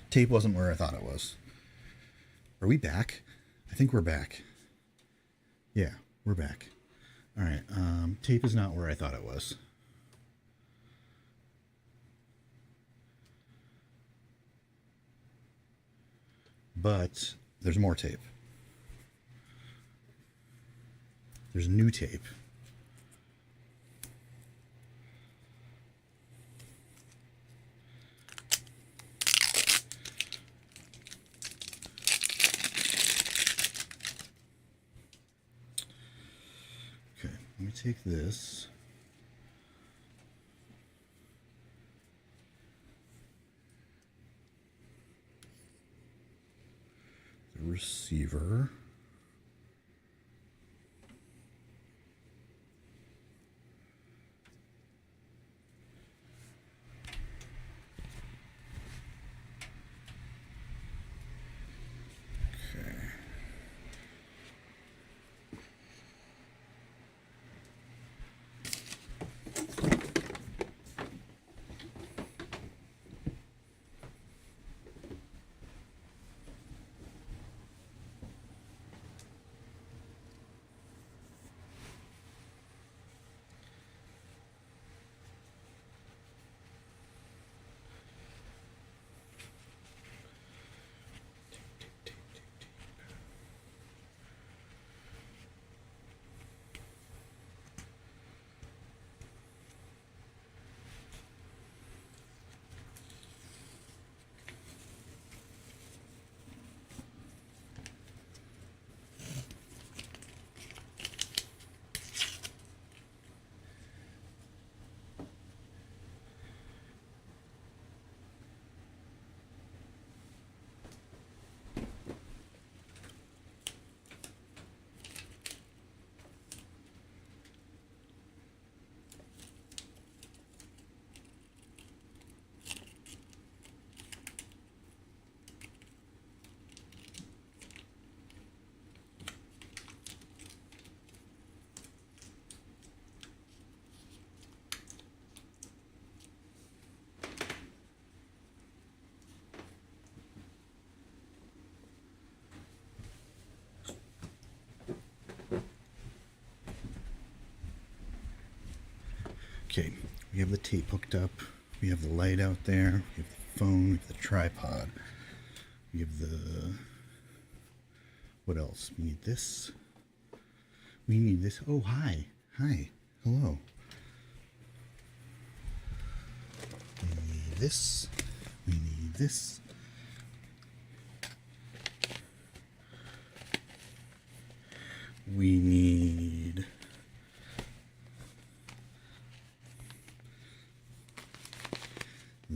Tape wasn't where I thought it was. Are we back? I think we're back. Yeah, we're back. All right. Tape is not where I thought it was. But there's more tape. There's new tape. Okay, let me take this. The receiver. Okay, we have the tape hooked up. We have the light out there. We have the phone. We have the tripod. We have the... What else? We need this. We need this. Oh, hi. Hi. Hello. We need this. We need this. We need...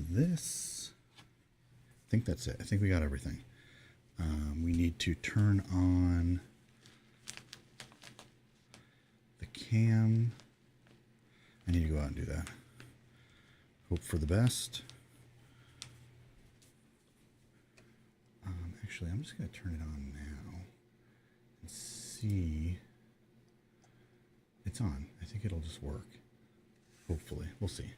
this. I think that's it. I think we got everything. We need to turn on the cam. I need to go out and do that. Hope for the best. Actually, I'm just going to turn it on now and see. It's on. I think it'll just work. Hopefully. We'll see.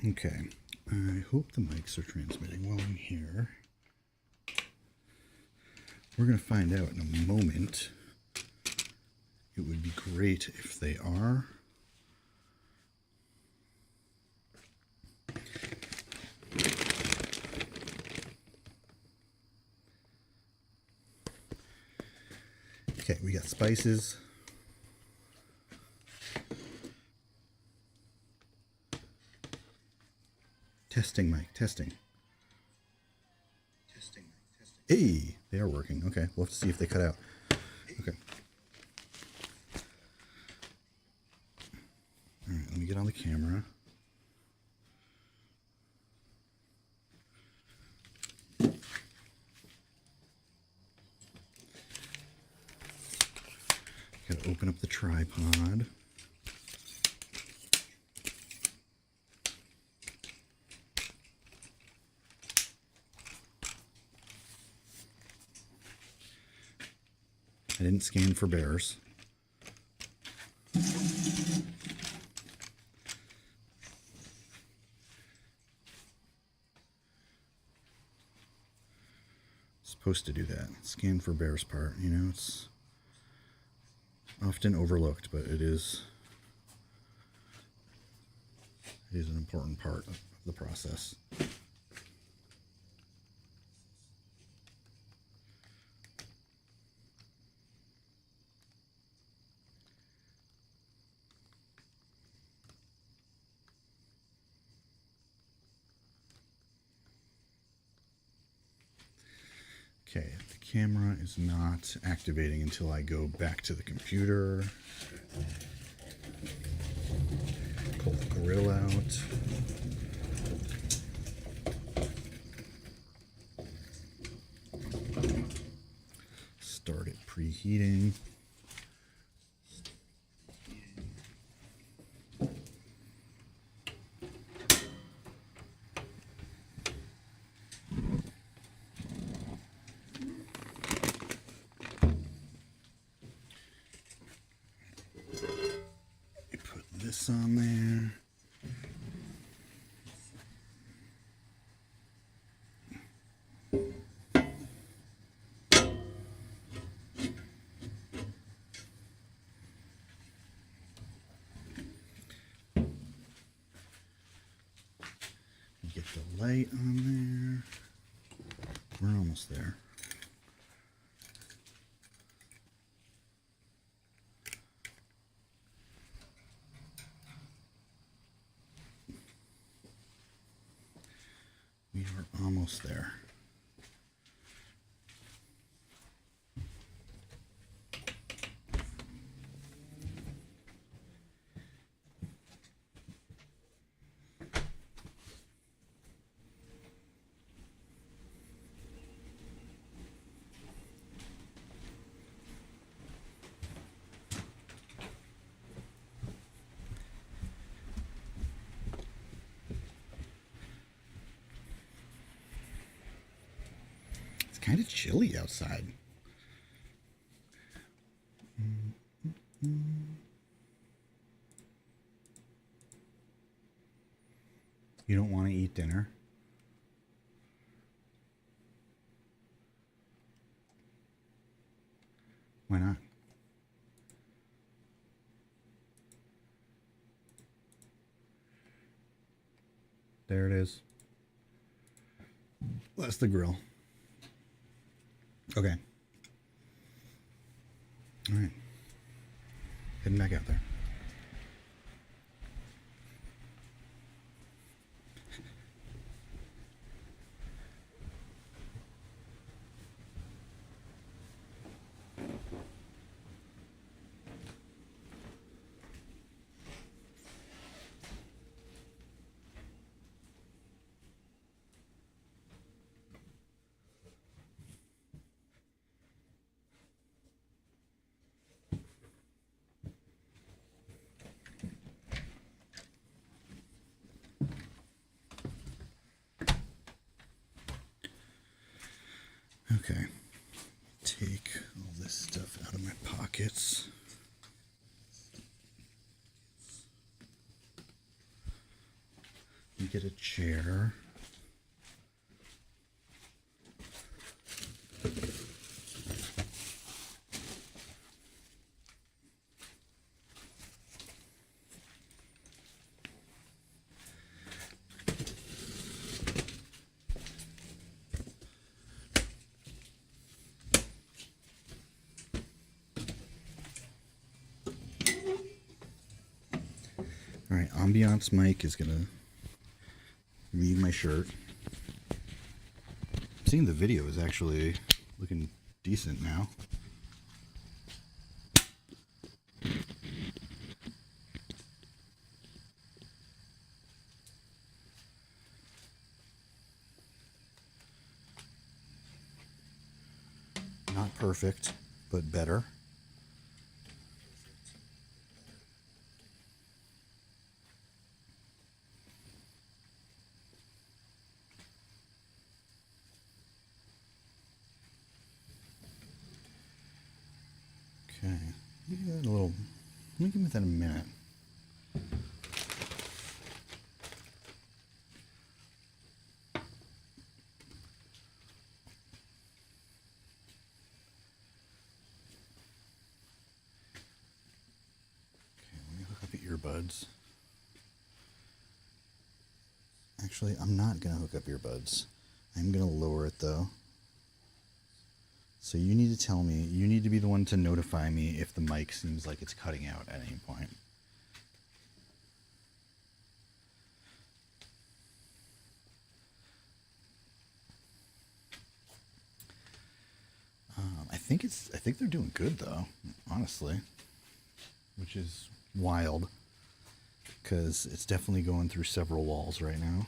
Okay, I hope the mics are transmitting while I'm here. We're going to find out in a moment. It would be great if they are. Okay, we got spices. Testing, Mike, testing. Testing, Mike, testing. Hey, they are working. Okay, we'll have to see if they cut out. Okay. All right, let me get on the camera. Got to open up the tripod. I didn't scan for bears. Supposed to do that. Scan for bears part, you know, it's often overlooked, but it is an important part of the process. Okay, the camera is not activating until I go back to the computer. Pull the grill out. Start it preheating. On there. Get the light on there. We're almost there. We are almost there. Kind of chilly outside. You don't want to eat dinner? Why not? There it is. That's the grill. Okay. All right. Heading back out there. Okay, take all this stuff out of my pockets. get a chair. All right, ambiance mic is gonna leave my shirt. Seeing the video is actually looking decent now. Not perfect, but better. Okay, give that a little. Let me give that a minute. Earbuds. Actually, I'm not going to hook up earbuds. I'm going to lower it though. So you need to tell me, you need to be the one to notify me if the mic seems like it's cutting out at any point. I think they're doing good though, honestly, which is wild because it's definitely going through several walls right now.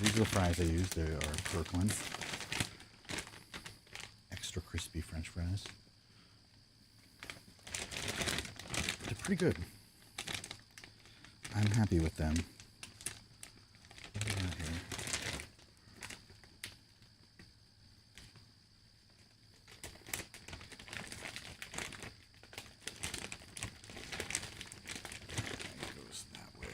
These are the fries I use. They are Kirkland. Extra crispy French fries. They're pretty good. I'm happy with them. What do we got here? It goes that way.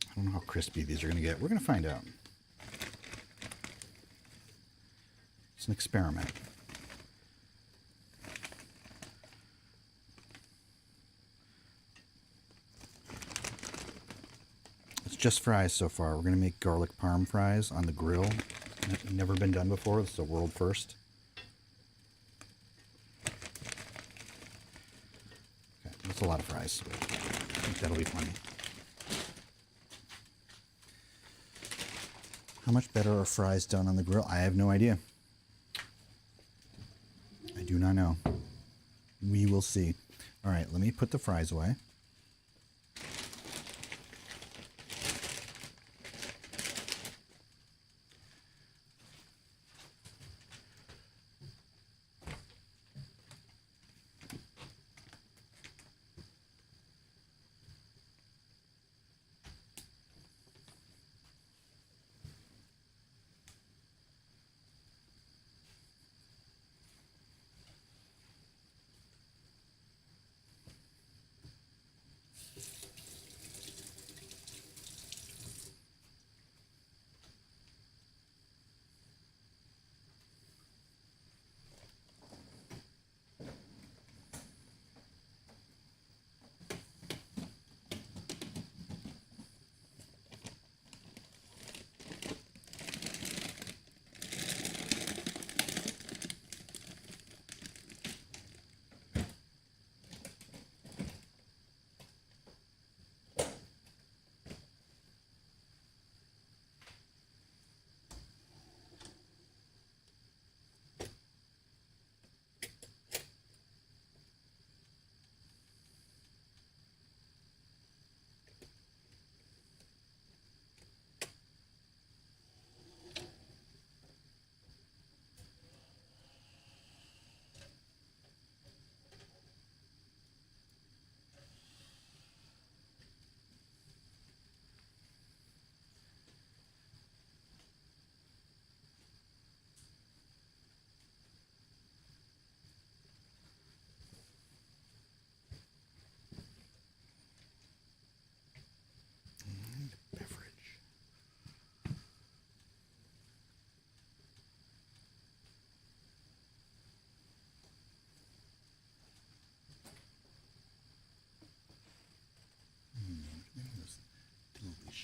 I don't know how crispy these are going to get. We're going to find out. It's an experiment. It's just fries so far. We're going to make garlic parm fries on the grill. Never been done before. This is a world first. Okay, that's a lot of fries. I think that'll be plenty. How much better are fries done on the grill? I have no idea. I do not know. We will see. All right, let me put the fries away.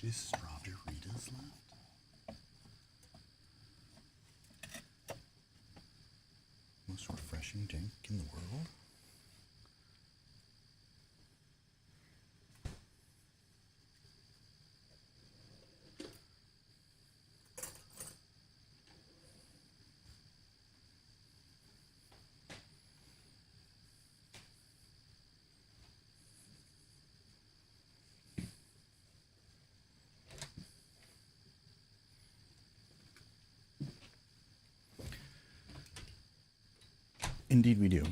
delicious strawberries left. Most refreshing drink in the world. Indeed we do.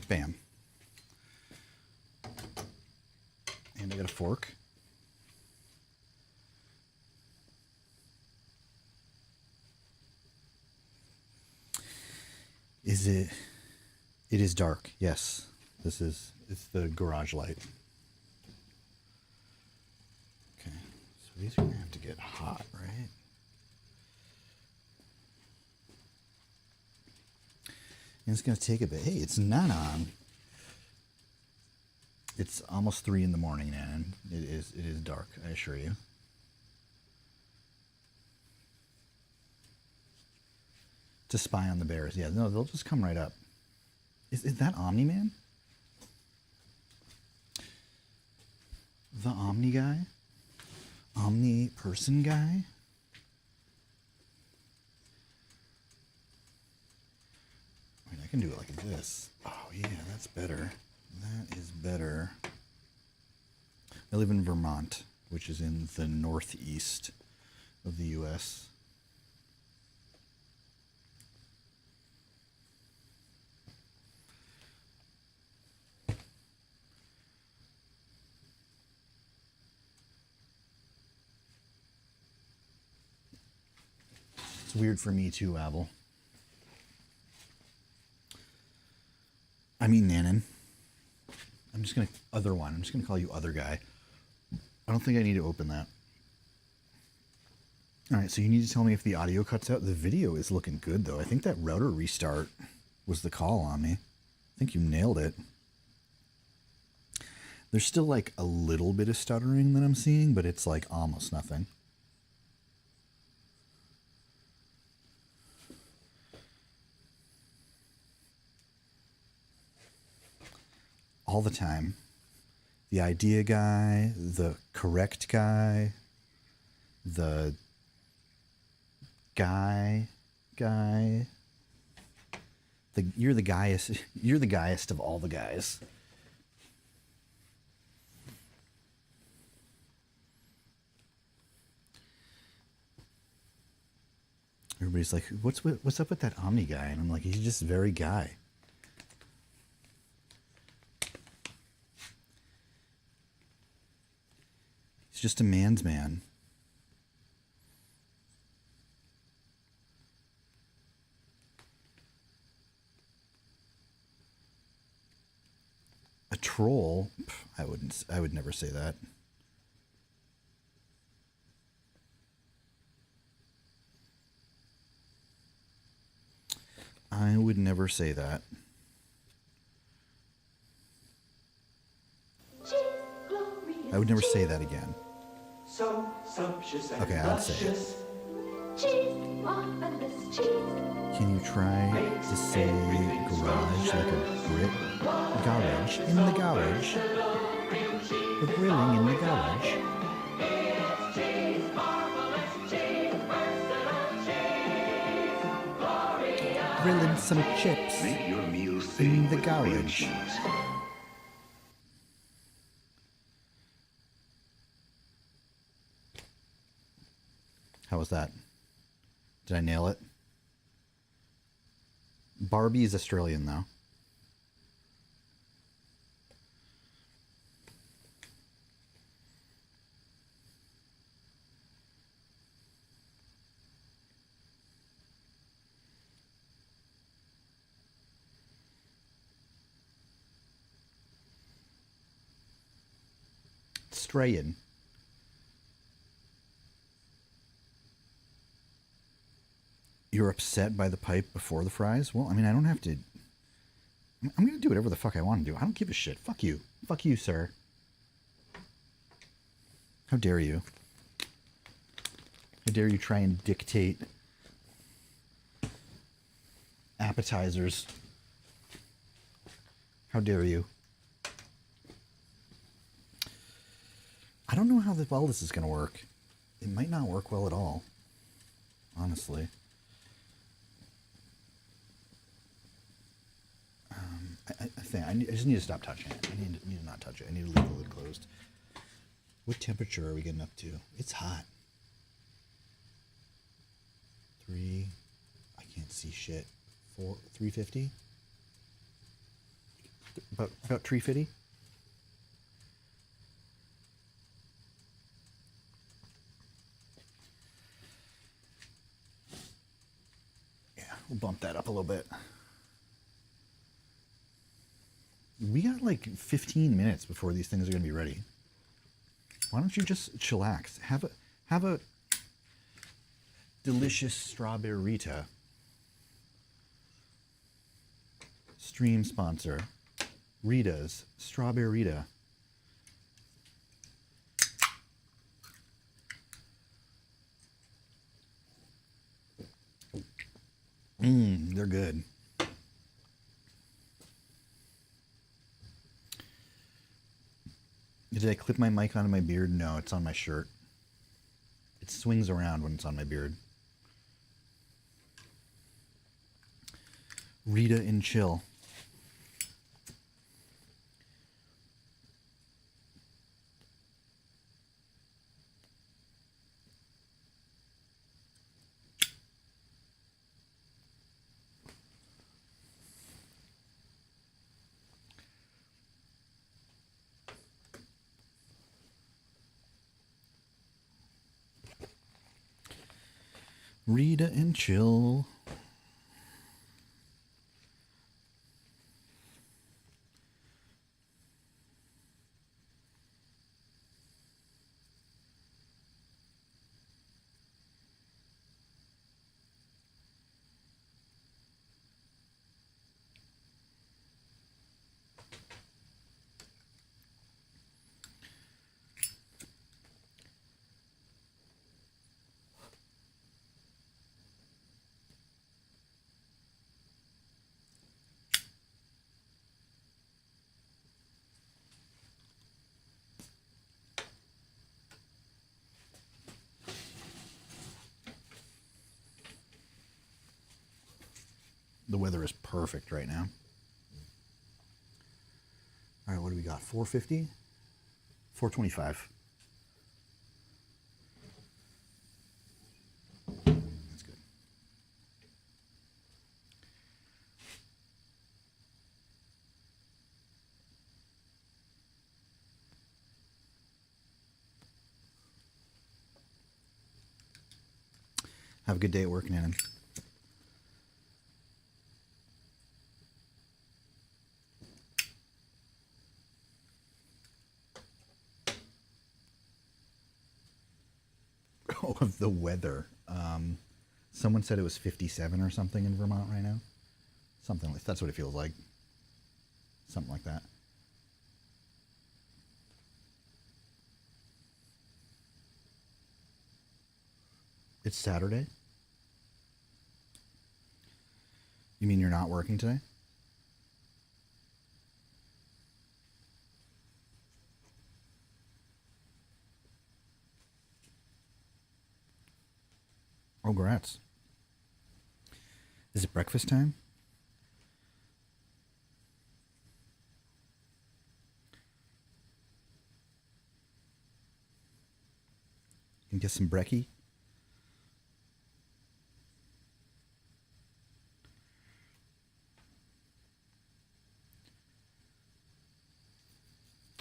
Bam. And I got a fork. Is it? It is dark, yes. It's the garage light. Okay, so these are gonna have to get hot, right? And it's going to take a bit. Hey, it's not on. It's almost 3 in the morning, Nan. It is dark, I assure you. To spy on the bears. Yeah, no, they'll just come right up. Is that Omni-Man? The Omni guy? Omni-person guy? I can do it like this. Oh yeah, that's better. That is better. I live in Vermont, which is in the northeast of the U.S. It's weird for me too, Abel. I mean, Nanan. I'm just going to... Other one. I'm just going to call you Other Guy. I don't think I need to open that. Alright, so you need to tell me if the audio cuts out. The video is looking good, though. I think that router restart was the call on me. I think you nailed it. There's still, like, a little bit of stuttering that I'm seeing, but it's, like, almost nothing. All the time. The idea guy, the correct guy, the guy. You're the guyest of all the guys. Everybody's like, what's up with that Omni guy? And I'm like, he's just very guy. He's just a man's man. A troll? I would never say that. I would never say that. I would never say that again. So sumptuous and okay, I'd say it. Can you try to say garage like a Brit? Garage. In the garage. The grilling in the garage. Grilling some chips in the garage. How was that? Did I nail it? Barbie is Australian, though. Australian. You're upset by the pipe before the fries? Well, I mean, I don't have to... I'm going to do whatever the fuck I want to do. I don't give a shit. Fuck you. Fuck you, sir. How dare you? How dare you try and dictate appetizers? How dare you? I don't know how well this is going to work. It might not work well at all, honestly. I just need to stop touching it. I need to not touch it. I need to leave the lid closed. What temperature are we getting up to? It's hot. 3. I can't see shit. 350. About 350. Yeah, we'll bump that up a little bit. We got like 15 minutes before these things are going to be ready. Why don't you just chillax? Have a delicious strawberry Rita. Stream sponsor. Rita's Strawberry Rita. They're good. Did I clip my mic onto my beard? No, it's on my shirt. It swings around when it's on my beard. Rita and chill. Rita and chill. The weather is perfect right now. All right, what do we got? 450? 425. That's good. Have a good day at work, Nan. Of the weather. Someone said it was 57 or something in Vermont right now. Something like that's what it feels like. Something like that. It's Saturday? You mean you're not working today? Oh, grats. Is it breakfast time? You can get some brekkie.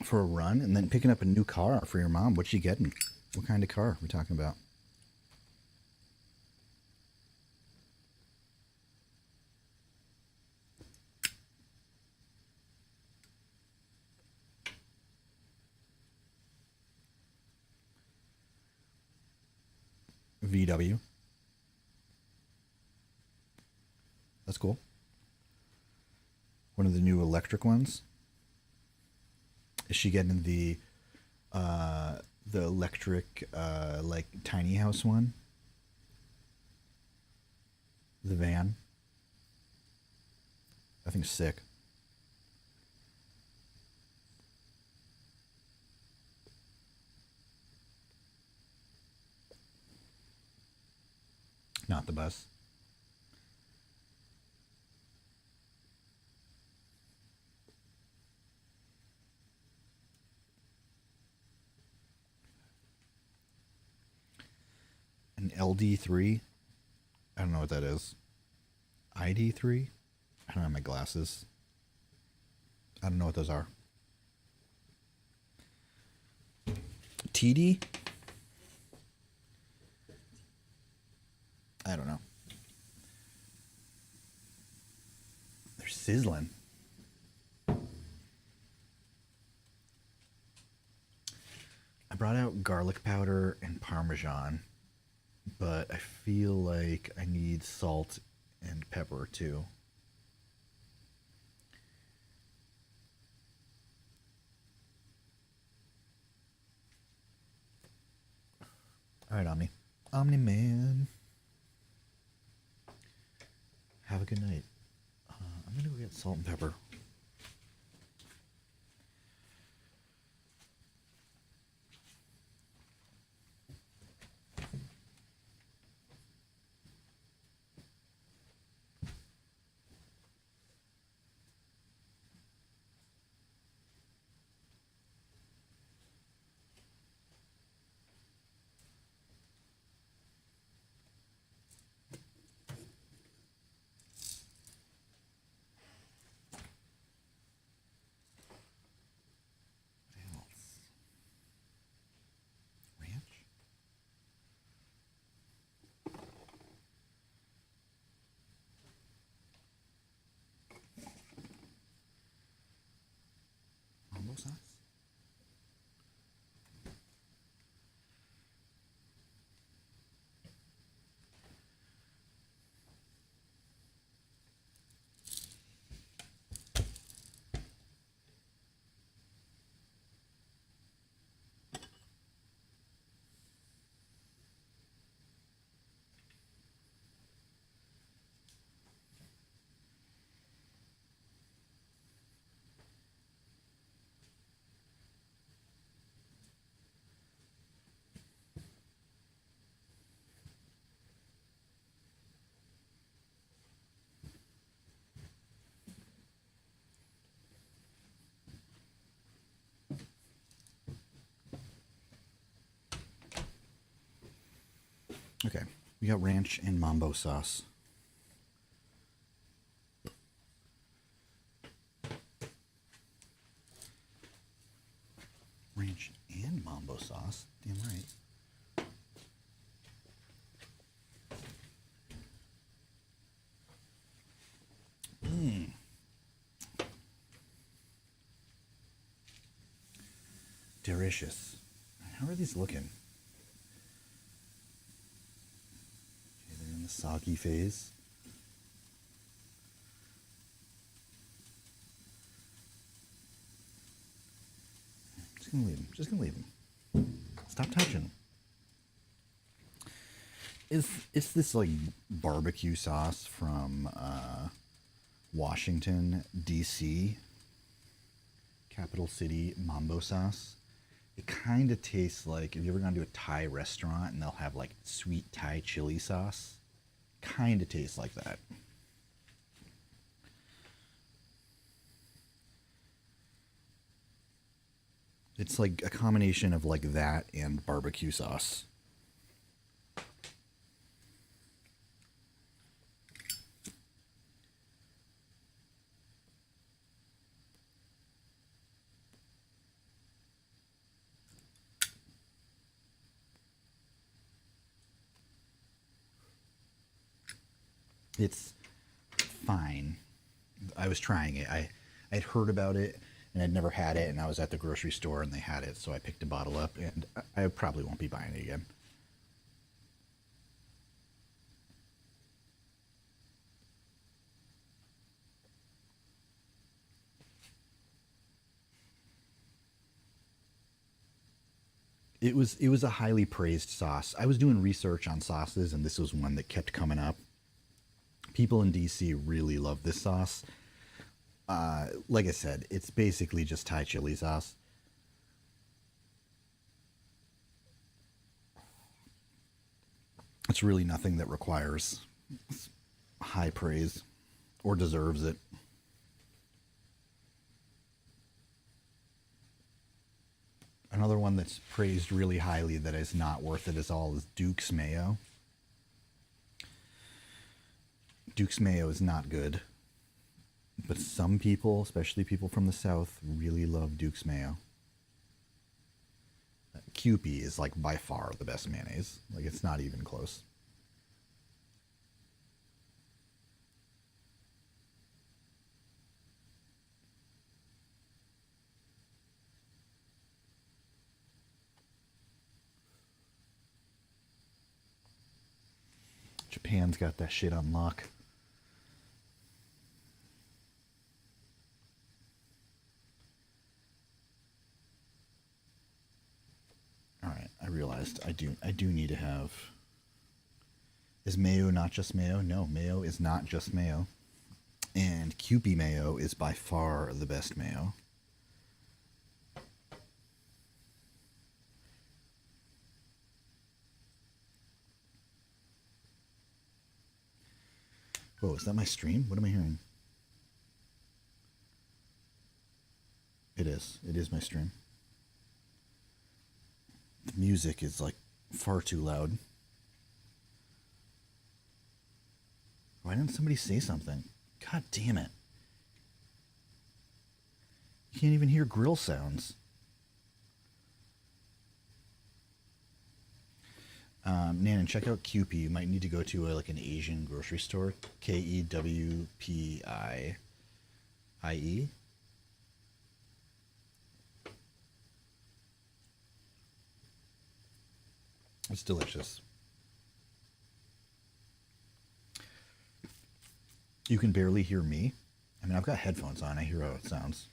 For a run and then picking up a new car for your mom. What's she getting? What kind of car are we talking about? VW. That's cool. One of the new electric ones. Is she getting the the electric, like tiny house one, the van. I think it's sick. Not the bus. An LD3. I don't know what that is. ID3. I don't have my glasses. I don't know what those are. TD. I don't know. They're sizzling. I brought out garlic powder and Parmesan, but I feel like I need salt and pepper too. All right, Omni. Omni Man. Have a good night. I'm going to go get salt and pepper. Ranch? Mambo sauce? Okay, we got ranch and mambo sauce. Ranch and mambo sauce? Damn right. Mmm. Delicious. How are these looking? Okay, they're in the soggy phase. Just gonna leave them. Just gonna leave them. Stop touching. It's this like barbecue sauce from Washington, D.C. Capital City mambo sauce. It kind of tastes like, if you ever gone to a Thai restaurant and they'll have like sweet Thai chili sauce, kind of tastes like that. It's like a combination of like that and barbecue sauce. It's fine. I was trying it. I'd heard about it and I'd never had it, and I was at the grocery store and they had it, so I picked a bottle up, and I probably won't be buying it again. It was a highly praised sauce. I was doing research on sauces, and this was one that kept coming up. People in DC really love this sauce. Like I said, it's basically just Thai chili sauce. It's really nothing that requires high praise or deserves it. Another one that's praised really highly that is not worth it at all is Duke's Mayo. Duke's Mayo is not good, but some people, especially people from the South, really love Duke's Mayo. Kewpie is like by far the best mayonnaise. Like it's not even close. Japan's got that shit on lock. All right, I realized I do need to have. Is mayo not just mayo? No, mayo is not just mayo. And Kewpie mayo is by far the best mayo. Whoa, is that my stream? What am I hearing? It is. It is my stream. The music is like far too loud. Why didn't somebody say something? God damn it. You can't even hear grill sounds. Nan, check out Kewpie. You might need to go to like an Asian grocery store. Kewpie. It's delicious. You can barely hear me. I mean, I've got headphones on. I hear how it sounds.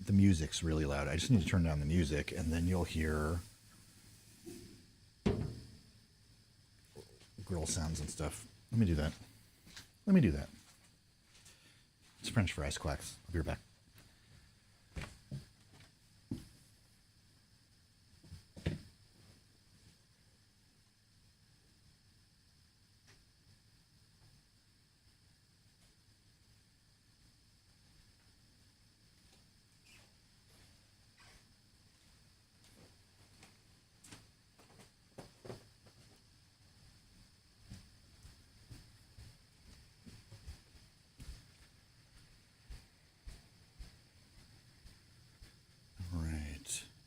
The music's really loud. I just need to turn down the music, and then you'll hear grill sounds and stuff. Let me do that. It's French fries, quacks. I'll be right back.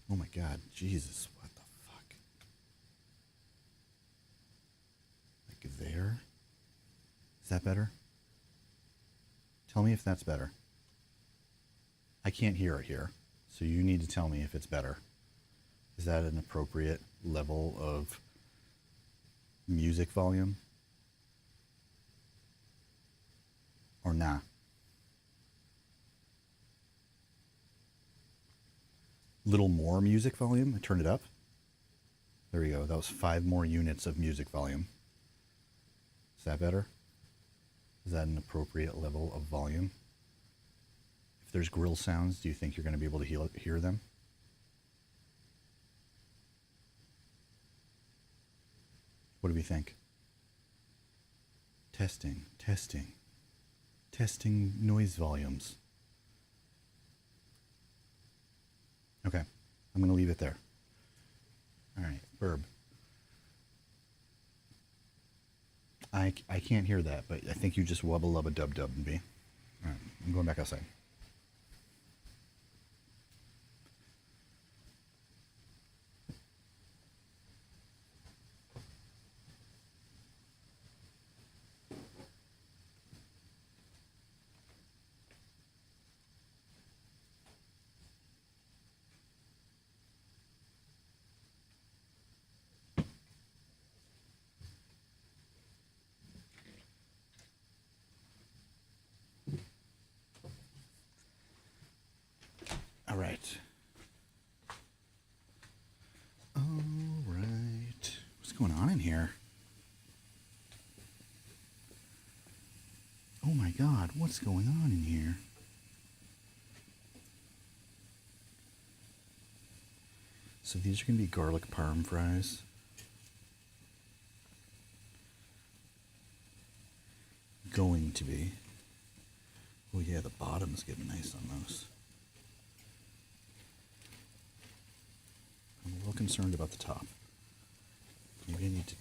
Oh my God, Jesus, what the fuck? Like there? Is that better? Tell me if that's better. I can't hear it here, so you need to tell me if it's better. Is that an appropriate level of music volume? Or nah? Little more music volume. I turned it up. There we go. That was 5 more units of music volume. Is that better? Is that an appropriate level of volume? If there's grill sounds, do you think you're going to be able to hear them? What do we think? Testing noise volumes. Okay, I'm going to leave it there. All right, Burb. I can't hear that, but I think you just wubba lubba dub dub and be. All right, I'm going back outside. All right. All right. What's going on in here? Oh my God, what's going on in here? So these are going to be garlic parm fries. Going to be. Oh yeah, the bottom's getting nice on those. I'm a little concerned about the top. Maybe I need to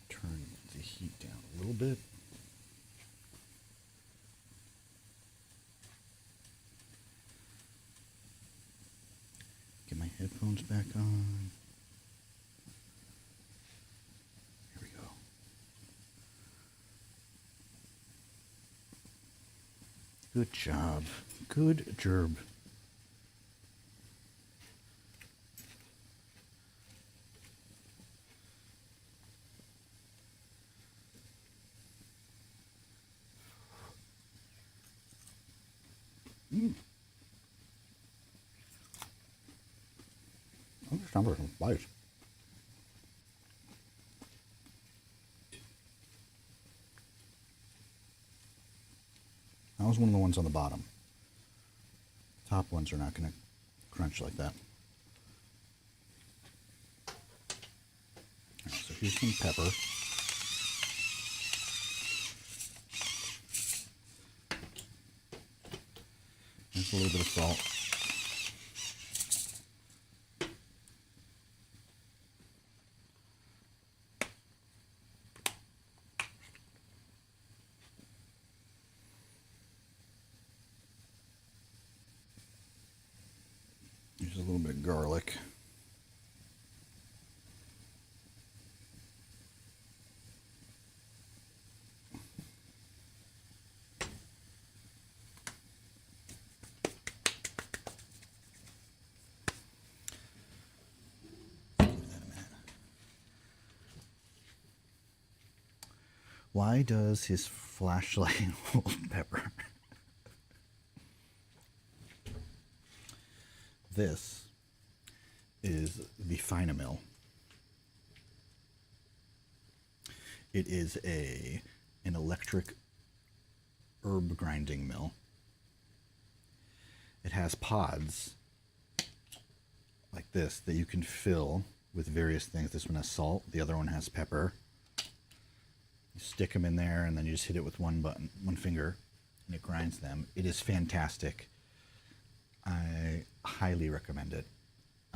turn the heat down a little bit. Get my headphones back on. Here we go. Good job. Good job. Oh, it's time for some spice. That was one of the ones on the bottom. Top ones are not going to crunch like that. All right, so here's some pepper. There's a little bit of salt. There's a little bit of garlic. Give that a minute. Why does his flashlight hold pepper? This is the Finamil. It is an electric herb grinding mill. It has pods like this that you can fill with various things. This one has salt, the other one has pepper. You stick them in there and then you just hit it with one finger and it grinds them. It is fantastic. I highly recommend it.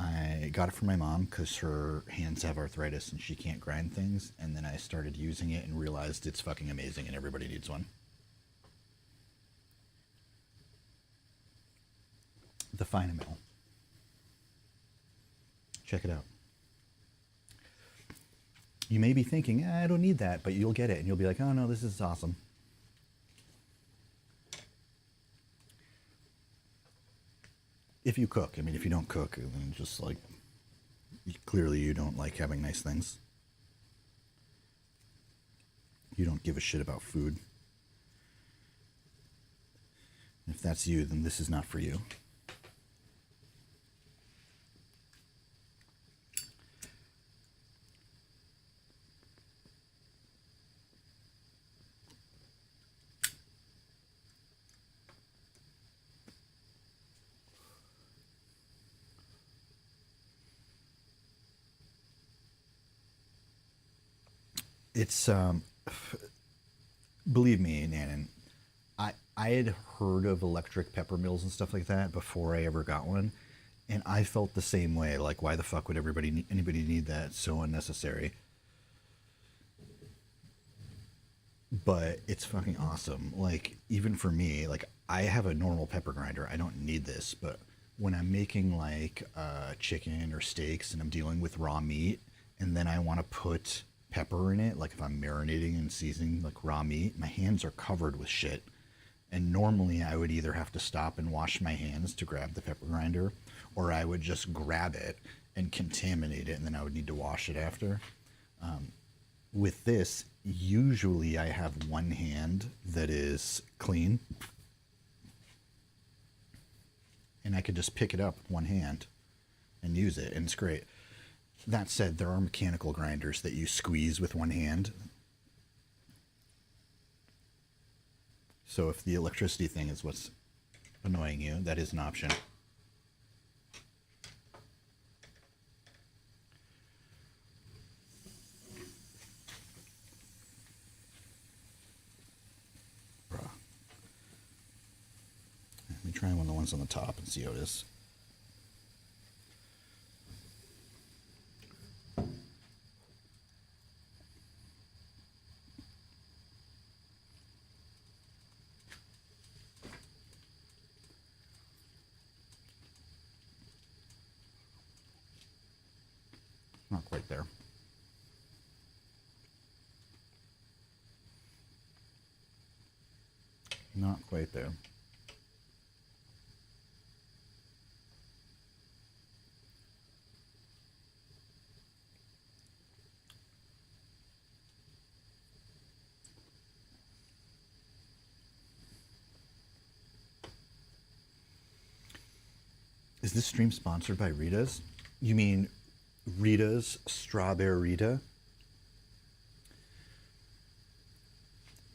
I got it for my mom because her hands have arthritis and she can't grind things. And then I started using it and realized it's fucking amazing and everybody needs one. The Finamil. Check it out. You may be thinking, I don't need that, but you'll get it and you'll be like, oh no, this is awesome. If you cook. I mean, if you don't cook, then just like, clearly you don't like having nice things. You don't give a shit about food. If that's you, then this is not for you. It's, believe me, Nanan, I had heard of electric pepper mills and stuff like that before I ever got one. And I felt the same way. Like, why the fuck would anybody need that? It's so unnecessary. But it's fucking awesome. Like, even for me, like, I have a normal pepper grinder. I don't need this. But when I'm making, like, chicken or steaks and I'm dealing with raw meat, and then I want to put pepper in it, like if I'm marinating and seasoning like raw meat, my hands are covered with shit. And normally I would either have to stop and wash my hands to grab the pepper grinder, or I would just grab it and contaminate it, and then I would need to wash it after. With this, usually I have one hand that is clean, and I could just pick it up with one hand and use it, and it's great. That said, there are mechanical grinders that you squeeze with one hand. So if the electricity thing is what's annoying you, that is an option. Bruh. Let me try one of the ones on the top and see how it is. Not quite there. Not quite there. Is this stream sponsored by Rita's? You mean Rita's Strawberry Rita?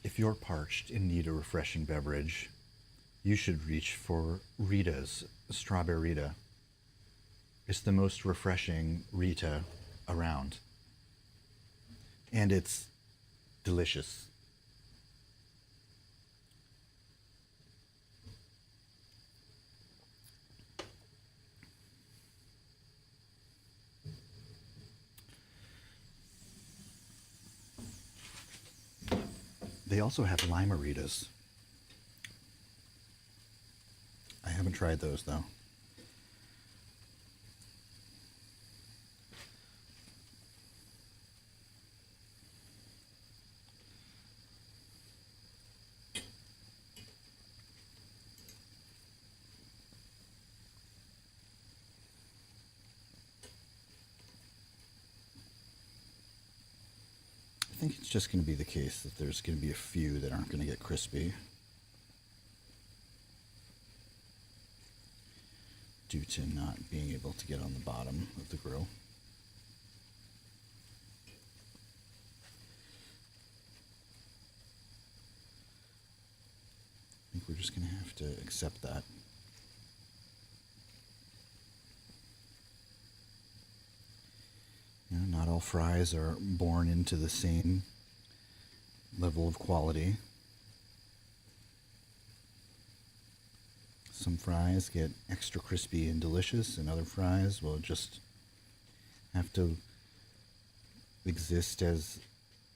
If you're parched and need a refreshing beverage, you should reach for Rita's Strawberry Rita. It's the most refreshing Rita around. And it's delicious. They also have Limeritas. I haven't tried those though. I think it's just going to be the case that there's going to be a few that aren't going to get crispy due to not being able to get on the bottom of the grill. I think we're just going to have to accept that. You know, not all fries are born into the same level of quality. Some fries get extra crispy and delicious, and other fries will just have to exist as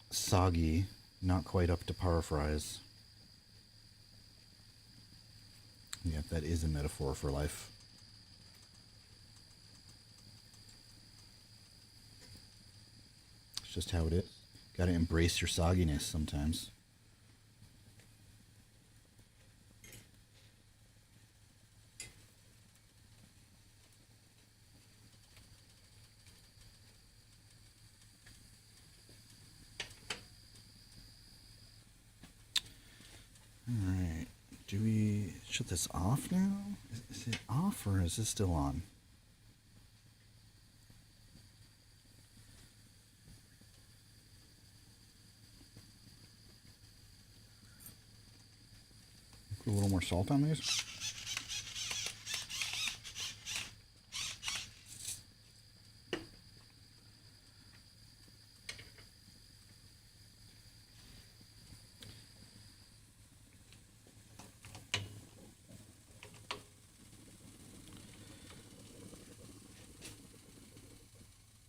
soggy, not quite up to par fries. Yet that is a metaphor for life. Just how it is. Got to embrace your sogginess sometimes. All right. Do we shut this off now? Is it off or is it still on? Put a little more salt on these.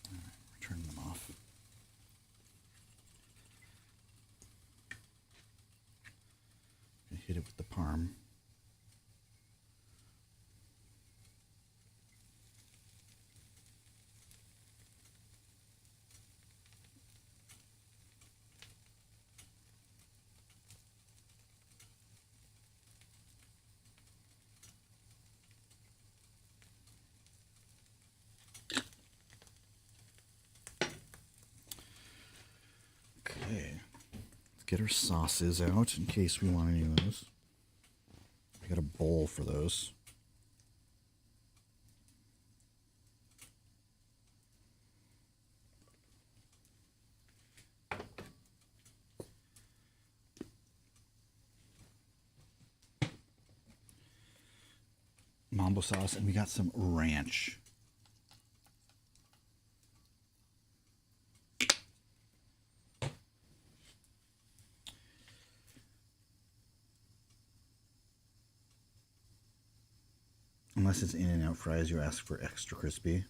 All right, we're turning them off. Hit it with the parm. Okay. Get our sauces out in case we want any of those. I got a bowl for those. combo sauce, and we got some ranch. Unless it's In-N-Out fries, you ask for extra crispy.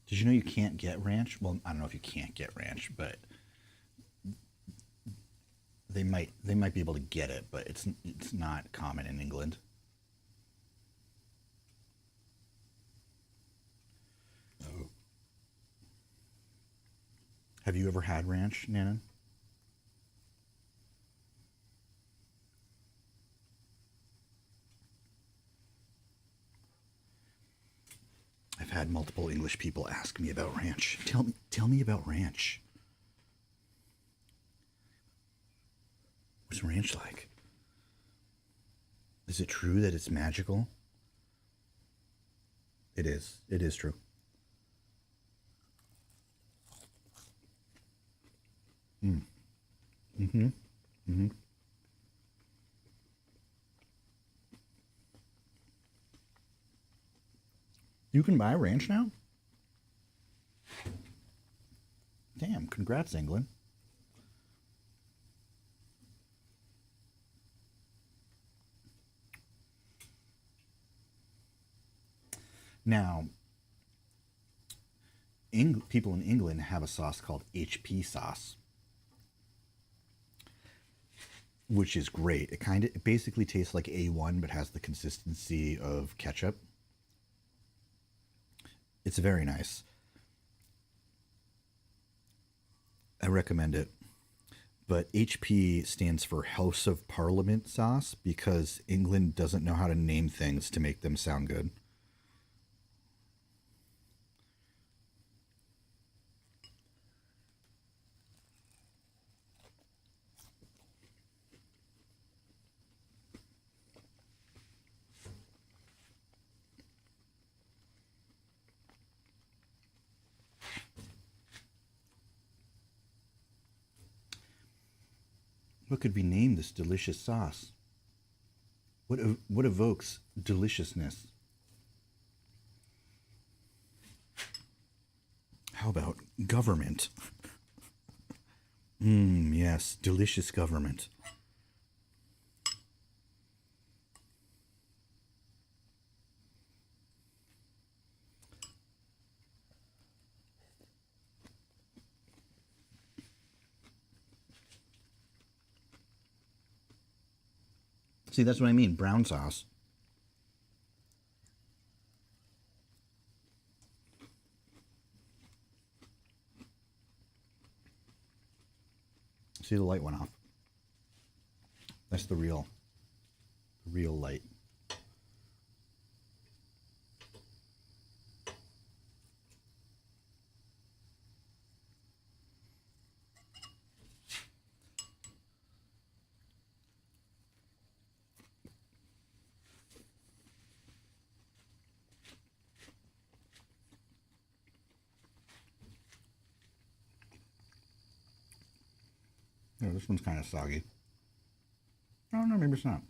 Did you know you can't get ranch? Well, I don't know if you can't get ranch, but they might be able to get it, but it's not common in England. Oh. Have you ever had ranch, Nana? I've had multiple English people ask me about ranch. Tell me about ranch. What's ranch like? Is it true that it's magical? It is. It is true. You can buy ranch now? Damn, congrats, England. Now, people in England have a sauce called HP sauce, which is great. It basically tastes like A1, but has the consistency of ketchup. It's very nice. I recommend it. But HP stands for House of Parliament sauce because England doesn't know how to name things to make them sound good. What could we name this delicious sauce? What evokes deliciousness? How about government? Yes, delicious government. See, that's what I mean, brown sauce. See, the light went off. That's the real light. Oh, this one's kind of soggy. Oh, no, maybe it's not.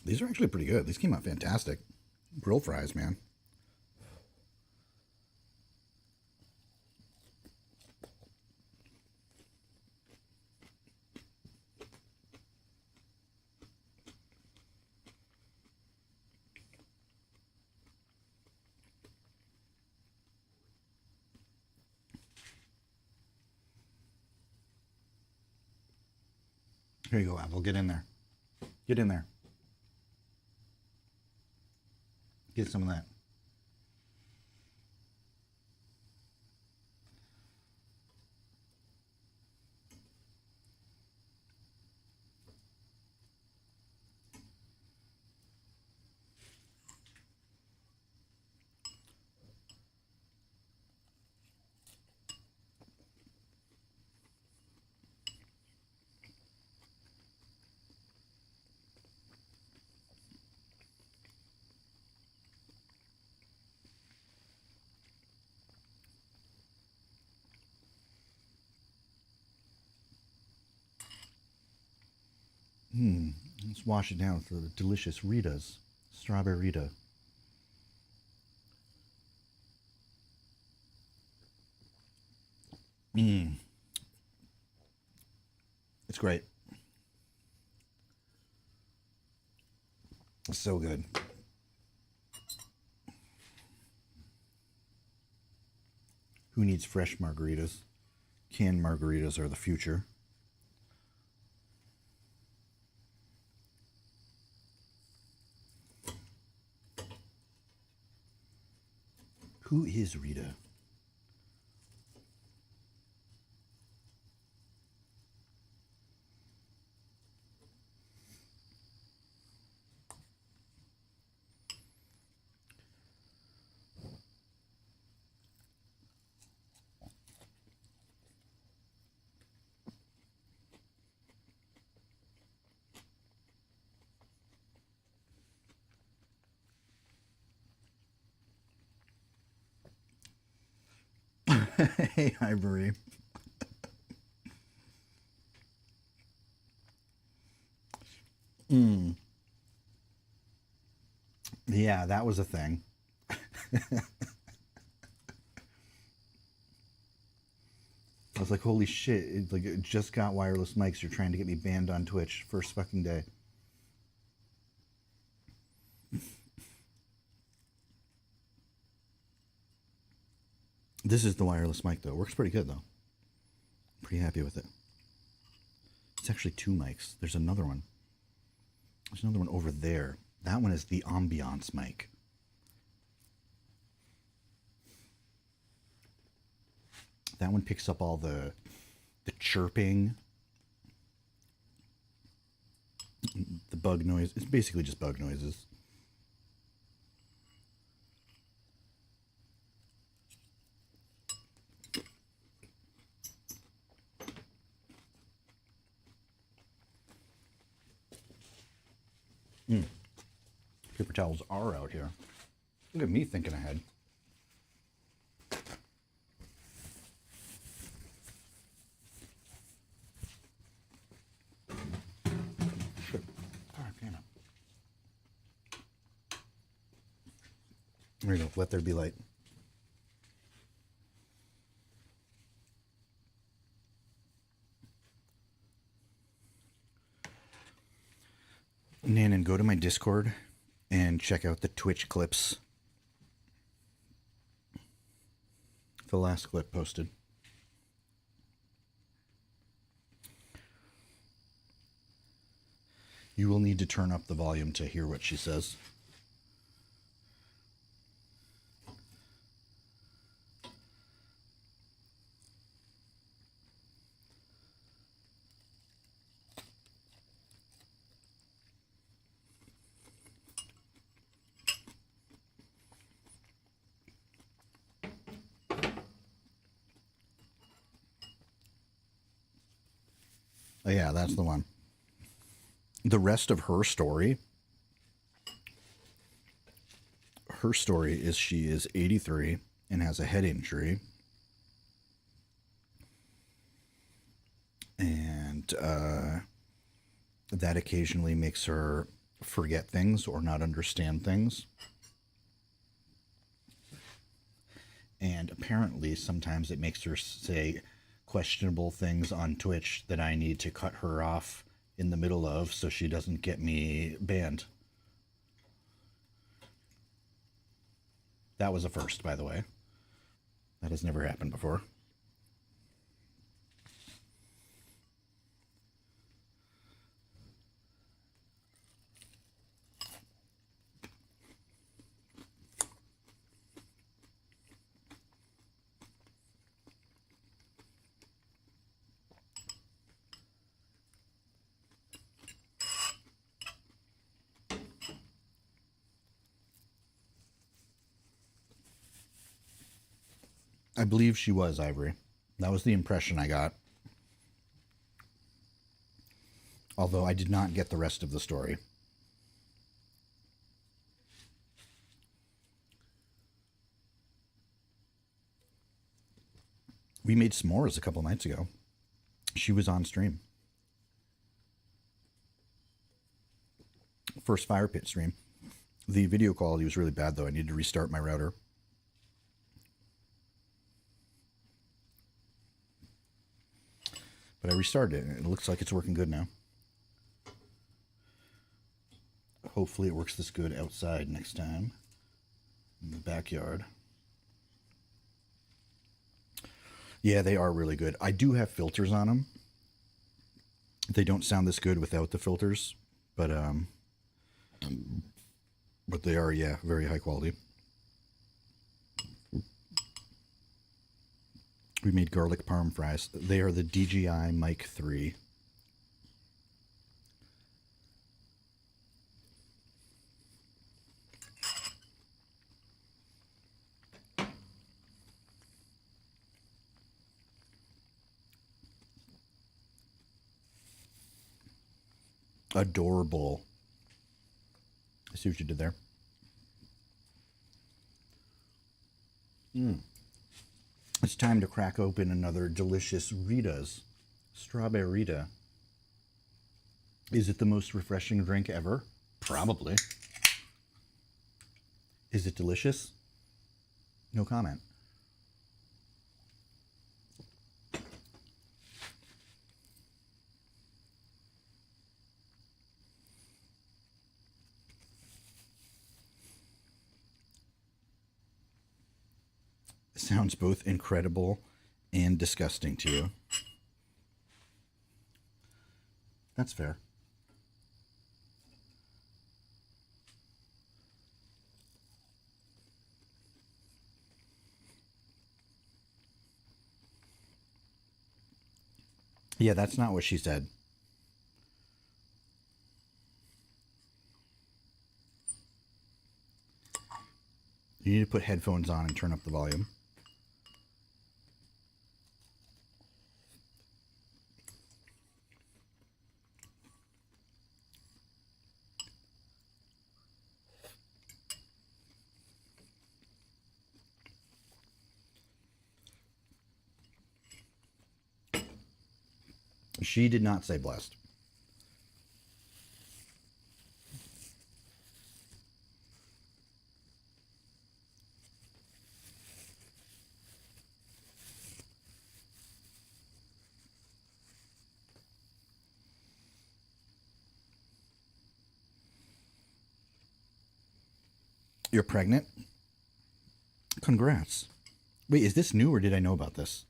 These are actually pretty good. These came out fantastic. Grill fries, man. Here you go, Apple. Get in there. Get in there. Get some of that. Let's wash it down with the delicious Rita's. Strawberry Rita. It's great. It's so good. Who needs fresh margaritas? Canned margaritas are the future. Who is Rita? Hey, Ivory. Yeah, that was a thing. I was like, holy shit, it just got wireless mics. You're trying to get me banned on Twitch first fucking day. This is the wireless mic, though. Works pretty good, though. Pretty happy with it. It's actually two mics. There's another one. There's another one over there. That one is the ambiance mic. That one picks up all the chirping, the bug noise. It's basically just bug noises. Paper towels are out here. Look at me thinking ahead. Shit. God damn it. There you go. Let there be light. Nanan, go to my Discord and check out the Twitch clips. The last clip posted. You will need to turn up the volume to hear what she says. Oh, yeah, that's the one. The rest of her story is she is 83 and has a head injury. And that occasionally makes her forget things or not understand things. And apparently sometimes it makes her say questionable things on Twitch that I need to cut her off in the middle of so she doesn't get me banned. That was a first, by the way. That has never happened before. I believe she was, Ivory. That was the impression I got. Although I did not get the rest of the story. We made s'mores a couple nights ago. She was on stream. First fire pit stream. The video quality was really bad, though. I needed to restart my router. But I restarted it, and it looks like it's working good now. Hopefully it works this good outside next time. In the backyard. Yeah, they are really good. I do have filters on them. They don't sound this good without the filters, but they are, yeah, very high quality. We made garlic parm fries. They are the DJI Mic 3. Adorable. I see what you did there. It's time to crack open another delicious Rita's. Strawberry Rita. Is it the most refreshing drink ever? Probably. Is it delicious? No comment. Sounds both incredible and disgusting to you. That's fair. Yeah, that's not what she said. You need to put headphones on and turn up the volume. She did not say blessed. You're pregnant? Congrats. Wait, is this new or did I know about this?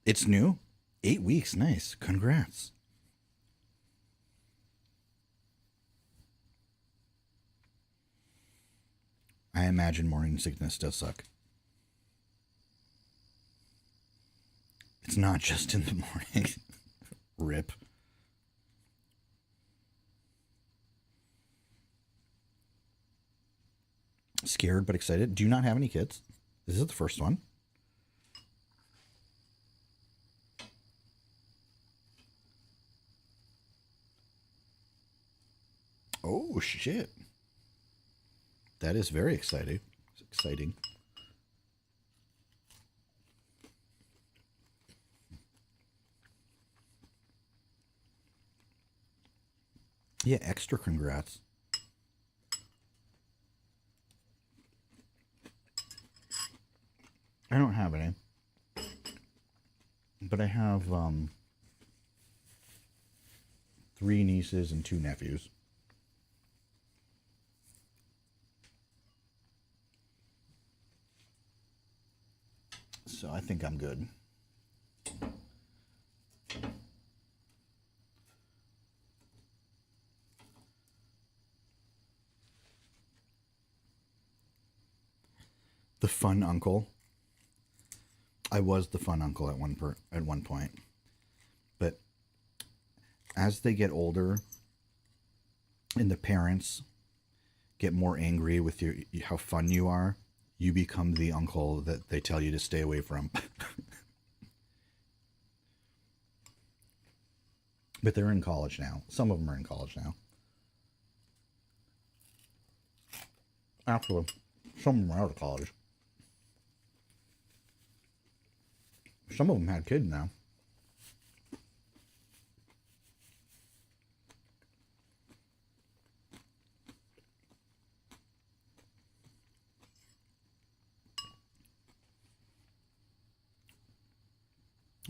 It's new? 8 weeks. Nice. Congrats. I imagine morning sickness does suck. It's not just in the morning. Rip. Scared but excited. Do you not have any kids? This is the first one. Oh, shit. That is very exciting. It's exciting. Yeah, extra congrats. I don't have any. But I have 3 nieces and 2 nephews. So I think I'm good. The fun uncle. I was the fun uncle at one point. But as they get older, and the parents get more angry with how fun you are, you become the uncle that they tell you to stay away from. But they're in college now. Some of them are in college now. Actually, some of them are out of college. Some of them had kids now.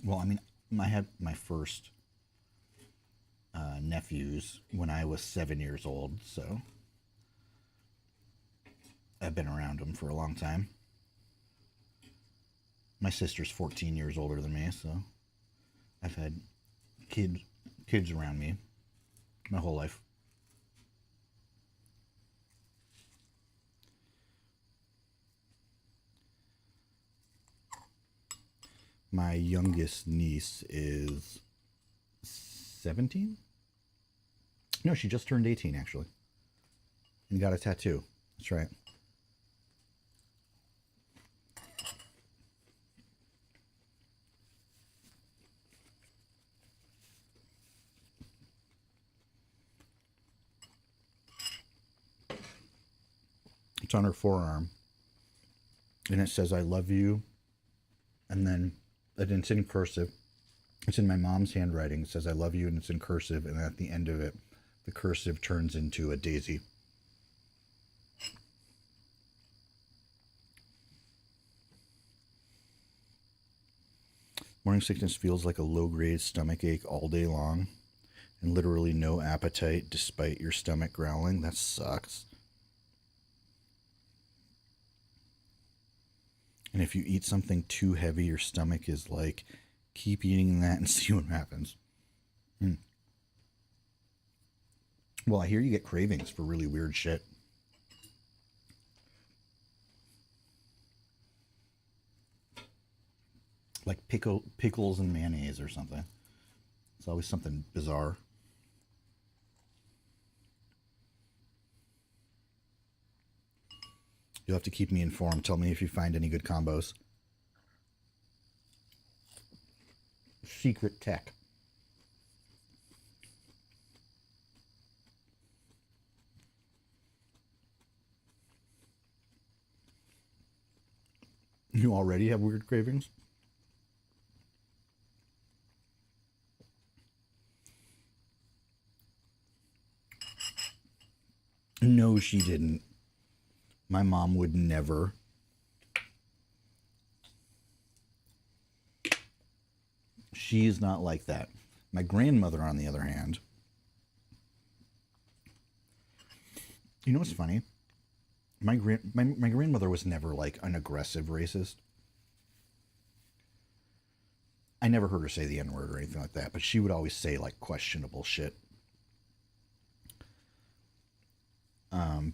Well, I mean, I had my first nephews when I was 7 years old, so I've been around them for a long time. My sister's 14 years older than me, so I've had kids around me my whole life. My youngest niece is 17? No, she just turned 18, actually. And got a tattoo. That's right. It's on her forearm. And it says, I love you. And then it's in cursive. It's in my mom's handwriting. It says, I love you, and it's in cursive. And at the end of it, the cursive turns into a daisy. Morning sickness feels like a low-grade stomach ache all day long, and literally no appetite despite your stomach growling. That sucks. And if you eat something too heavy, your stomach is like, keep eating that and see what happens. Well, I hear you get cravings for really weird shit. Like pickles and mayonnaise or something. It's always something bizarre. You'll have to keep me informed. Tell me if you find any good combos. Secret tech. You already have weird cravings? No, she didn't. My mom would never. She's not like that. My grandmother, on the other hand. You know what's funny? My grandmother was never like an aggressive racist. I never heard her say the N-word or anything like that, but she would always say like questionable shit.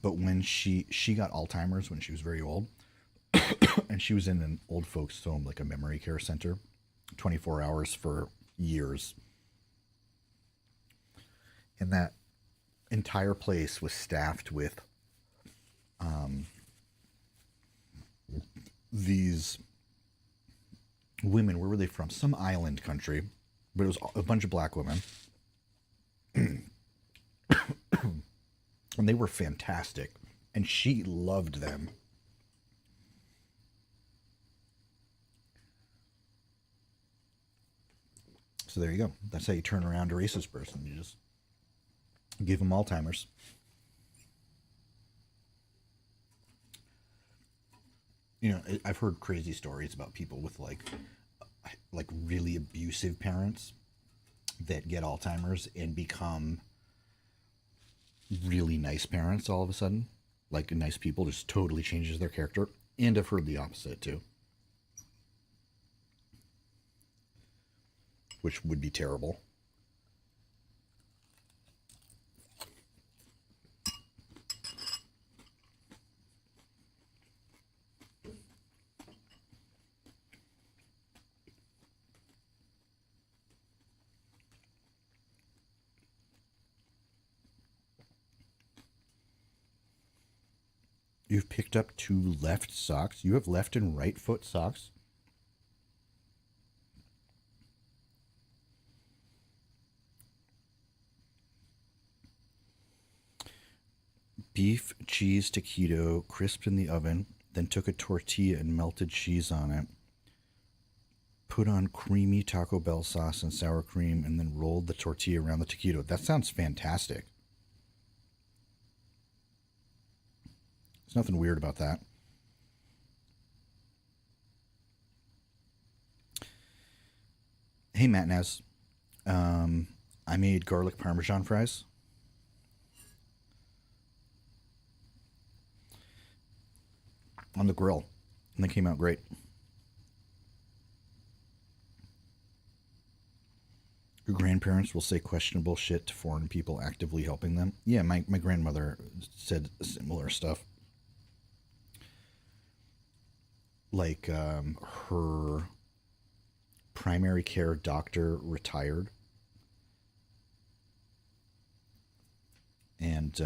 But when she got Alzheimer's when she was very old, and she was in an old folks home, like a memory care center, 24 hours for years. And that entire place was staffed with these women. Where were they from? Some island country, but it was a bunch of black women. And they were fantastic. And she loved them. So there you go. That's how you turn around a racist person. You just give them Alzheimer's. You know, I've heard crazy stories about people with like really abusive parents that get Alzheimer's and become really nice parents all of a sudden. Like nice people, just totally changes their character. And I've heard the opposite too, which would be terrible. You've picked up 2 left socks. You have left and right foot socks. Beef, cheese, taquito, crisped in the oven, then took a tortilla and melted cheese on it. Put on creamy Taco Bell sauce and sour cream, and then rolled the tortilla around the taquito. That sounds fantastic. There's nothing weird about that. Hey, Matt Naz. I made garlic parmesan fries. On the grill, and they came out great. Your grandparents will say questionable shit to foreign people actively helping them. Yeah, my grandmother said similar stuff. Like her primary care doctor retired, and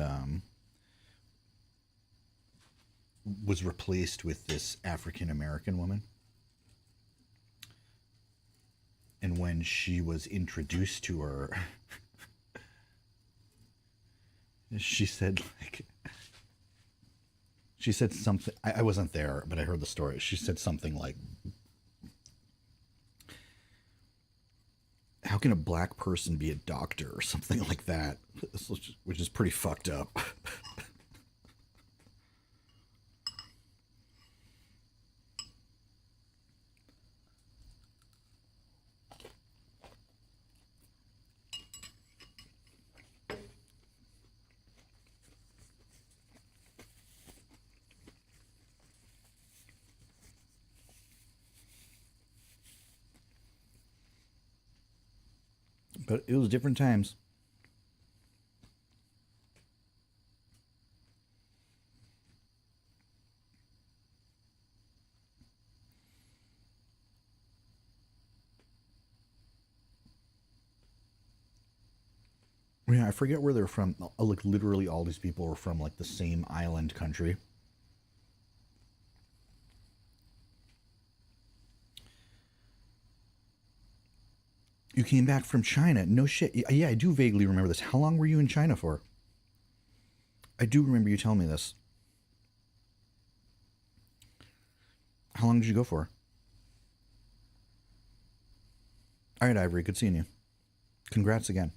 was replaced with this African American woman. And when she was introduced to her, she said something. I wasn't there, but I heard the story. She said something like, how can a black person be a doctor, or something like that, which is pretty fucked up. But it was different times. Yeah, I forget where they're from. Like, literally all these people were from like the same island country. You came back from China. No shit. Yeah, I do vaguely remember this. How long were you in China for? I do remember you telling me this. How long did you go for? All right, Ivory. Good seeing you. Congrats again.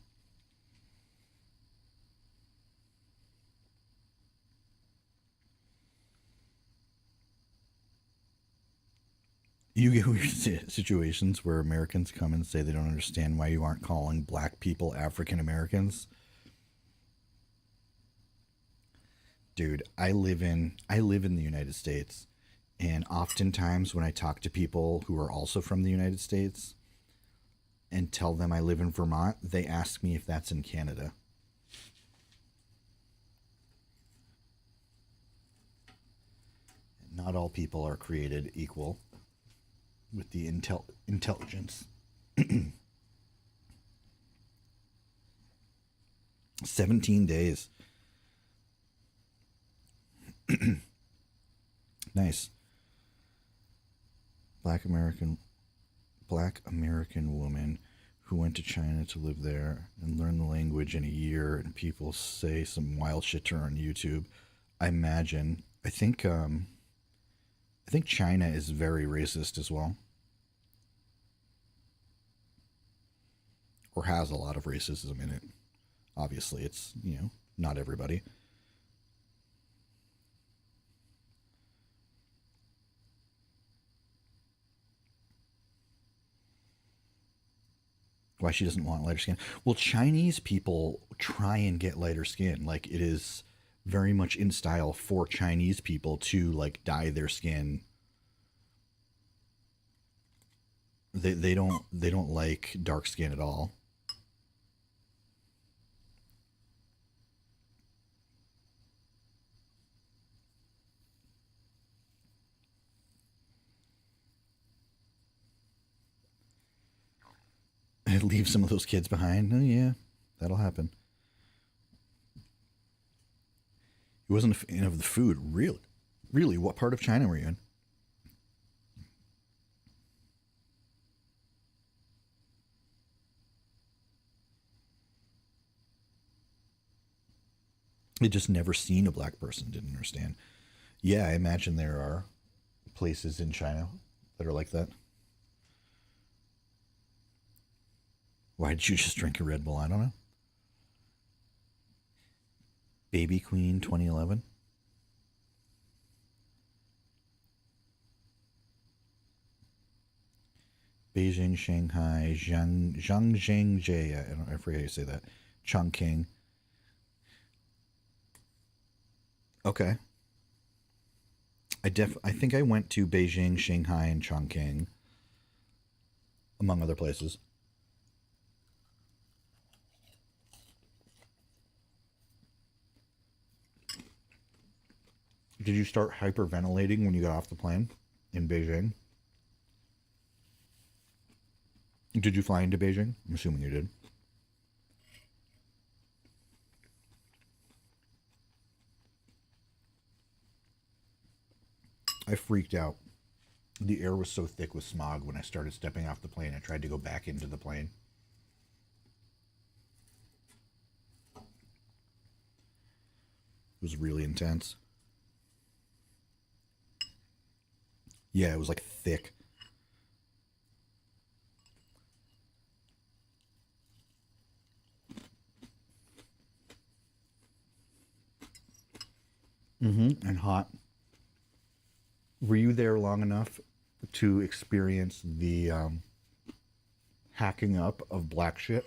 You get weird situations where Americans come and say they don't understand why you aren't calling black people African Americans. Dude, I live in the United States, and oftentimes when I talk to people who are also from the United States and tell them I live in Vermont, they ask me if that's in Canada. Not all people are created equal with the intelligence. 17 days. Nice. Black American woman who went to China to live there and learn the language in a year, and people say some wild shit to her on YouTube. I imagine. I think China is very racist as well. Or has a lot of racism in it. Obviously, it's, not everybody. Why she doesn't want lighter skin. Well, Chinese people try and get lighter skin. Like, it is very much in style for Chinese people to like dye their skin. They don't like dark skin at all. And leave some of those kids behind. Oh yeah, that'll happen. He wasn't a fan of the food, really. Really, what part of China were you in? I just never seen a black person, didn't understand. Yeah, I imagine there are places in China that are like that. Why did you just drink a Red Bull? I don't know. Baby Queen 2011. Beijing, Shanghai, Zhangjiang, I forget how you say that. Chongqing. Okay. I think I went to Beijing, Shanghai, and Chongqing, among other places. Did you start hyperventilating when you got off the plane in Beijing? Did you fly into Beijing? I'm assuming you did. I freaked out. The air was so thick with smog when I started stepping off the plane. I tried to go back into the plane. It was really intense. Yeah, it was like thick. And hot. Were you there long enough to experience the hacking up of black shit?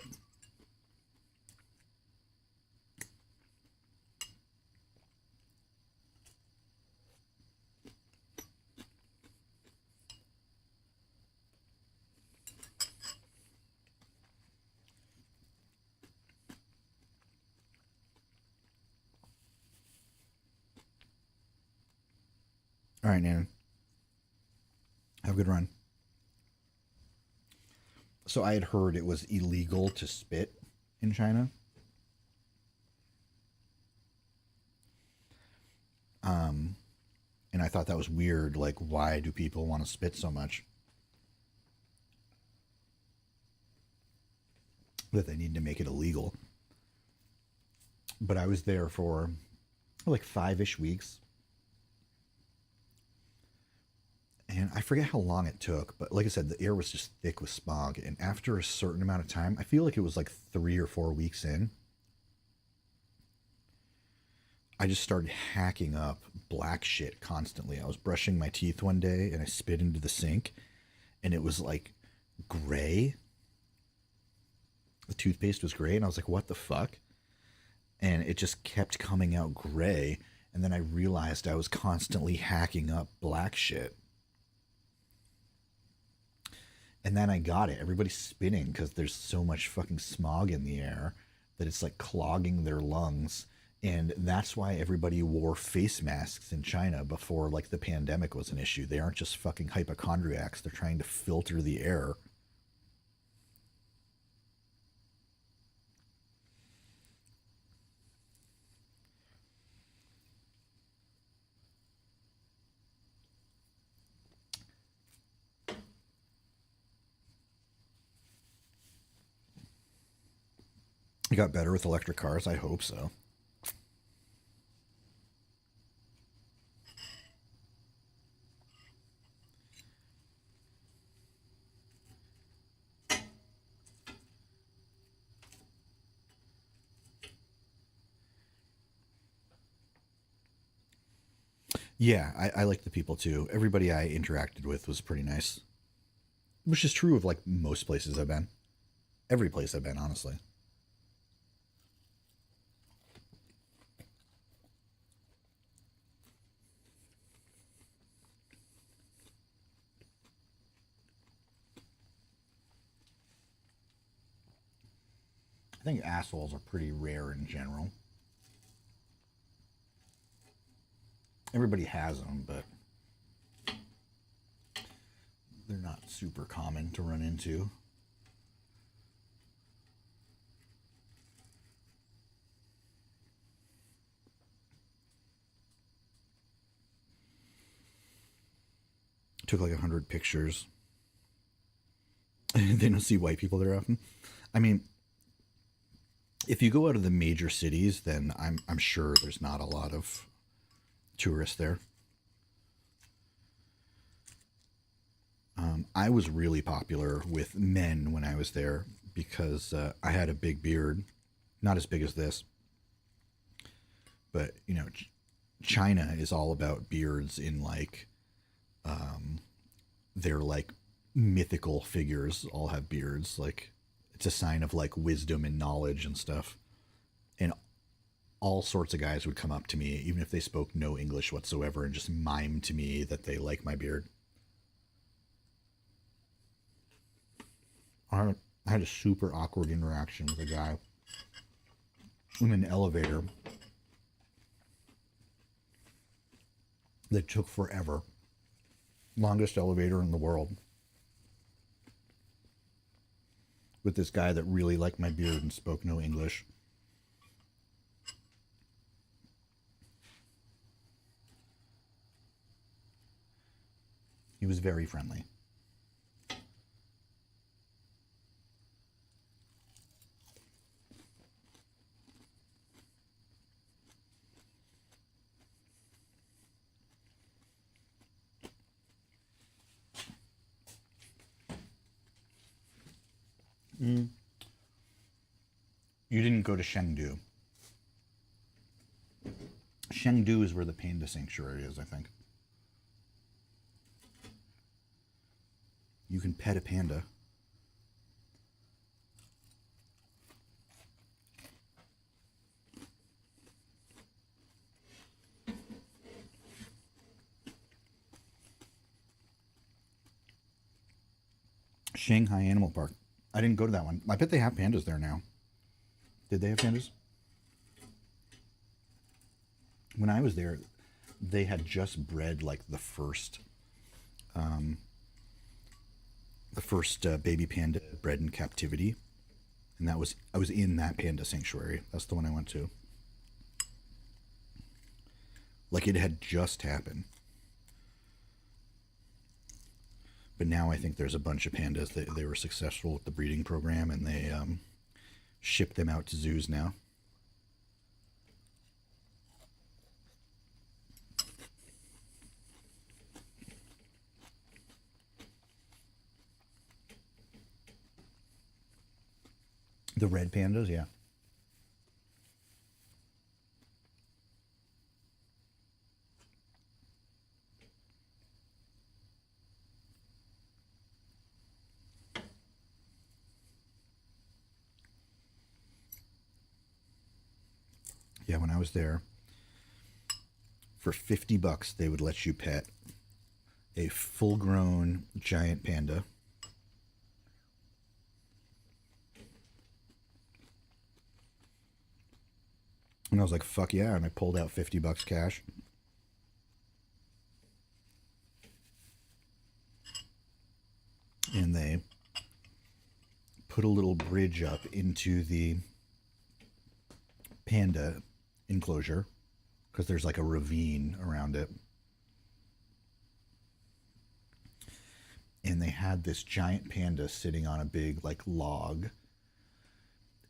All right, Nan. Have a good run. So I had heard it was illegal to spit in China. And I thought that was weird. Like, why do people want to spit so much? That they need to make it illegal. But I was there for like 5-ish weeks. And I forget how long it took, but like I said, the air was just thick with smog. And after a certain amount of time, I feel like it was like 3 or 4 weeks in, I just started hacking up black shit constantly. I was brushing my teeth one day and I spit into the sink and it was like gray. The toothpaste was gray and I was like, what the fuck? And it just kept coming out gray. And then I realized I was constantly hacking up black shit. And then I got it. Everybody's spitting because there's so much fucking smog in the air that it's like clogging their lungs. And that's why everybody wore face masks in China before like the pandemic was an issue. They aren't just fucking hypochondriacs. They're trying to filter the air. It got better with electric cars. I hope so. Yeah, I like the people too. Everybody I interacted with was pretty nice, which is true of like most places I've been. Every place I've been, honestly. I think assholes are pretty rare in general. Everybody has them, but they're not super common to run into. took like 100 pictures. They don't see white people there often. I mean, if you go out of the major cities, then I'm sure there's not a lot of tourists there. I was really popular with men when I was there because I had a big beard, not as big as this, but you know, China is all about beards in like, they're like mythical figures all have beards. Like it's a sign of like wisdom and knowledge and stuff. And all sorts of guys would come up to me, even if they spoke no English whatsoever, and just mime to me that they like my beard. I had a super awkward interaction with a guy in an elevator that took forever. Longest elevator in the world. With this guy that really liked my beard and spoke no English. He was very friendly. You didn't go to Chengdu. Chengdu is where the panda sanctuary is, I think. You can pet a panda. Shanghai Animal Park. I didn't go to that one. I bet they have pandas there now. Did they have pandas? When I was there, they had just bred like the first baby panda bred in captivity, and I was in that panda sanctuary. That's the one I went to. Like it had just happened. But now I think there's a bunch of pandas that they were successful with the breeding program, and they ship them out to zoos now. The red pandas, yeah. Yeah, when I was there, for $50, they would let you pet a full-grown giant panda. And I was like, fuck yeah, and I pulled out $50 cash. And they put a little bridge up into the panda enclosure because there's like a ravine around it. And they had this giant panda sitting on a big like log,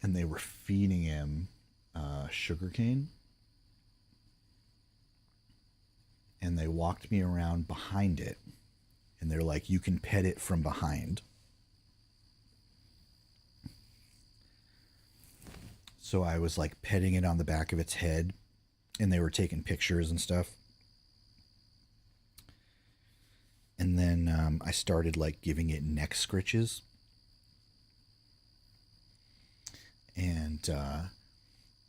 and they were feeding him sugarcane. And they walked me around behind it, and they're like, you can pet it from behind. So I was like petting it on the back of its head, and they were taking pictures and stuff. And then I started like giving it neck scritches. And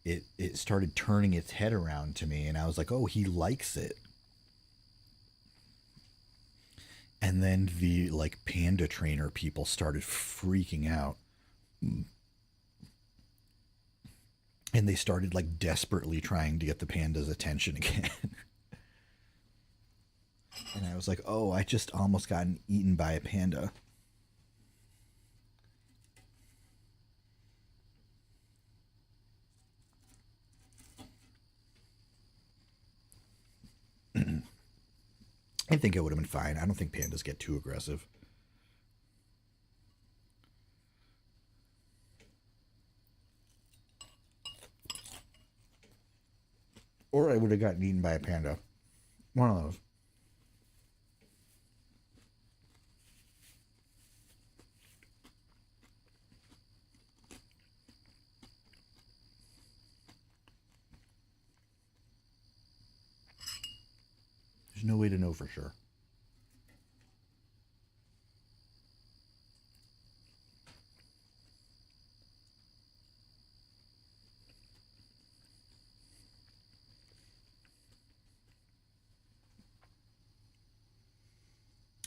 it started turning its head around to me, and I was like, oh, he likes it. And then the like panda trainer people started freaking out. And they started like desperately trying to get the panda's attention again. And I was like, oh, I just almost gotten eaten by a panda. I think it would have been fine. I don't think pandas get too aggressive. Or I would have gotten eaten by a panda. One of those. There's no way to know for sure.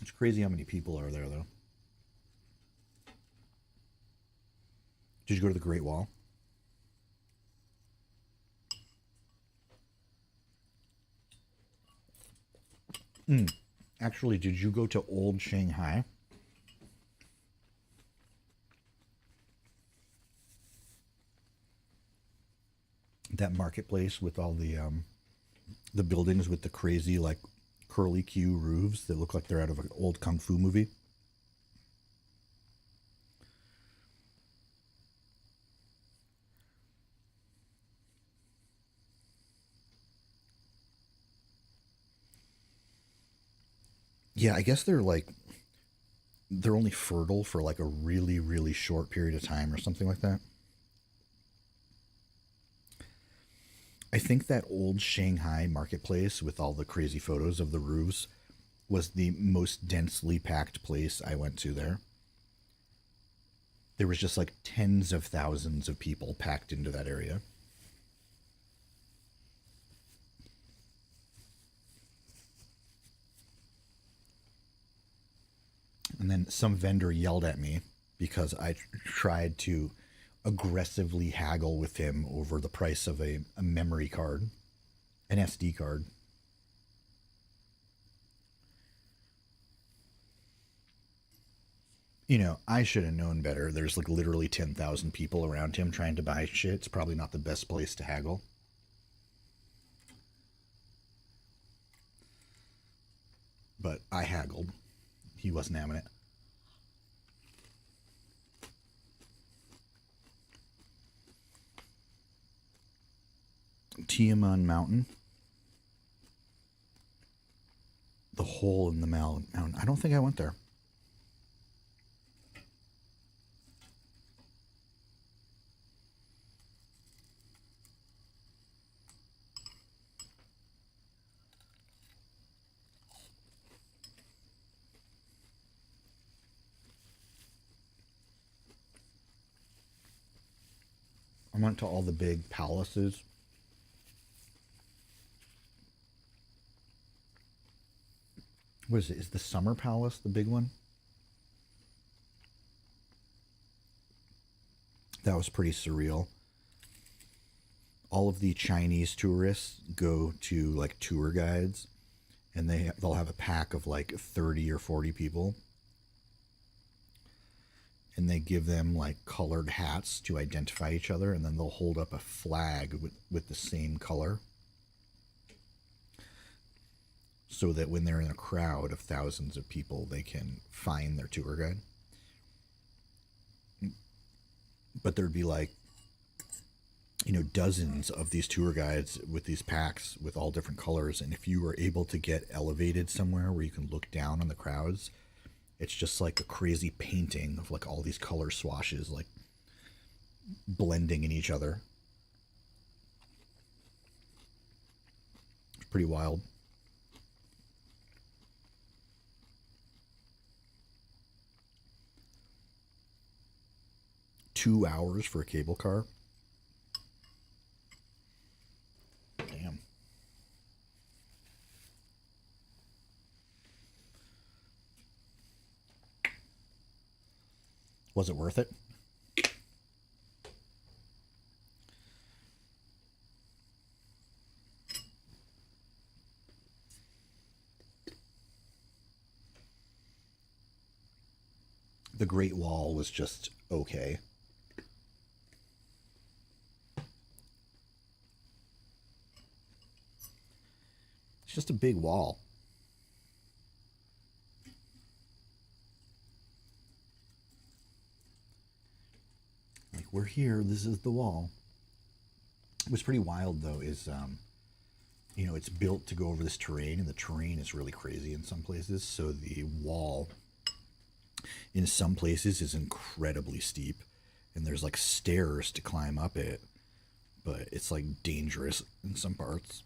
It's crazy how many people are there, though. Did you go to the Great Wall? Actually, did you go to Old Shanghai? That marketplace with all the buildings with the crazy like curly Q roofs that look like they're out of an old kung fu movie. Yeah, I guess they're only fertile for like a really, really short period of time or something like that. I think that old Shanghai marketplace with all the crazy photos of the roofs was the most densely packed place I went to there. There was just like tens of thousands of people packed into that area. And then some vendor yelled at me because I tried to aggressively haggle with him over the price of a memory card, an SD card. You know, I should have known better. There's like literally 10,000 people around him trying to buy shit. It's probably not the best place to haggle. But I haggled. He wasn't having it. Tiaman Mountain. The hole in the mountain. I don't think I went there. I went to all the big palaces. What is it? Is the Summer Palace the big one? That was pretty surreal. All of the Chinese tourists go to like tour guides, and they'll have a pack of like 30 or 40 people, and they give them like colored hats to identify each other, and then they'll hold up a flag with the same color, so that when they're in a crowd of thousands of people, they can find their tour guide. But there'd be like, you know, dozens of these tour guides with these packs with all different colors. And if you were able to get elevated somewhere where you can look down on the crowds, it's just like a crazy painting of like all these color swashes like blending in each other. It's pretty wild. $2 hours for a cable car. Damn. Was it worth it? The Great Wall was just okay. It's just a big wall. here, this is the wall. What's pretty wild though is, it's built to go over this terrain, and the terrain is really crazy in some places. So the wall in some places is incredibly steep, and there's like stairs to climb up it, but it's like dangerous in some parts.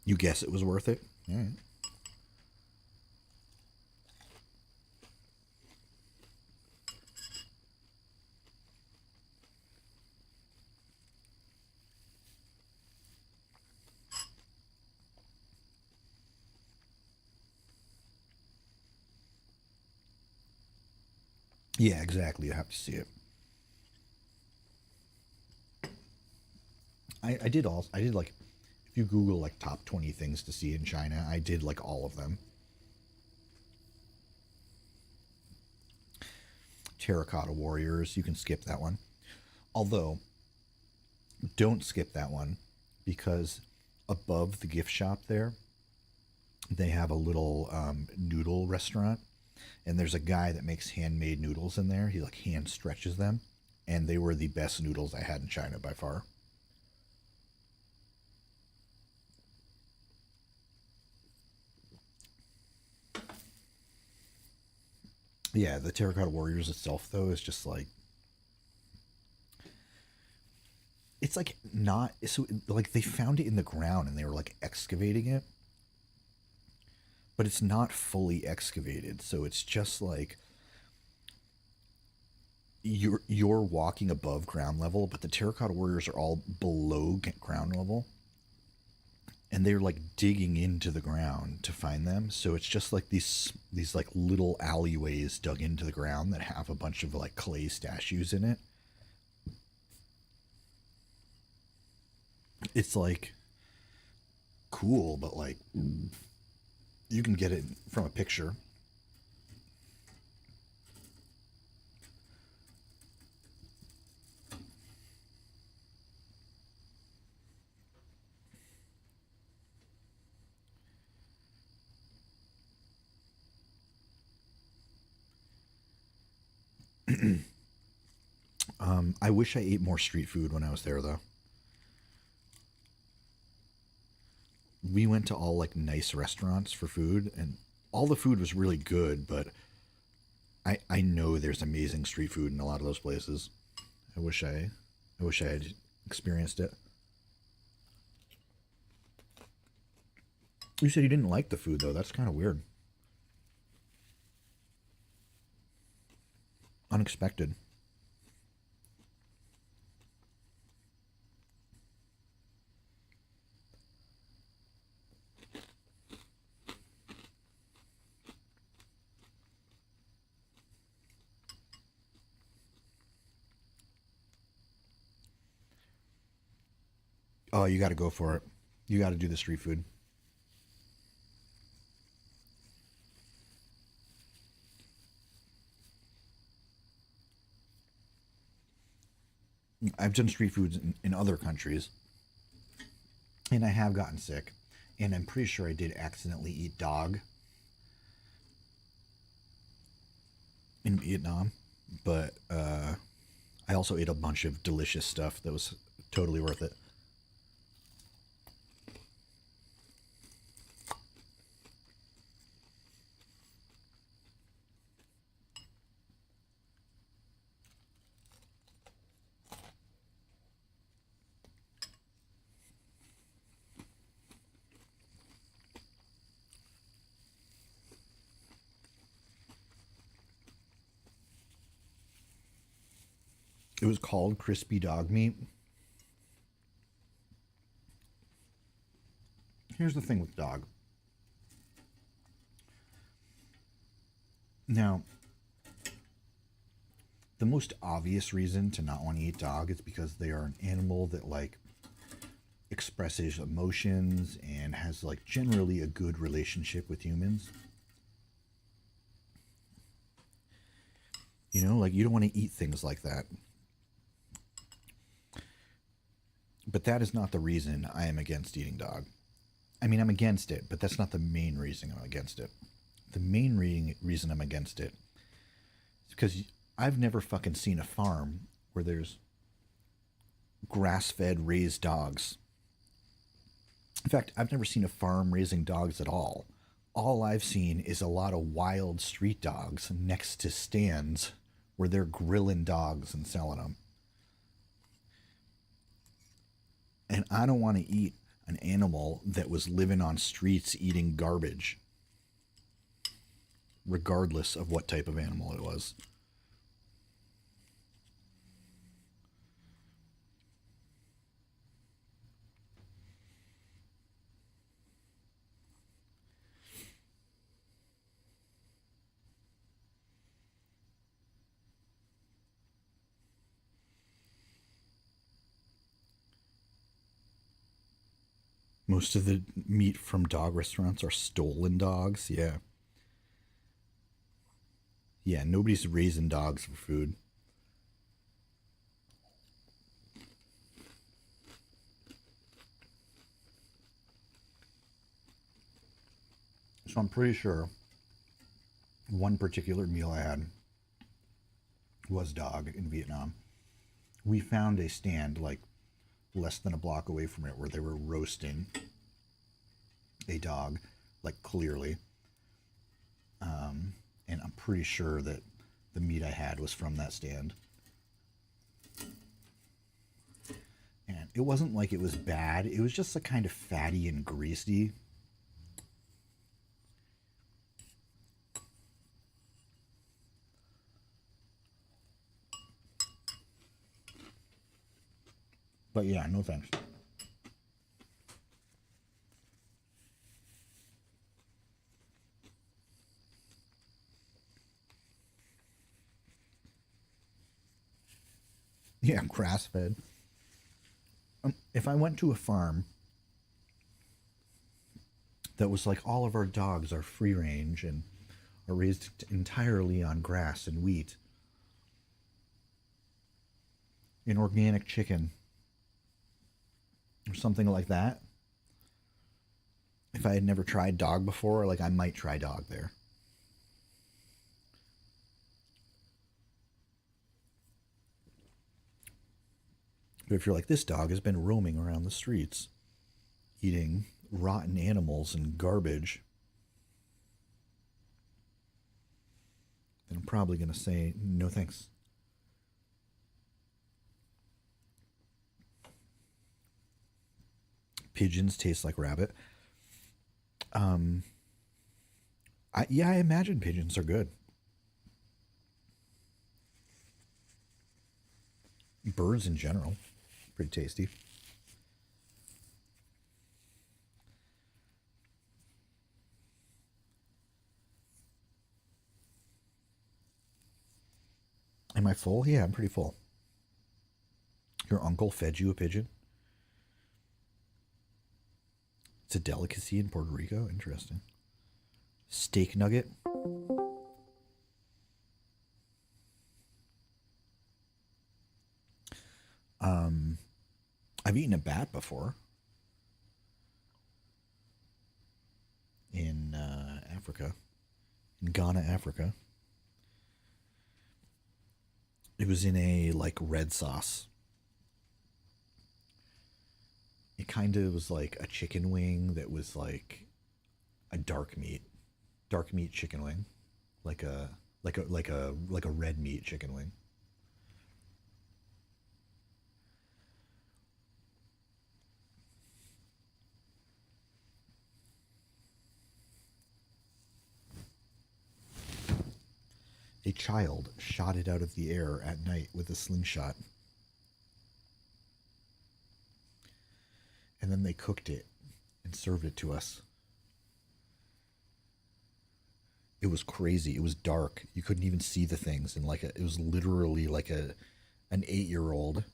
You guess it was worth it? All right. Yeah, exactly. You have to see it. I did like, if you Google like top 20 things to see in China, I did like all of them. Terracotta Warriors, you can skip that one. Although, don't skip that one, because above the gift shop there, they have a little noodle restaurant, and there's a guy that makes handmade noodles in there. He like hand stretches them, and they were the best noodles I had in China by far. Yeah, the Terracotta Warriors itself though is just like, it's like not so, like they found it in the ground and they were like excavating it, but it's not fully excavated, so it's just like you're walking above ground level, but the Terracotta Warriors are all below ground level, and they're like digging into the ground to find them. So it's just like these like little alleyways dug into the ground that have a bunch of like clay statues in it. It's like cool, but like you can get it from a picture. I wish I ate more street food when I was there, though. We went to all like nice restaurants for food, and all the food was really good, but I know there's amazing street food in a lot of those places. I wish I had experienced it. You said you didn't like the food though. That's kind of weird. Unexpected. Oh, you got to go for it. You got to do the street food. I've done street foods in other countries, and I have gotten sick. And I'm pretty sure I did accidentally eat dog in Vietnam, but I also ate a bunch of delicious stuff that was totally worth it. It was called crispy dog meat. Here's the thing with dog. Now, the most obvious reason to not want to eat dog is because they are an animal that like expresses emotions and has like generally a good relationship with humans. You know, like you don't want to eat things like that. But that is not the reason I am against eating dog. I mean, I'm against it, but that's not the main reason I'm against it. The main reason I'm against it Because I've never fucking seen a farm where there's grass-fed raised dogs. In fact, I've never seen a farm raising dogs at all. All I've seen is a lot of wild street dogs next to stands where they're grilling dogs and selling them. And I don't want to eat an animal that was living on streets eating garbage, regardless of what type of animal it was. Most of the meat from dog restaurants are stolen dogs. Yeah. Yeah, nobody's raising dogs for food. So I'm pretty sure one particular meal I had was dog in Vietnam. We found a stand like less than a block away from it where they were roasting a dog, like clearly. And I'm pretty sure that the meat I had was from that stand. And it wasn't like it was bad. It was just a kind of fatty and greasy. But yeah, no thanks. Yeah, grass fed. If I went to a farm that was like all of our dogs are free range and are raised entirely on grass and wheat, an organic chicken, or something like that, if I had never tried dog before, like I might try dog there. But if you're like, this dog has been roaming around the streets, eating rotten animals and garbage, then I'm probably going to say, no thanks. Pigeons taste like rabbit. I imagine pigeons are good. Birds in general, pretty tasty. Am I full? Yeah, I'm pretty full. Your uncle fed you a pigeon? It's a delicacy in Puerto Rico. Interesting. Steak nugget. I've eaten a bat before in Africa, in Ghana, Africa. It was in a like red sauce. It kind of was like a chicken wing that was like a dark meat chicken wing, like a red meat chicken wing. A child shot it out of the air at night with a slingshot. And then they cooked it and served it to us. It was crazy. It was dark. You couldn't even see the things. And it was literally like an 8-year-old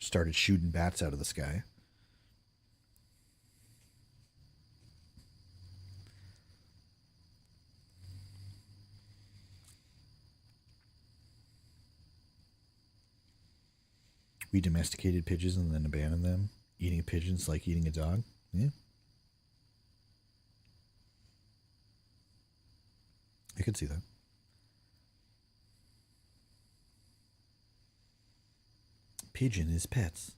started shooting bats out of the sky. We domesticated pigeons and then abandoned them. Eating pigeons like eating a dog. Yeah. I could see that. pigeon as pets.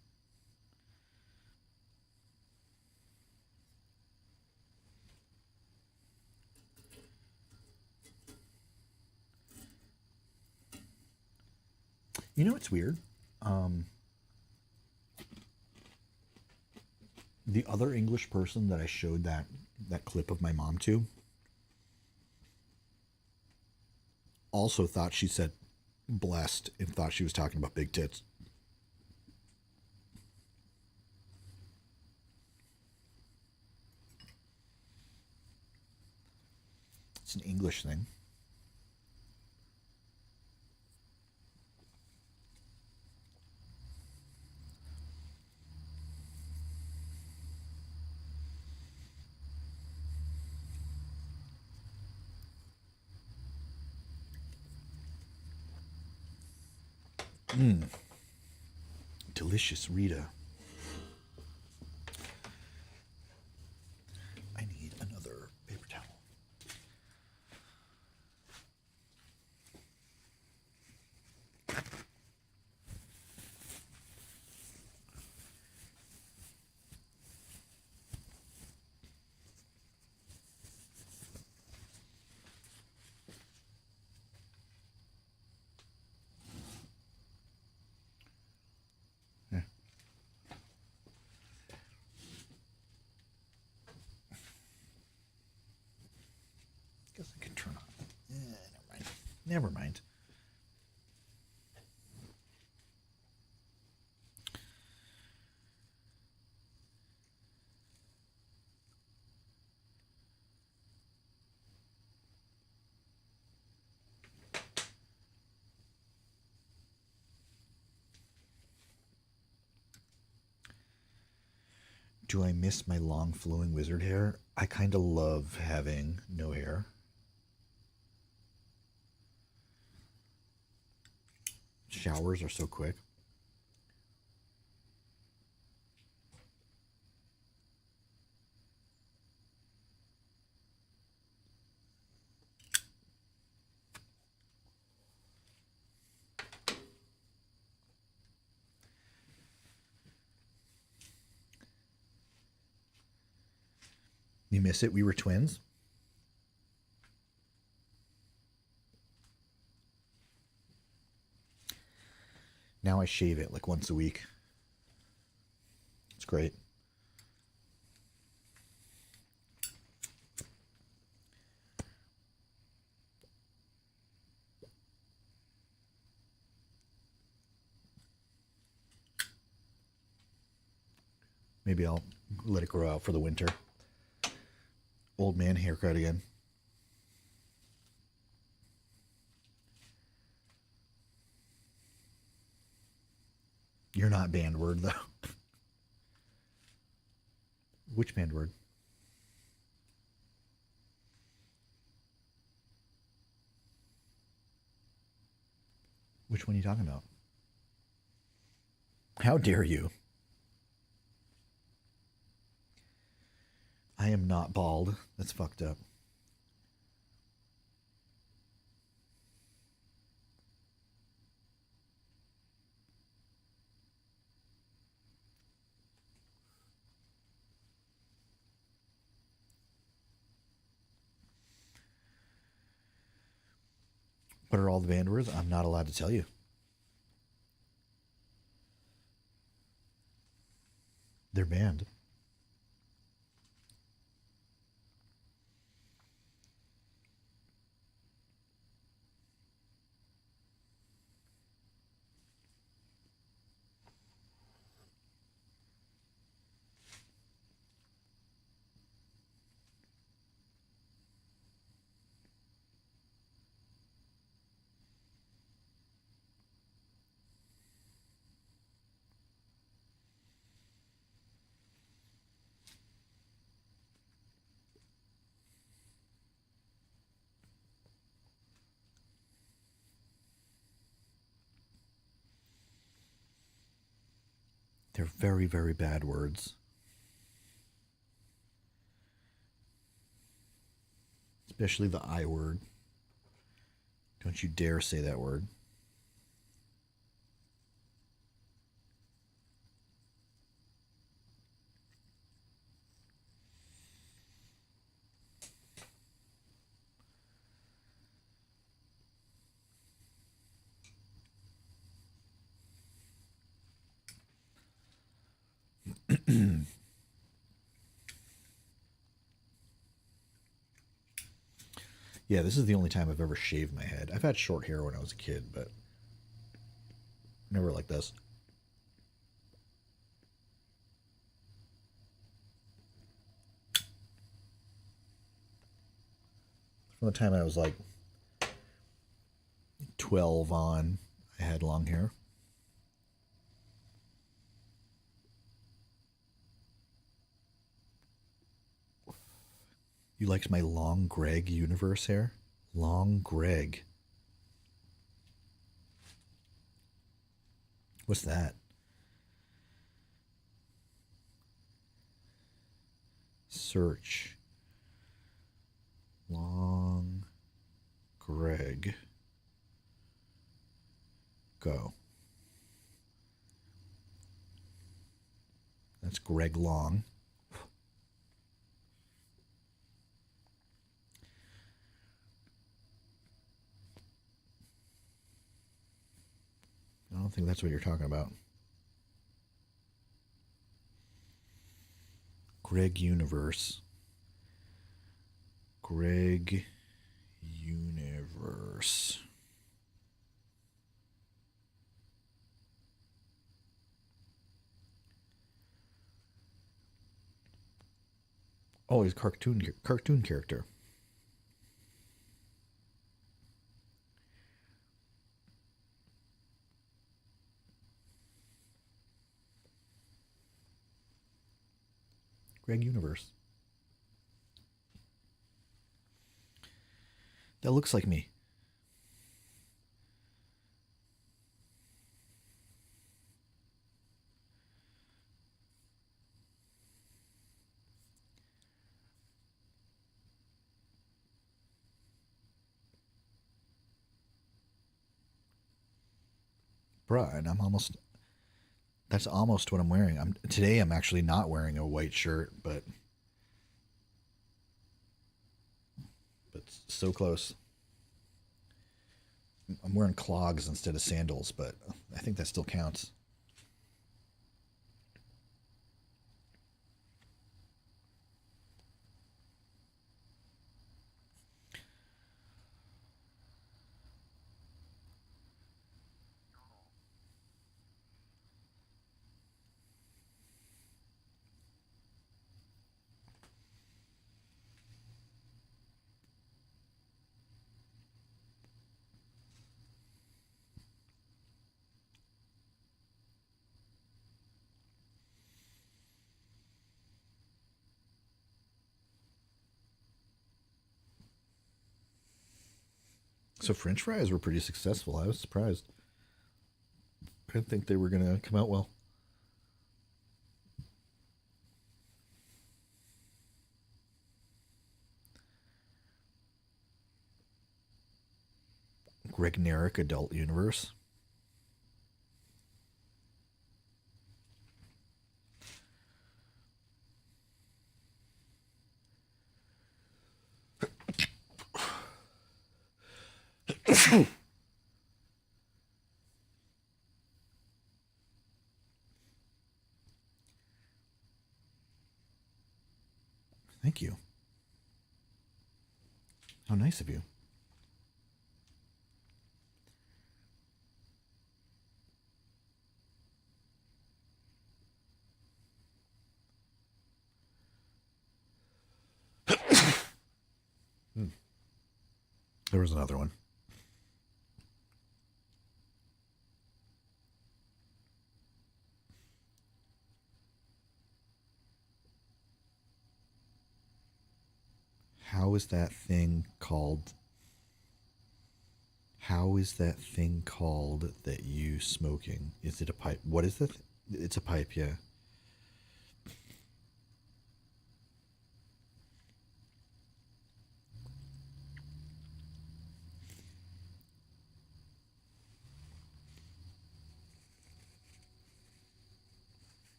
You know what's weird? The other English person that I showed that clip of my mom to also thought she said blessed and thought she was talking about big tits. It's an English thing. Delicious Rita. I need another paper towel. Yeah. Guess I can turn on. Never mind. Never mind. Do I miss my long flowing wizard hair? I kind of love having no hair. Showers are so quick. You miss it? We were twins. Now I shave it like once a week. It's great. Maybe I'll let it grow out for the winter. Old man haircut again. You're not banned word though. Which banned word? Which one are you talking about? How dare you? I am not bald. That's fucked up. What are all the banned words? I'm not allowed to tell you. They're banned. They're very, very bad words. Especially the I word. Don't you dare say that word. Yeah, this is the only time I've ever shaved my head. I've had short hair when I was a kid, but never like this. From the time I was like 12 on, I had long hair. You liked my long Greg universe hair? Long Greg. What's that? Search. Long Greg. Go. That's Greg Long. I don't think that's what you're talking about. Greg Universe. Greg Universe. Oh, he's a cartoon character. Greg Universe. That looks like me. Bruh, and that's almost what I'm wearing. Today I'm actually not wearing a white shirt, but so close. I'm wearing clogs instead of sandals, but I think that still counts. So French fries were pretty successful. I was surprised. I didn't think they were going to come out well. Gregneric Adult Universe. Thank you. How nice of you. There was another one. How is that thing called? How is that thing called that you smoking? Is it a pipe? What is that? It's a pipe, yeah.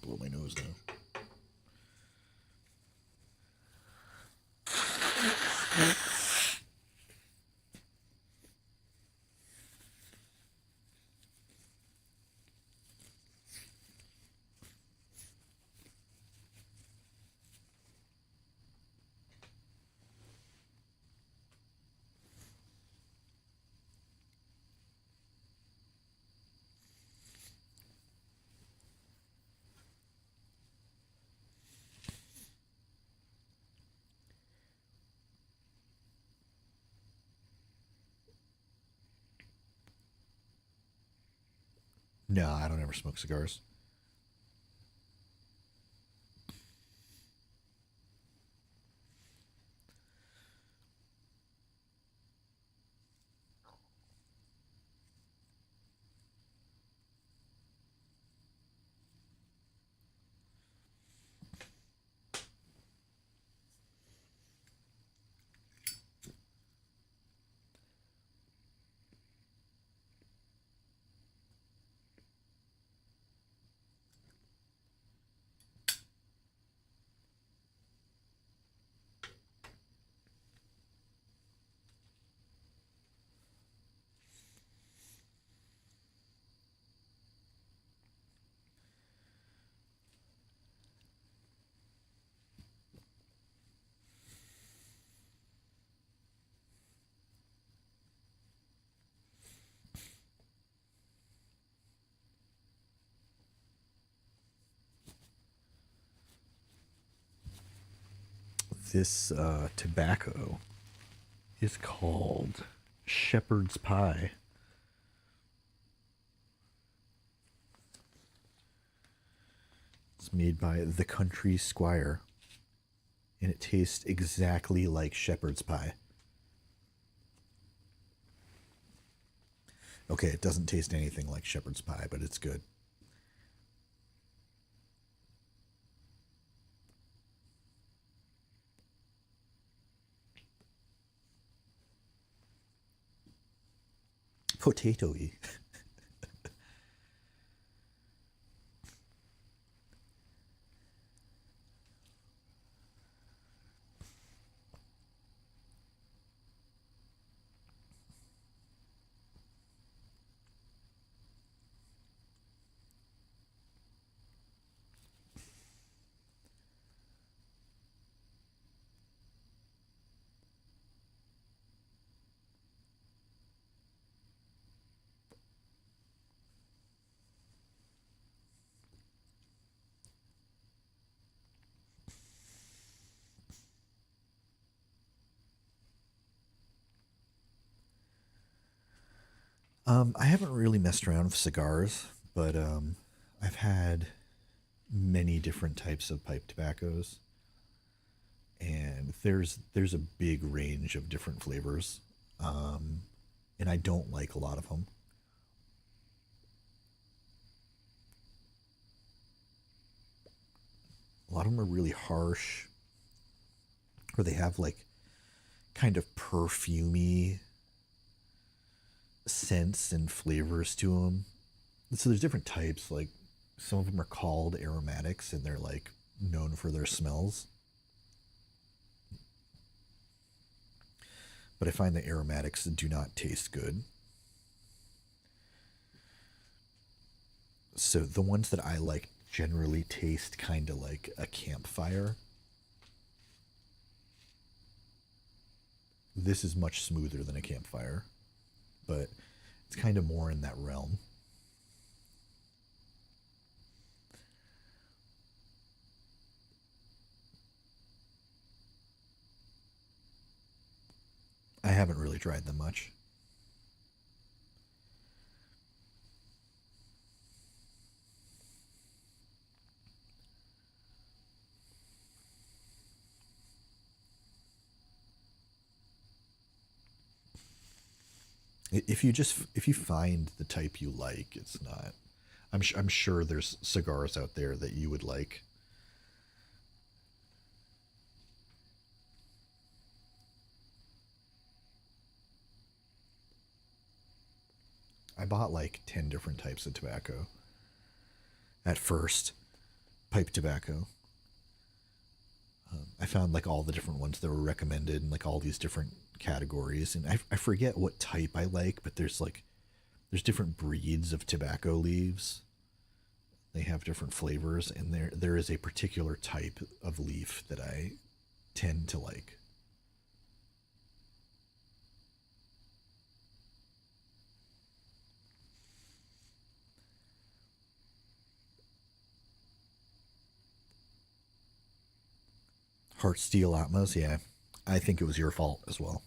Blow my nose now. No, I don't ever smoke cigars. This tobacco is called Shepherd's Pie. It's made by The Country Squire, and it tastes exactly like shepherd's pie. Okay, it doesn't taste anything like shepherd's pie, but it's good. Potato-y. I haven't really messed around with cigars, but I've had many different types of pipe tobaccos, and there's a big range of different flavors, and I don't like a lot of them. A lot of them are really harsh, or they have like kind of perfumey scents and flavors to them. So there's different types. Like some of them are called aromatics, and they're like known for their smells. But I find the aromatics do not taste good. So the ones that I like generally taste kind of like a campfire. This is much smoother than a campfire, but it's kind of more in that realm. I haven't really tried them much. If you find the type you like, it's not. I'm sure there's cigars out there that you would like. I bought like 10 different types of tobacco at first, pipe tobacco. I found like all the different ones that were recommended and like all these different categories. And I forget what type I like, but there's different breeds of tobacco leaves. They have different flavors, and there is a particular type of leaf that I tend to like. Heart Steel Atmos, yeah. I think it was your fault as well.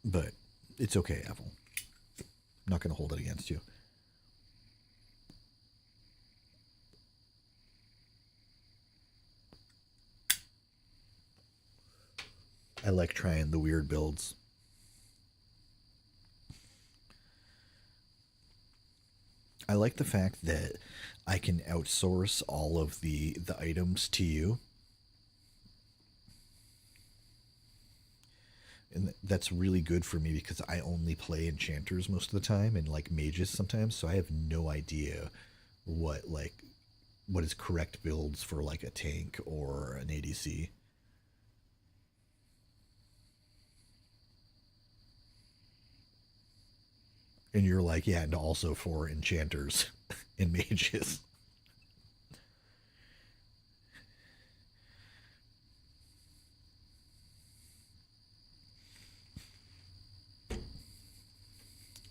But it's okay, Apple. not going to hold it against you. I like trying the weird builds. I like the fact that I can outsource all of the items to you. And that's really good for me because I only play enchanters most of the time and like mages sometimes, so I have no idea what is correct builds for like a tank or an ADC. And you're like, yeah, and also for enchanters and mages.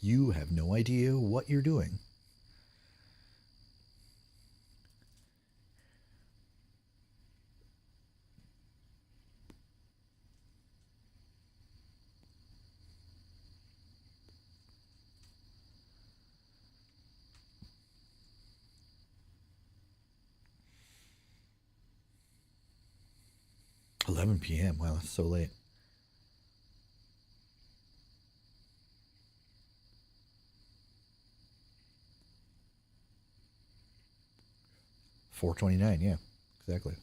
You have no idea what you're doing. $11 p.m. Wow, that's so late. $4.29, yeah, exactly.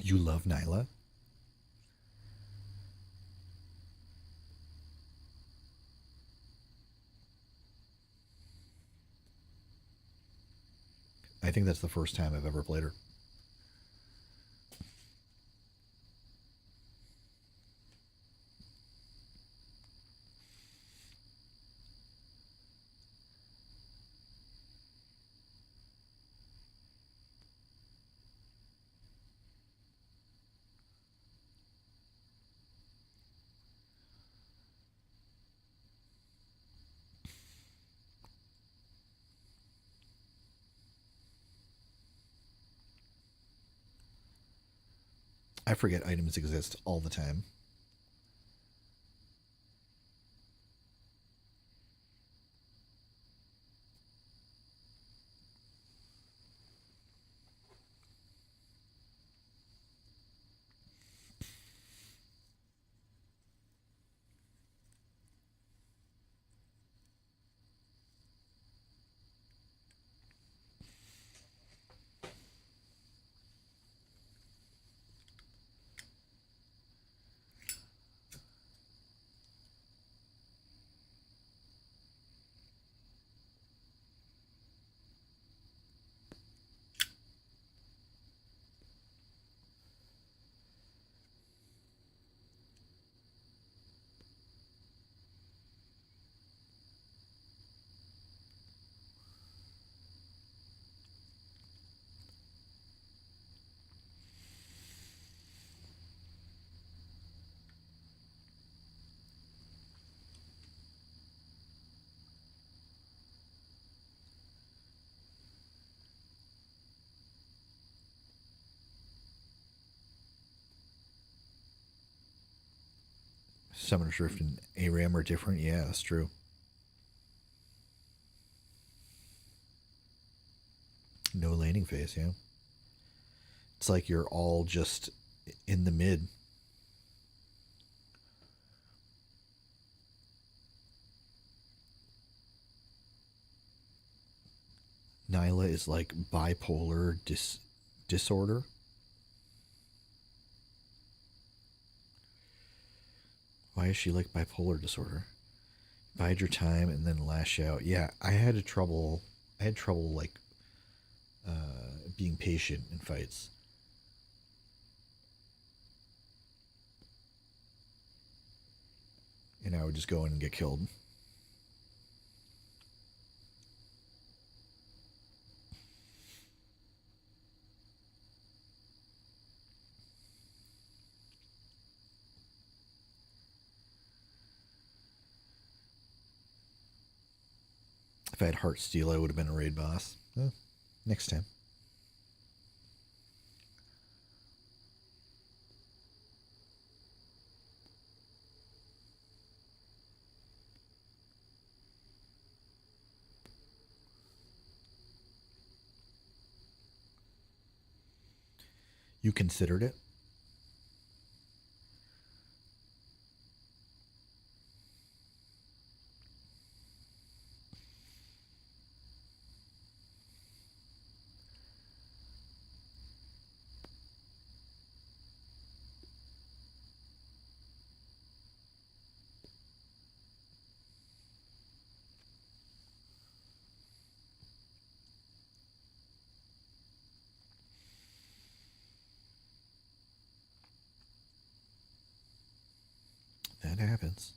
You love Nyla? I think that's the first time I've ever played her. I forget items exist all the time. Summoner's Rift and ARAM are different. Yeah, that's true. No laning phase, yeah. It's like you're all just in the mid. Nyla is like bipolar disorder. Why is she like bipolar disorder? Bide your time and then lash out. Yeah, I had trouble like being patient in fights. And I would just go in and get killed. I had Heart Steel, I would have been a raid boss. Next time. You considered it? That happens.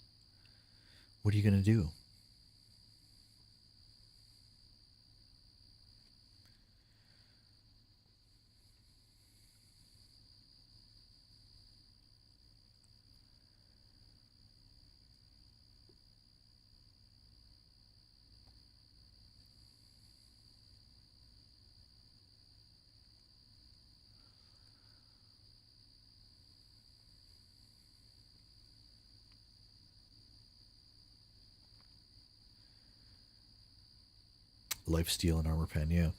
What are you going to do? Life Steal and Armor Pen, yeah.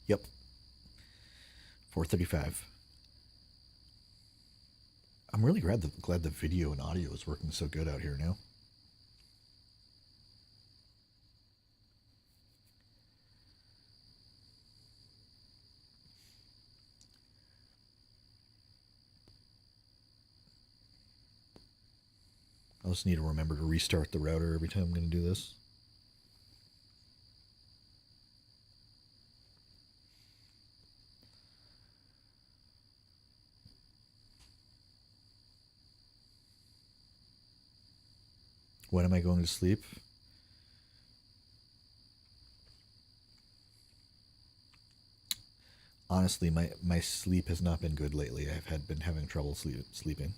Yep. 4:35. I'm really glad the video and audio is working so good out here now. I just need to remember to restart the router every time I'm going to do this. When am I going to sleep? Honestly, my sleep has not been good lately. Been having trouble sleeping.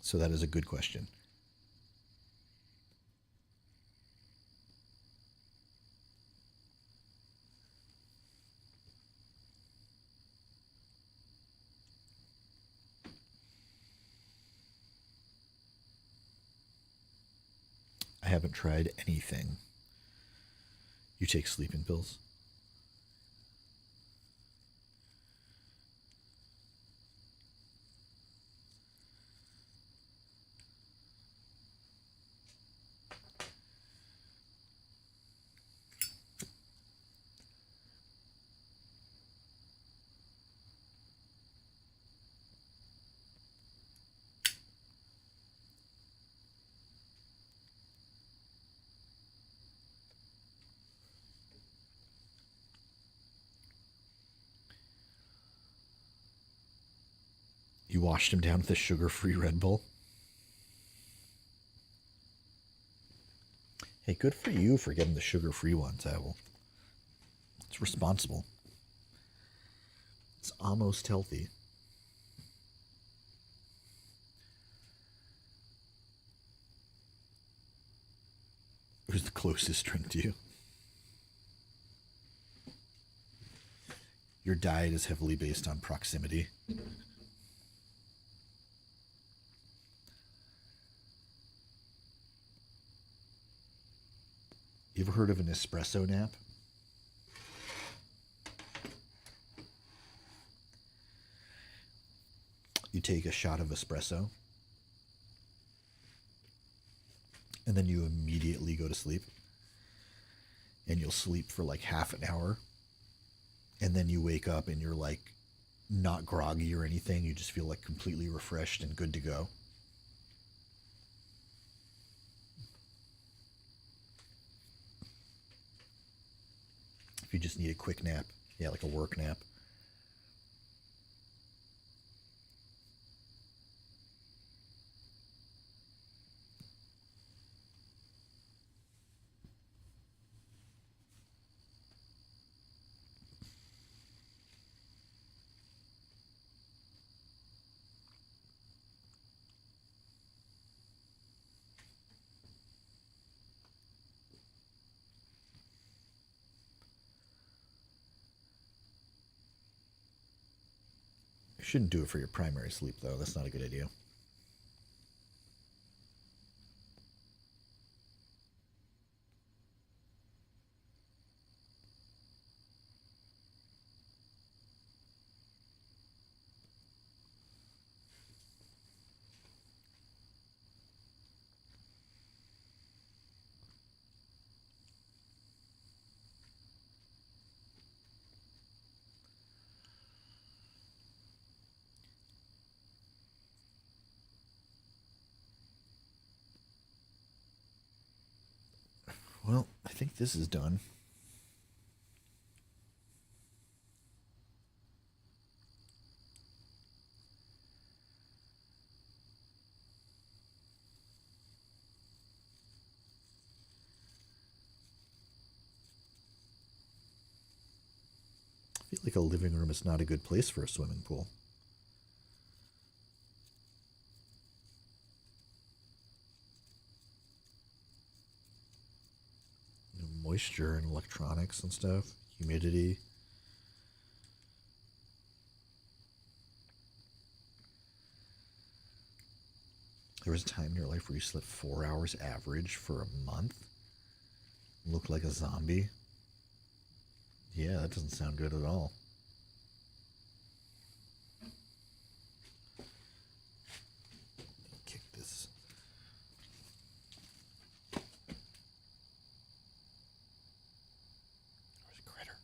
So that is a good question. I haven't tried anything. You take sleeping pills? You washed him down with a sugar-free Red Bull? Hey, good for you for getting the sugar-free ones, Apple. It's responsible. It's almost healthy. Who's the closest drink to you? Your diet is heavily based on proximity. You ever heard of an espresso nap? You take a shot of espresso, and then you immediately go to sleep. And you'll sleep for like half an hour. And then you wake up and you're like not groggy or anything. You just feel like completely refreshed and good to go. If you just need a quick nap, yeah, like a work nap. You shouldn't do it for your primary sleep, though. That's not a good idea. Well, I think this is done. I feel like a living room is not a good place for a swimming pool. Moisture and electronics and stuff, humidity. There was a time in your life where you slept 4 hours average for a month? Looked like a zombie? Yeah, that doesn't sound good at all. Kick this. There's a critter.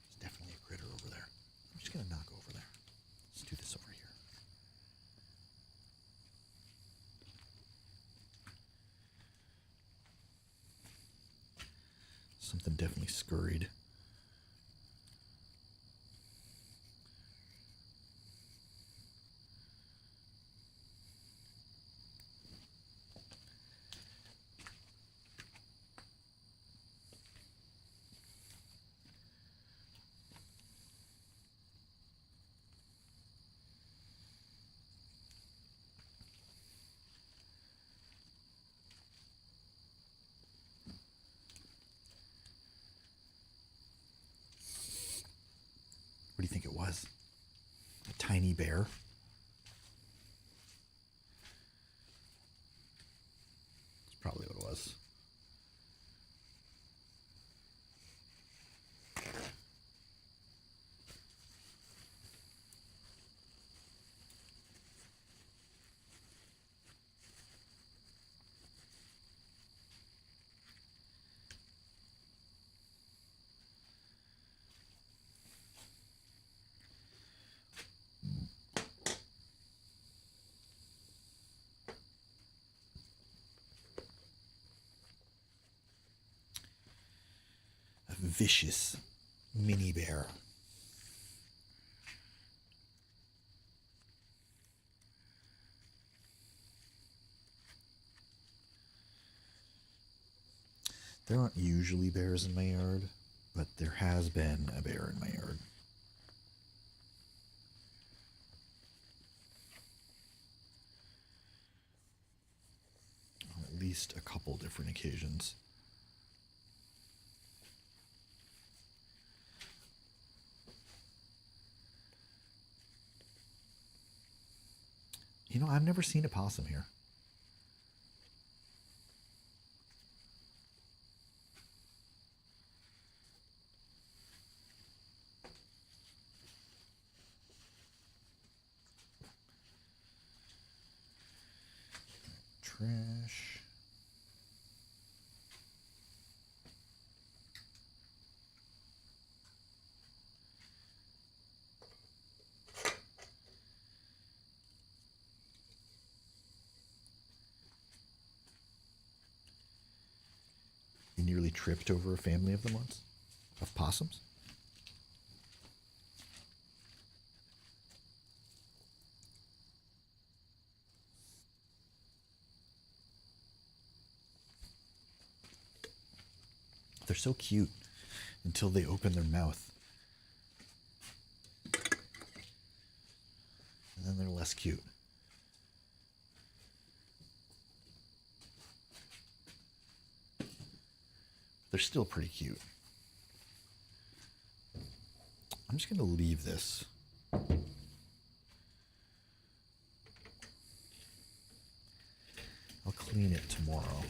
There's definitely a critter over there. I'm just gonna knock over there. Let's do this over here. Something definitely scurried. What do you think it was? A tiny bear? That's probably what it was. A vicious mini bear. There aren't usually bears in my yard, but there has been a bear in my yard. On at least a couple different occasions. You know, I've never seen a possum here. trash. You nearly tripped over a family of them once? Of possums? They're so cute until they open their mouth. And then they're less cute. They're still pretty cute. I'm just going to leave this. I'll clean it tomorrow.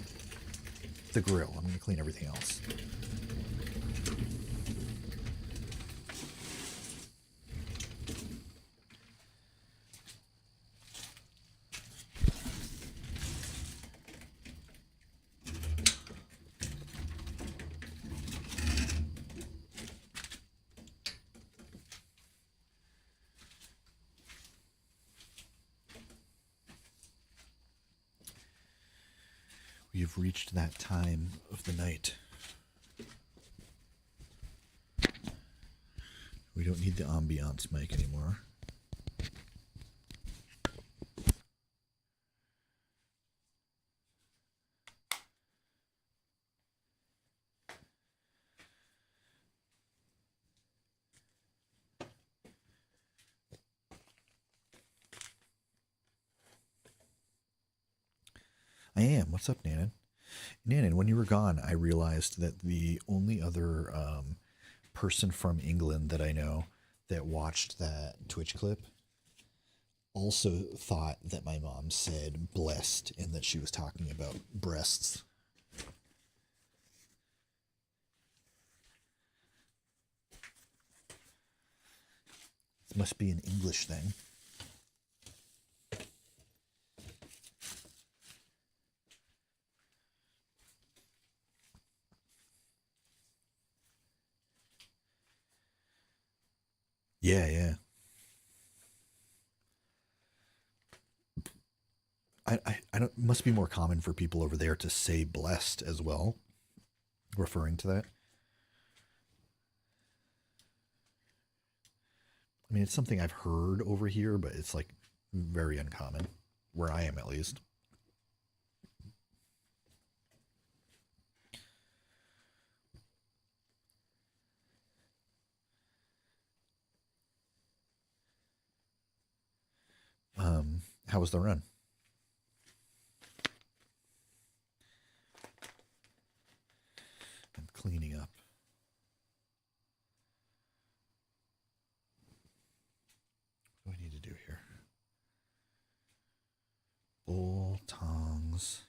The grill. I'm going to clean everything else. We've reached that time of the night. We don't need the ambiance mic anymore. I am. What's up, Nanan? Nanan, when you were gone, I realized that the only other person from England that I know that watched that Twitch clip also thought that my mom said blessed and that she was talking about breasts. It must be an English thing. Yeah, yeah. I don't. Must be more common for people over there to say blessed as well, referring to that. I mean, it's something I've heard over here, but it's like very uncommon, where I am at least. How was the run? I'm cleaning up. What do I need to do here? Bowl, tongs,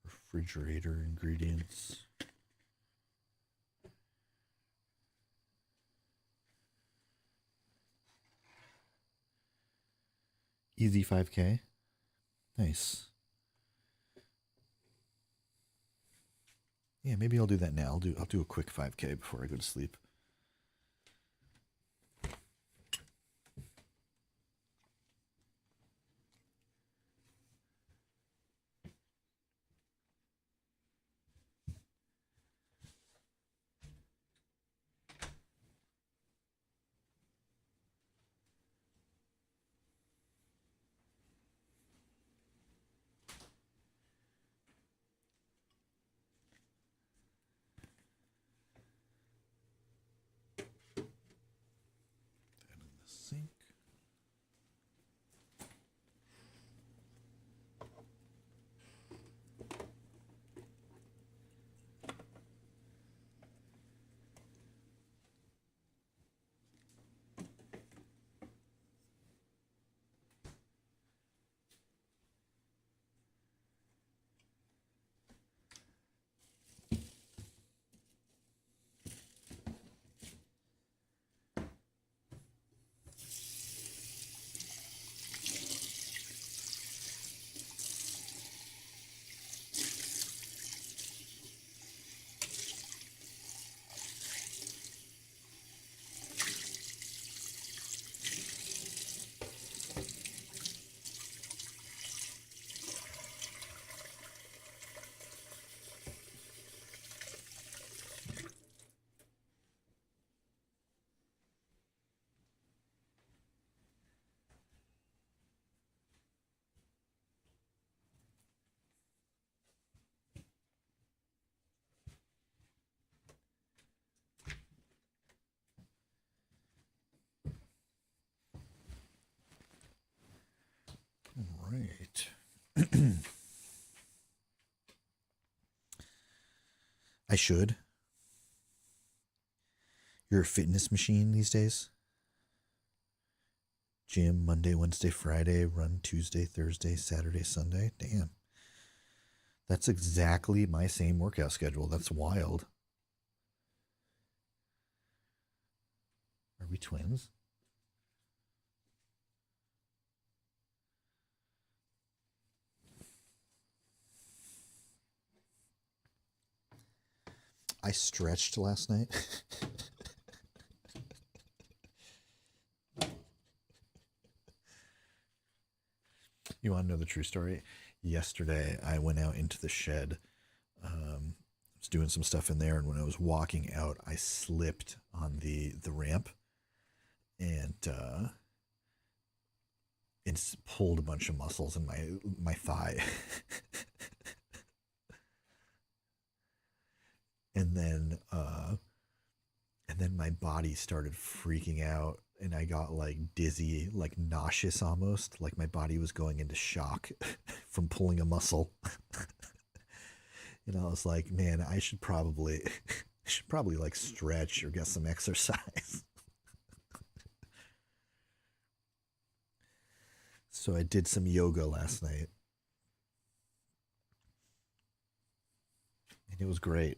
refrigerator ingredients. Easy 5K. Nice. Yeah, maybe I'll do that now. I'll do a quick 5K before I go to sleep. right. I should. You're a fitness machine these days? Gym Monday, Wednesday, Friday, run Tuesday, Thursday, Saturday, Sunday. Damn. That's exactly my same workout schedule. That's wild. Are we twins? I stretched last night. You want to know the true story? Yesterday, I went out into the shed. Was doing some stuff in there, and when I was walking out, I slipped on the ramp, and it's pulled a bunch of muscles in my thigh. and then my body started freaking out, and I got like dizzy, like nauseous almost, like my body was going into shock from pulling a muscle. And I was like, man, I should probably like stretch or get some exercise. So I did some yoga last night, and it was great.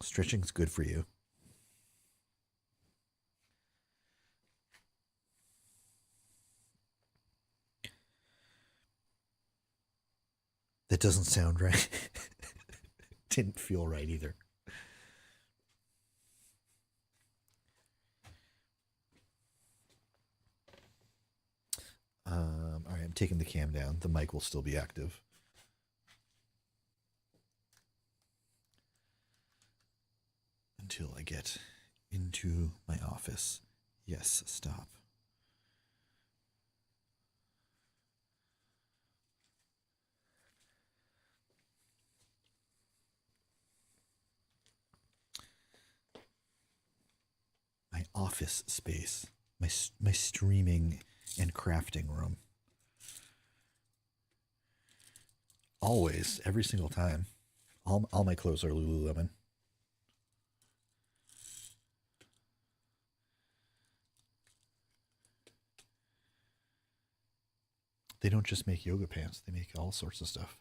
Stretching's good for you. That doesn't sound right. Didn't feel right either. All right, I'm taking the cam down. The mic will still be active. Until I get into my office. Yes, stop. My office space, my streaming and crafting room. Always, every single time. All my clothes are Lululemon. They don't just make yoga pants, they make all sorts of stuff.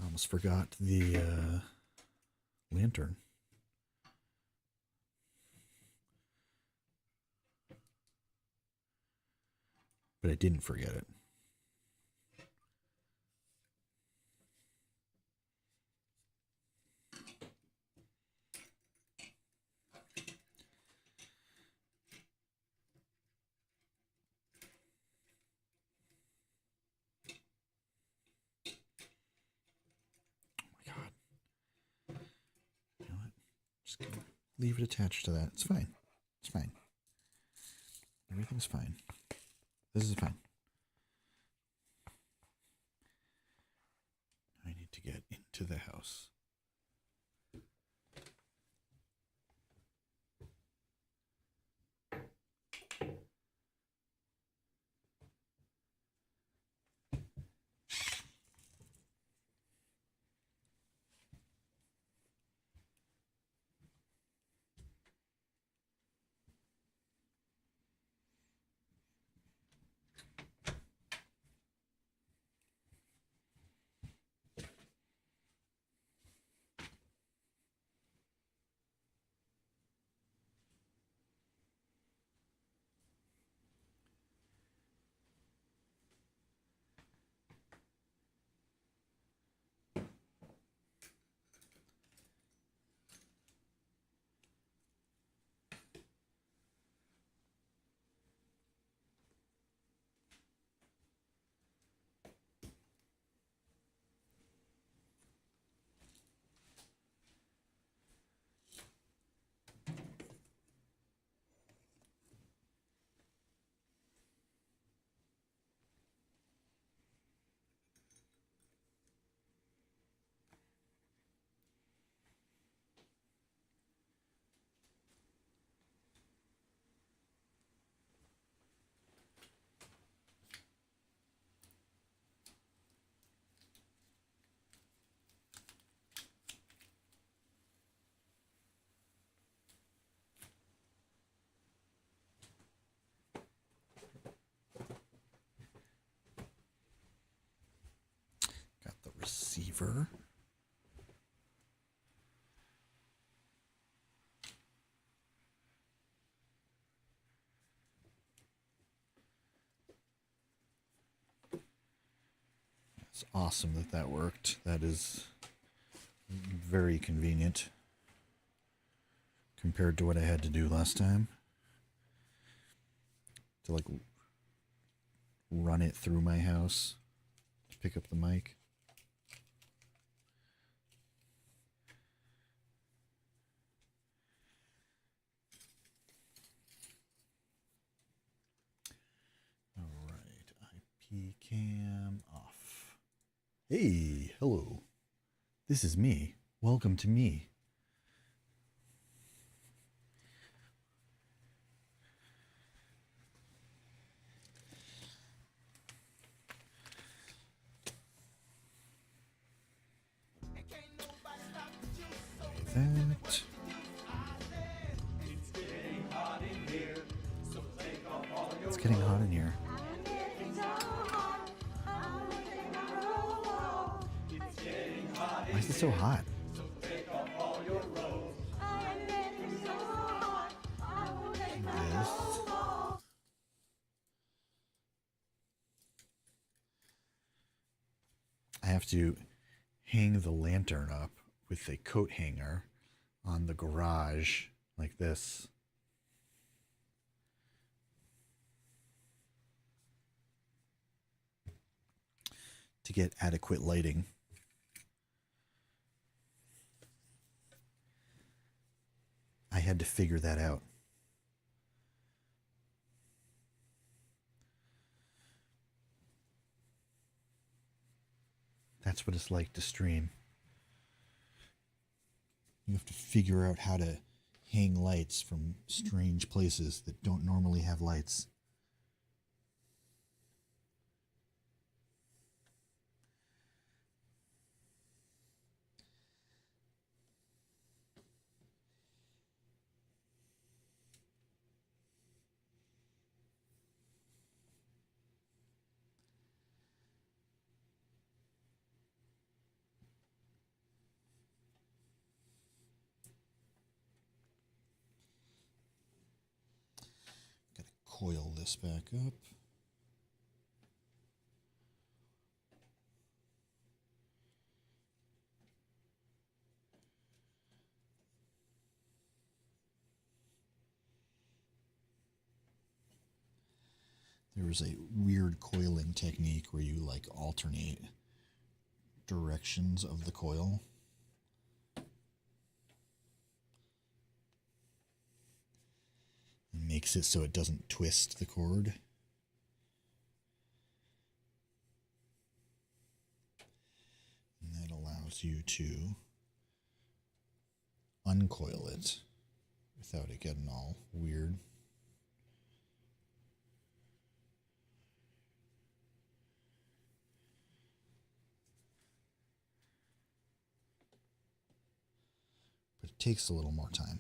I almost forgot the lantern. But I didn't forget it. Just gonna leave it attached to that. It's fine. It's fine. Everything's fine. This is fine. I need to get into the house. receiver. It's awesome that that worked. That is very convenient compared to what I had to do last time. To like run it through my house to pick up the mic. All right, IP cam off. Hey, hello. This is me. Welcome to me. That. It's getting hot in here. Why is it so hot? This. I have to hang the lantern up with a coat hanger on the garage like this. To get adequate lighting. I had to figure that out. That's what it's like to stream. You have to figure out how to hang lights from strange places that don't normally have lights. Gotta coil this back up. There was a weird coiling technique where you like alternate directions of the coil. It makes it so it doesn't twist the cord. And that allows you to uncoil it without it getting all weird. But it takes a little more time.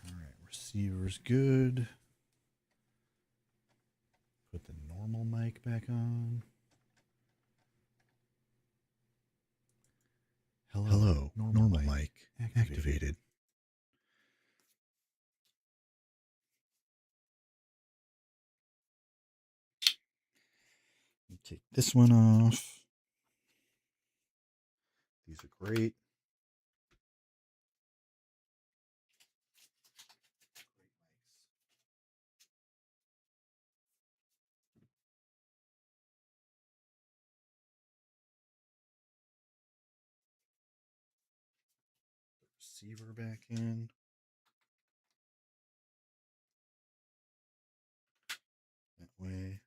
All right, receiver's good. Put the normal mic back on. Hello, normal mic activated. Take this one off. These are great. Receiver back in. That way.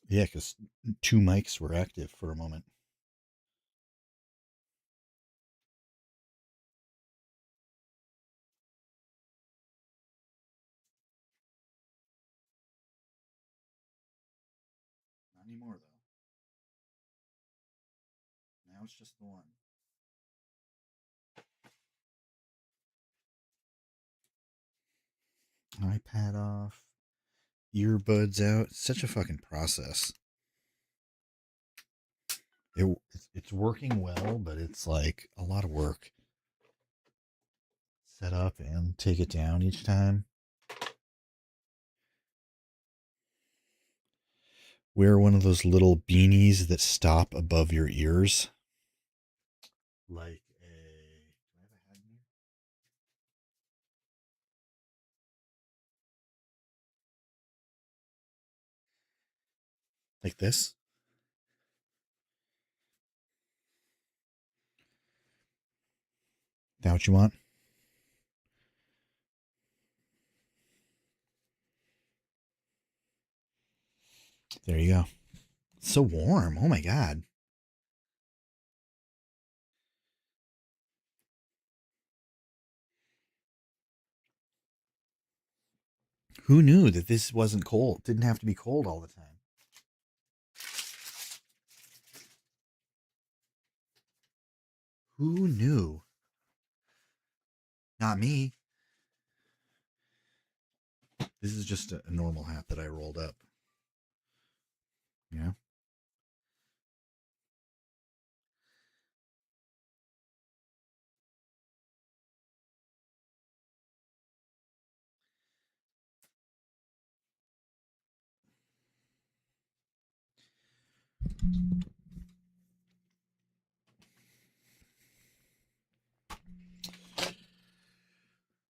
Yeah, because two mics were active for a moment. it's just the one. iPad off, earbuds out. It's such a fucking process. It's working well, but it's like a lot of work. Set up and take it down each time. Wear one of those little beanies that stop above your ears. Like a. Do I have a hat in here? Like this? Is that what you want? There you go. It's so warm. Oh my God. Who knew that this wasn't cold? Didn't have to be cold all the time. Who knew? Not me. This is just a normal hat that I rolled up. Yeah.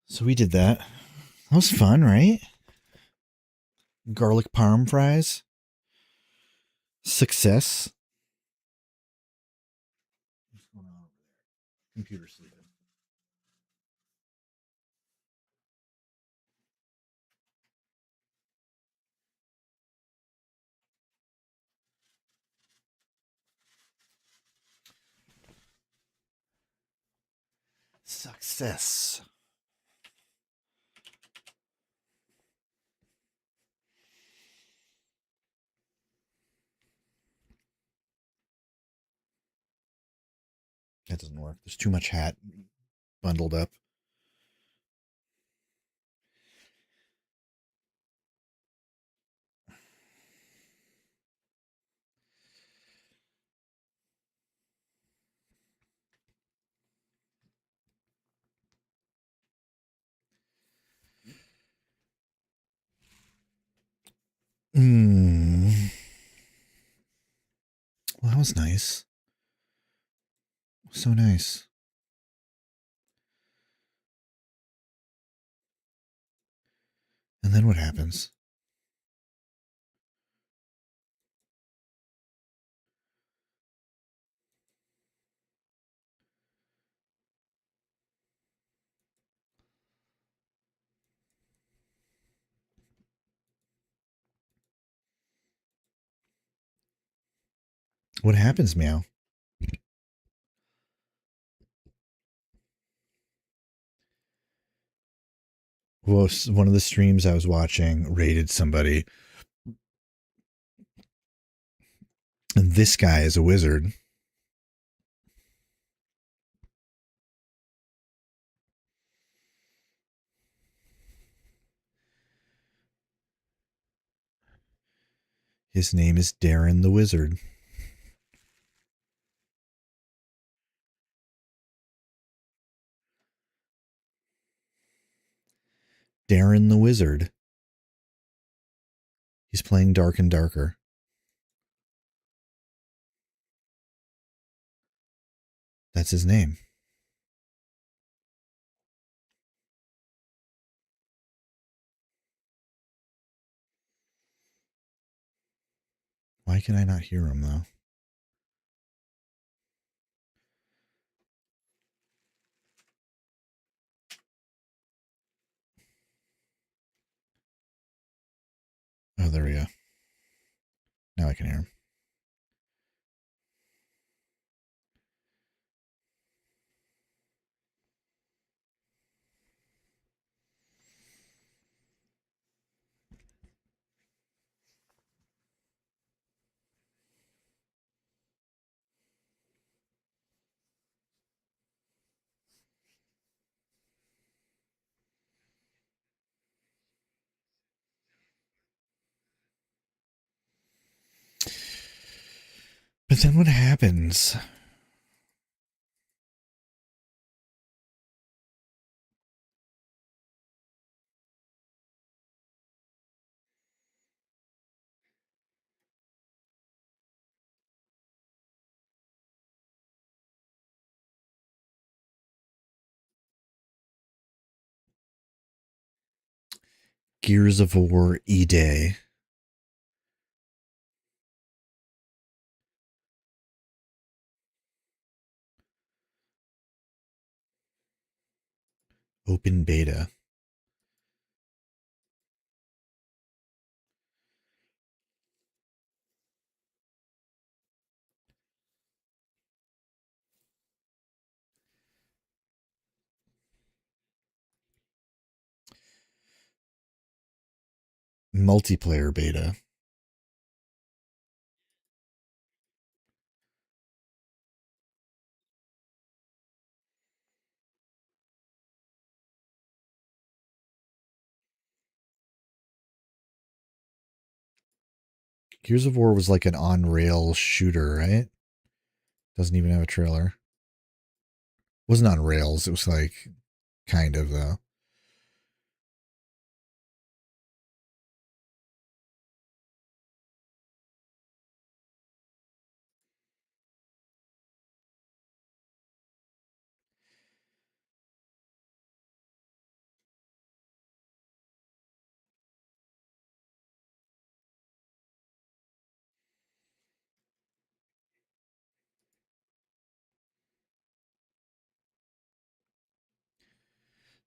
So we did that. That was fun, right? Garlic parm fries. Success. What's going on over there? Computer sleeping. Success. That doesn't work. There's too much hat bundled up. Well, that was nice. So nice. And then what happens? What happens, Meow? Well, one of the streams I was watching rated somebody, and this guy is a wizard. His name is Darren the Wizard. Darren the Wizard. He's playing Dark and Darker. That's his name. Why can I not hear him, though? Oh, there we go. Now I can hear him. But then what happens? Gears of War E-Day. Open beta. Multiplayer beta. Gears of War was like an on-rail shooter, right? Doesn't even have a trailer. Wasn't on rails. It was like kind of though.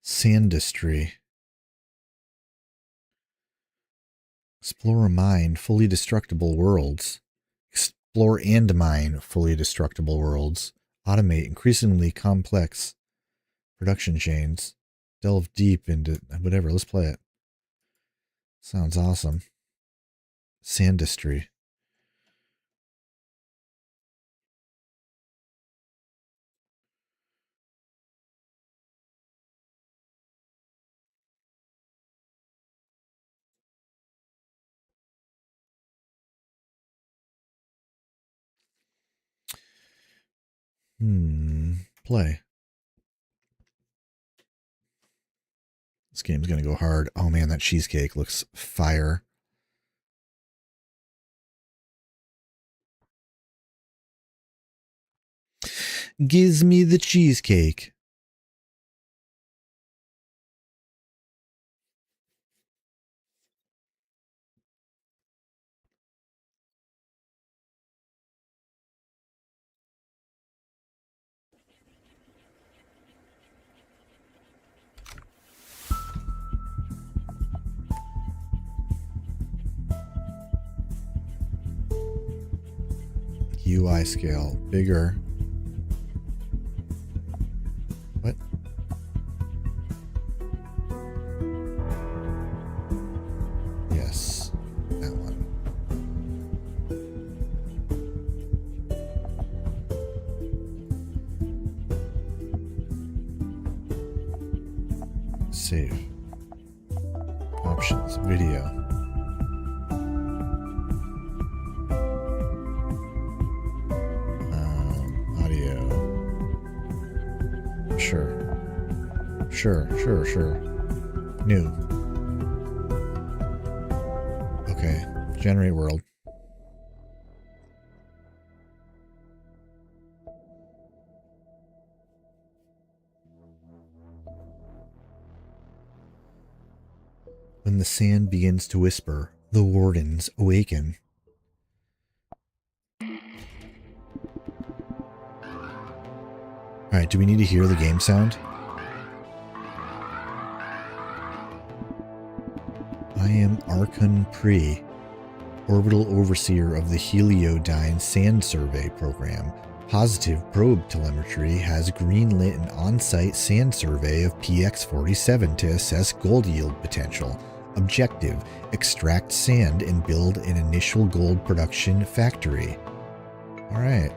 Sandistry. Explore mine fully destructible worlds. Explore and mine fully destructible worlds. Automate increasingly complex production chains. Delve deep into whatever. Let's play it. Sounds awesome. Sandistry. Play. This game's gonna go hard. Oh man, that cheesecake looks fire. Gives me the cheesecake. UI scale. Bigger. What? Yes. That one. Save. Options. Video. Sure. New. Okay. Generate world. When the sand begins to whisper, the wardens awaken. Alright, do we need to hear the game sound? I am Arkun Pri, Orbital Overseer of the Heliodyne Sand Survey Program. Positive probe telemetry has greenlit an on-site sand survey of PX-47 to assess gold yield potential. Objective: extract sand and build an initial gold production factory. Alright.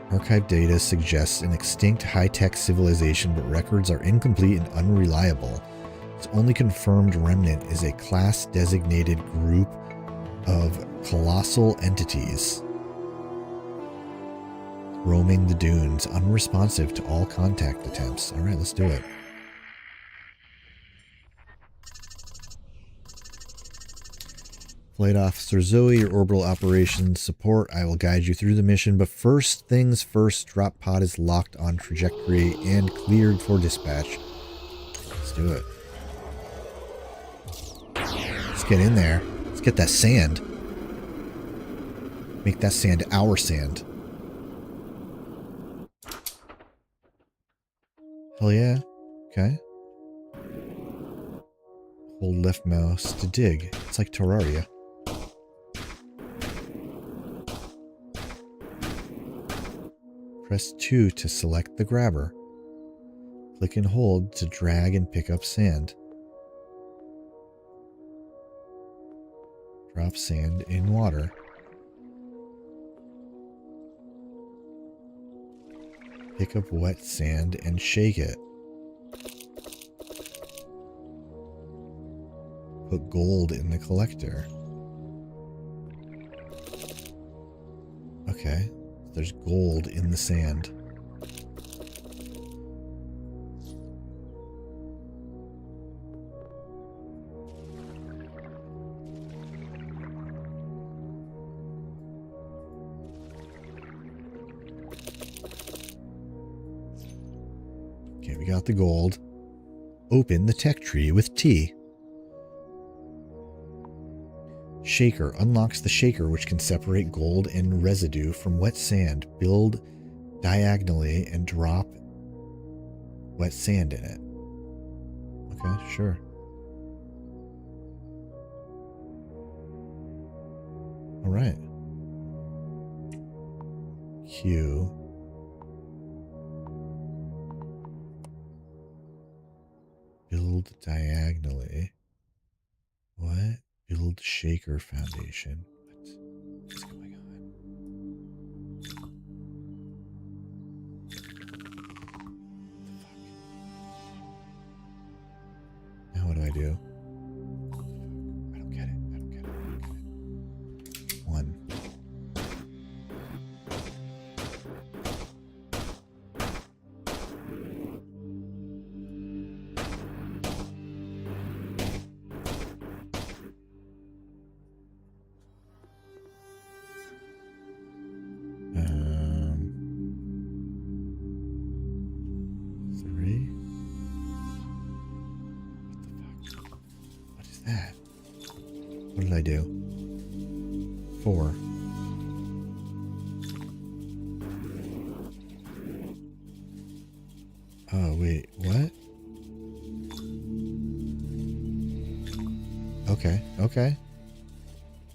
Archive data suggests an extinct high-tech civilization, but records are incomplete and unreliable. Its only confirmed remnant is a class-designated group of colossal entities roaming the dunes, unresponsive to all contact attempts. All right, let's do it. Flight Officer Zoe, your orbital operations support. I will guide you through the mission, but first things first, drop pod is locked on trajectory and cleared for dispatch. Let's do it. Let's get in there. Let's get that sand. Make that sand our sand. Hell yeah. Okay. Hold left mouse to dig. It's like Terraria. Press 2 to select the grabber. Click and hold to drag and pick up sand. Drop sand in water. Pick up wet sand and shake it. Put gold in the collector. Okay. There's gold in the sand. Okay, we got the gold. Open the tech tree with T. Shaker unlocks the shaker, which can separate gold and residue from wet sand. Build diagonally and drop wet sand in it. Okay, sure. All right. Q. Build diagonally. What? Build shaker foundation. What is going on? What the fuck? Now what do I do? I don't get it. I don't get it. I don't get it. 1. What did I do? 4. Oh, wait, what? Okay, okay.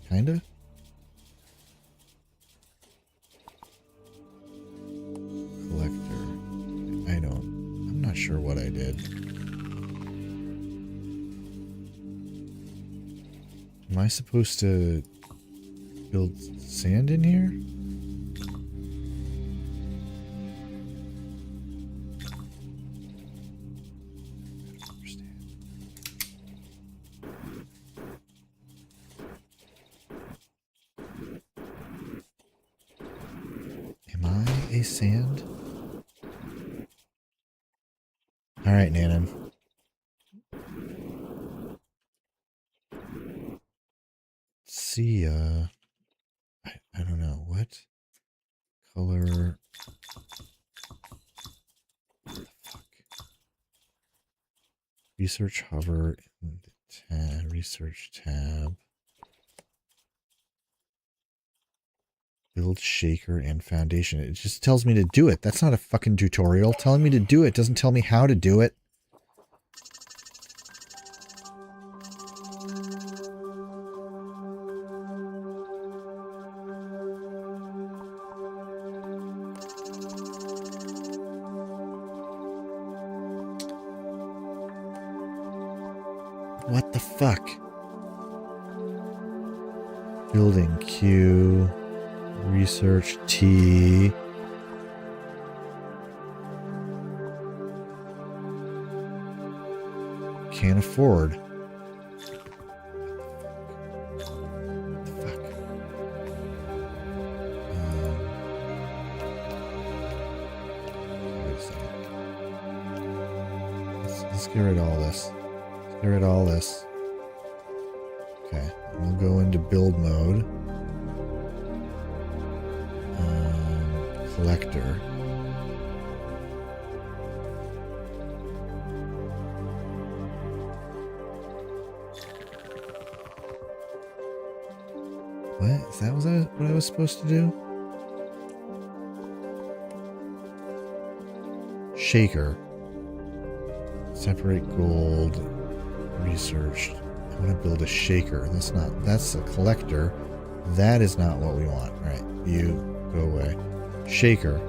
Kinda? Collector. I'm not sure what I did. Am I supposed to build sand in here? I don't understand. Am I a sand? All right, Nanan. See, I don't know what color. What the fuck? Research hover in the tab. Research tab. Build shaker and foundation. It just tells me to do it. That's not a fucking tutorial. Telling me to do it doesn't tell me how to do it. What the fuck? Building Q. Research T. Can't afford. What the fuck? Let's get rid of all this. Let's get rid of all this. Okay, we'll go into build mode. Collector. What? Is that what I was supposed to do? Shaker. Separate gold. Researched. I want to build a shaker. That's a collector. That is not what we want. All right, you go away. Shaker.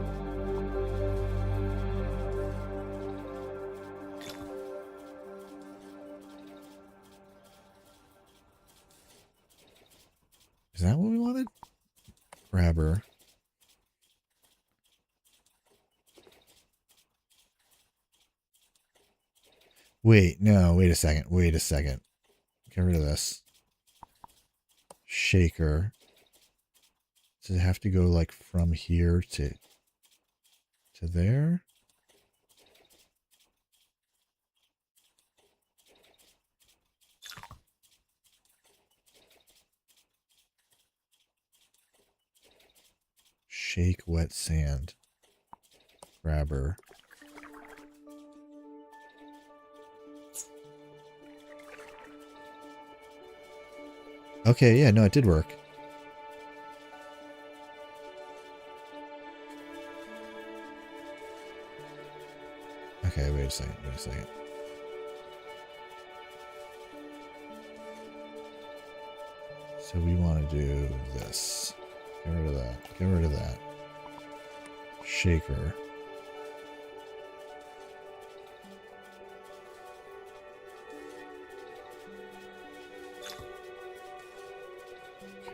Is that what we wanted? Grabber. Wait, no, wait a second. Wait a second. Get rid of this. Shaker. Does it have to go like from here to there? Shake wet sand. Grabber. Okay, yeah, no, it did work. Okay, wait a second, wait a second. So we want to do this. Get rid of that. Get rid of that. Shaker.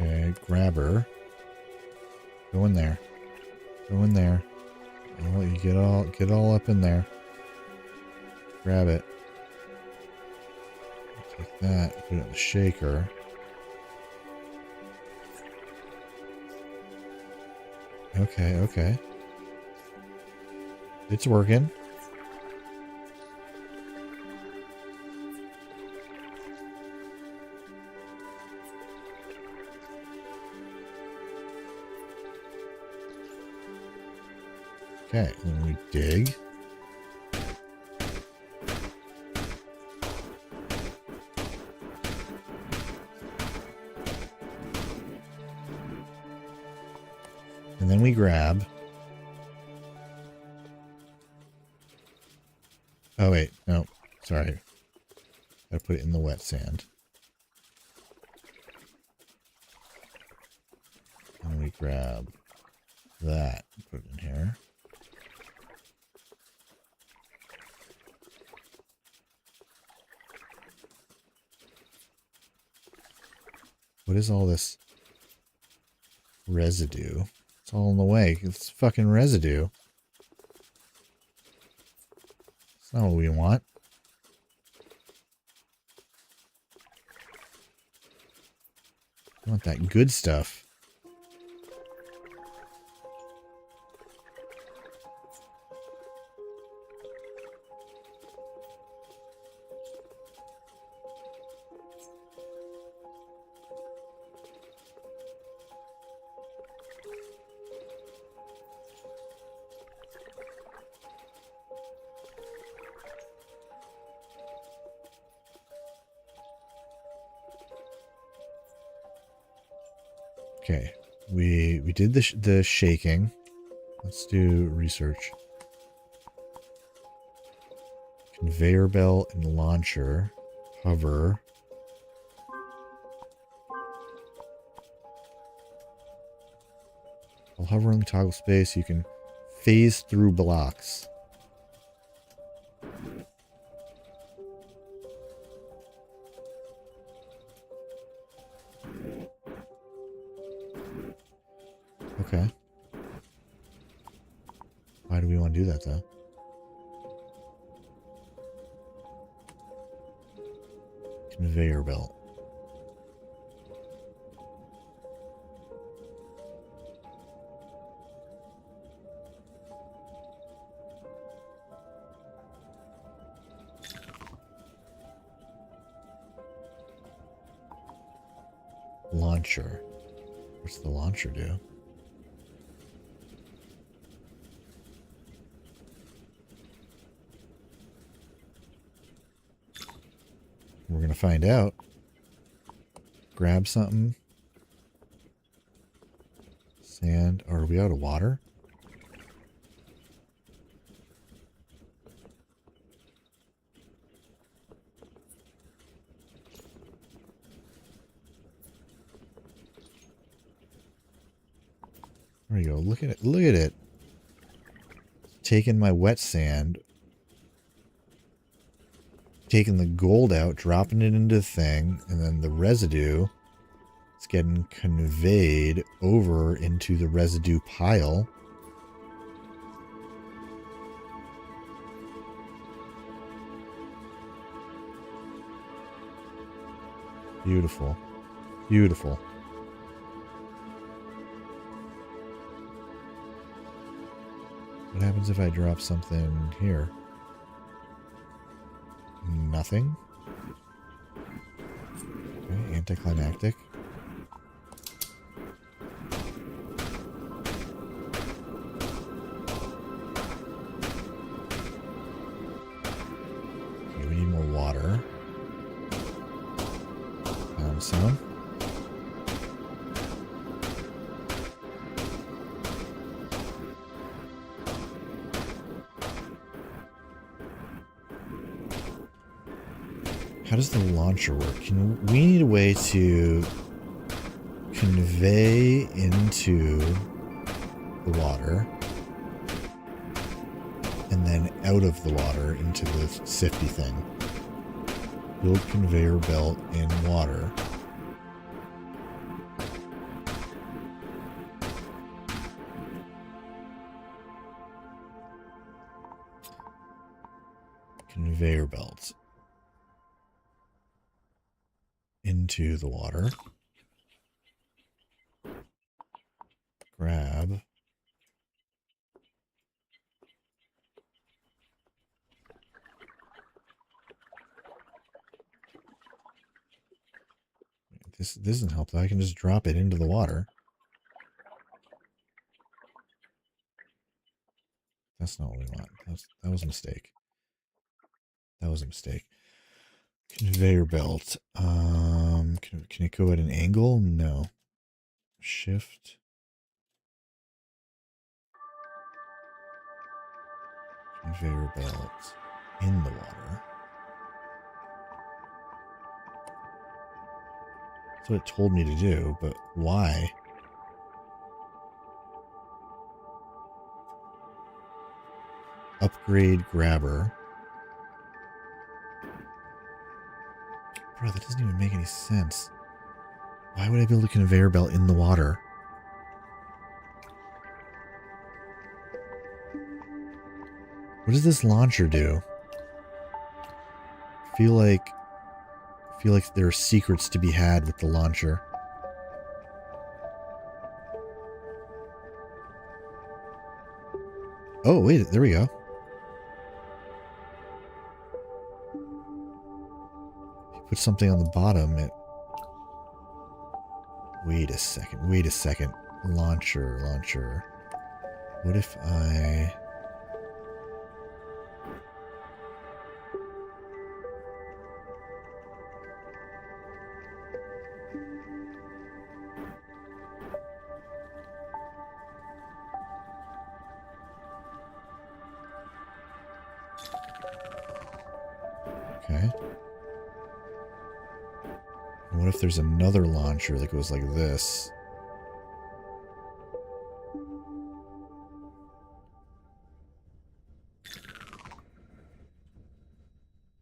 Okay, grabber. Go in there. Go in there. I'll let you get all up in there. Grab it. Take that, put it in the shaker. Okay, okay. It's working. Okay, then we dig. And then we grab. Oh, wait. No. Sorry. Gotta put it in the wet sand. And we grab that. Put it in here. What is all this residue? It's all in the way. It's fucking residue. It's not what we want. We want that good stuff. Okay, we did the shaking. Let's do research. Conveyor belt and launcher. Hover. While hovering toggle space, you can phase through blocks. Okay. Why do we want to do that, though? Conveyor belt. Launcher. What's the launcher do? We're gonna find out. Grab something. Sand. Or are we out of water? There we go. Look at it. Look at it. Taking my wet sand. Taking the gold out, dropping it into the thing, and then the residue is getting conveyed over into the residue pile. Beautiful. Beautiful. What happens if I drop something here? Nothing. Okay, anticlimactic. Okay, we need more water. Found some. How does the launcher work? We need a way to convey into the water and then out of the water into the sifty thing. Build conveyor belt in water. Conveyor belts. Into the water. Grab. This doesn't help though. I can just drop it into the water. That's not what we want. That was a mistake. That was a mistake. Conveyor belt. Can it go at an angle? No. Shift. Conveyor belt in the water. That's what it told me to do, but why? Upgrade grabber. Bro, that doesn't even make any sense. Why would I build a conveyor belt in the water? What does this launcher do? I feel like there are secrets to be had with the launcher. Oh, wait, there we go. Put something on the bottom. Wait a second. Launcher. What if I... Okay. What if there's another launcher that goes like this?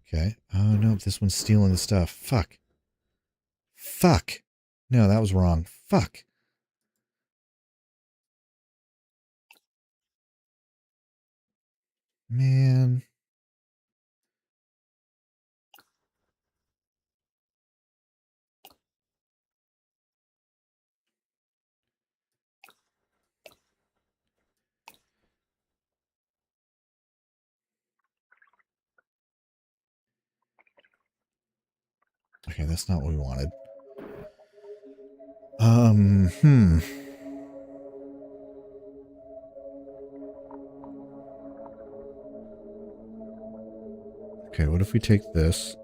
Okay. Oh no, this one's stealing the stuff. Fuck. No, that was wrong. Fuck. Man. Okay, that's not what we wanted. Hmm. Okay, what if we take this?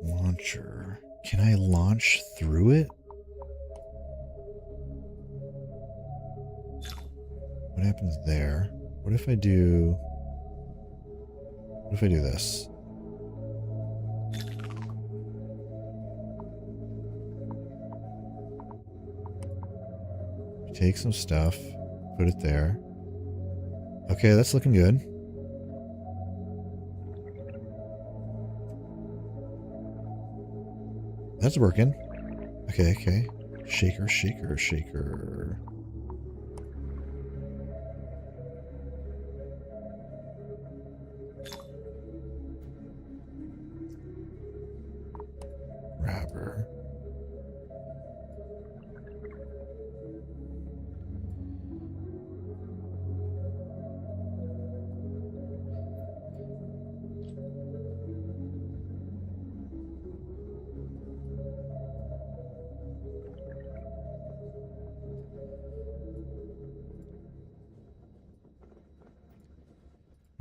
Launcher. Can I launch through it? What happens there? What if I do... What if I do this? Take some stuff, put it there. Okay, that's looking good. That's working. Okay, okay. Shaker, shaker, shaker. Grabber.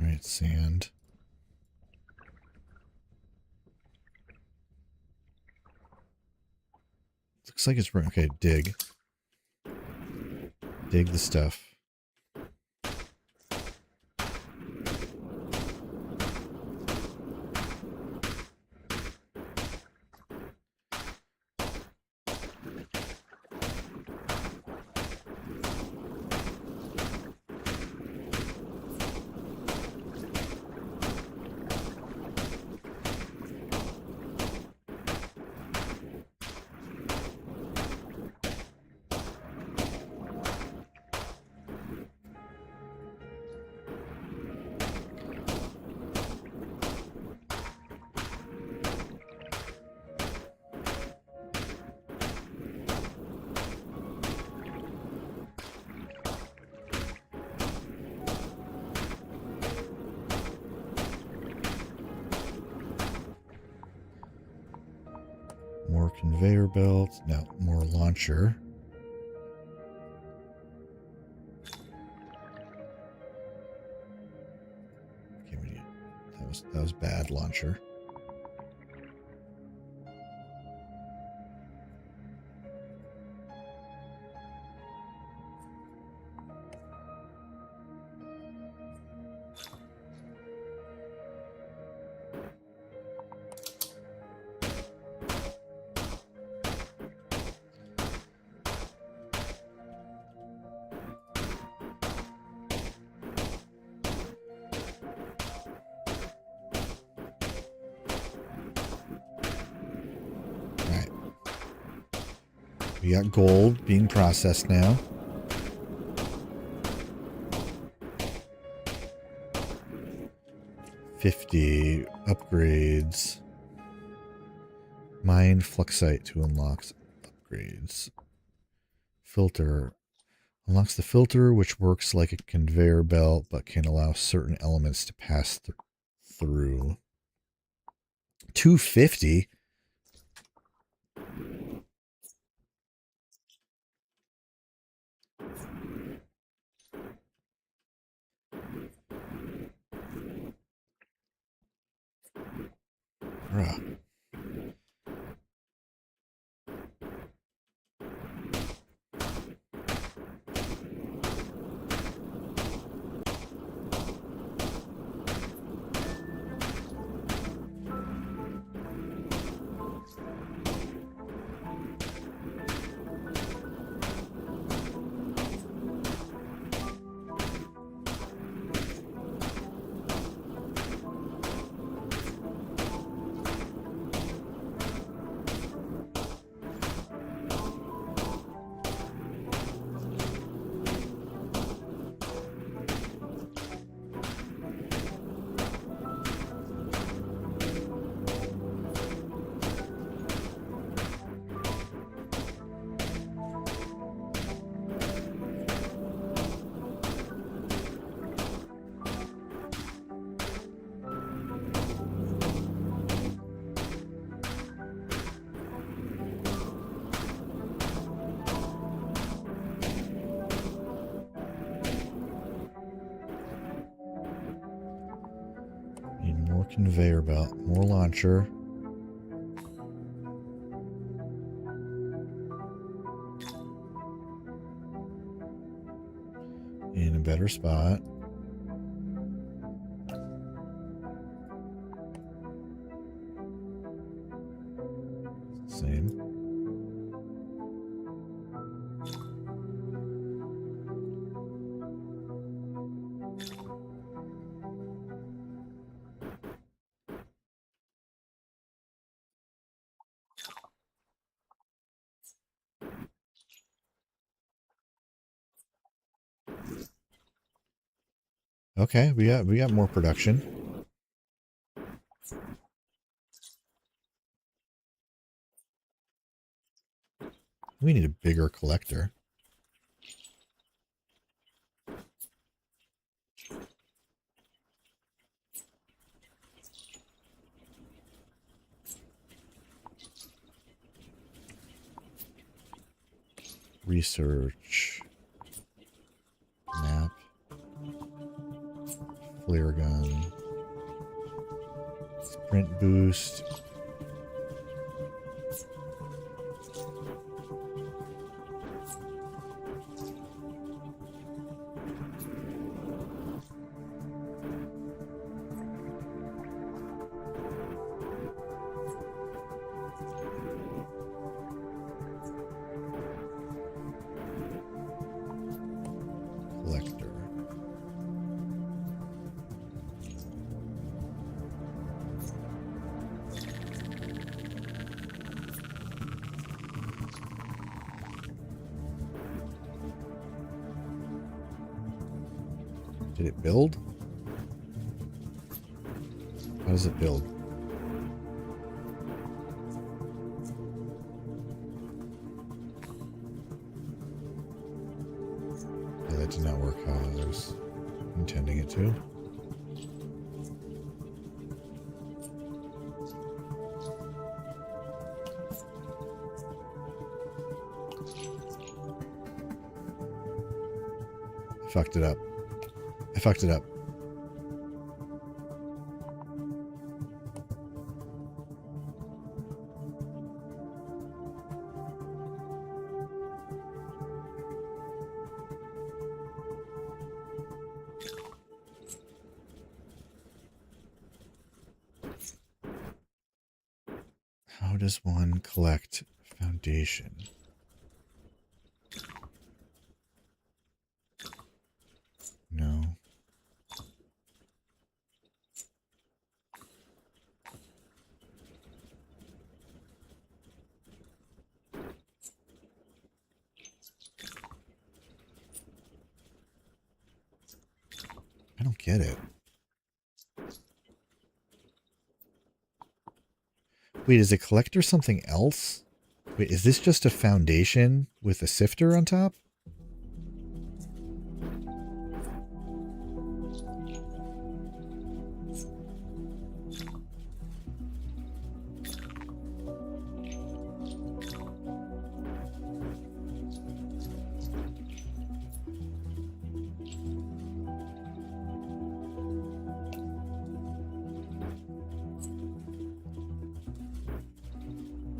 All right, sand. Looks like it's okay. Dig. Dig the stuff. More conveyor belts. No, more launcher. Okay, we need, that was bad launcher. We got gold being processed now. $50 upgrades. Mine fluxite to unlock upgrades. Filter. Unlocks the filter, which works like a conveyor belt, but can allow certain elements to pass through. 250. Bruh. More conveyor belt, more launcher. In a better spot. Same. Okay, we got more production. We need a bigger collector. Research. Map. Flare gun. Sprint boost. Collector. Did it build? How does it build? Yeah, that did not work how I was intending it to. I fucked it up. I fucked it up. How does one collect foundation? No. I don't get it. Wait, is a collector something else? Wait, is this just a foundation with a sifter on top?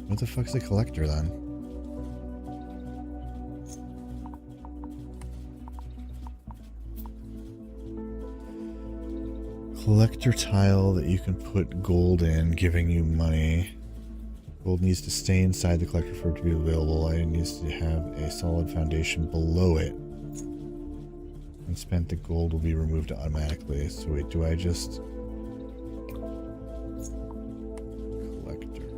What the fuck's a collector then? Collector tile that you can put gold in, giving you money. Gold needs to stay inside the collector for it to be available. It needs to have a solid foundation below it. When spent, the gold will be removed automatically. So wait, do I just... Collector.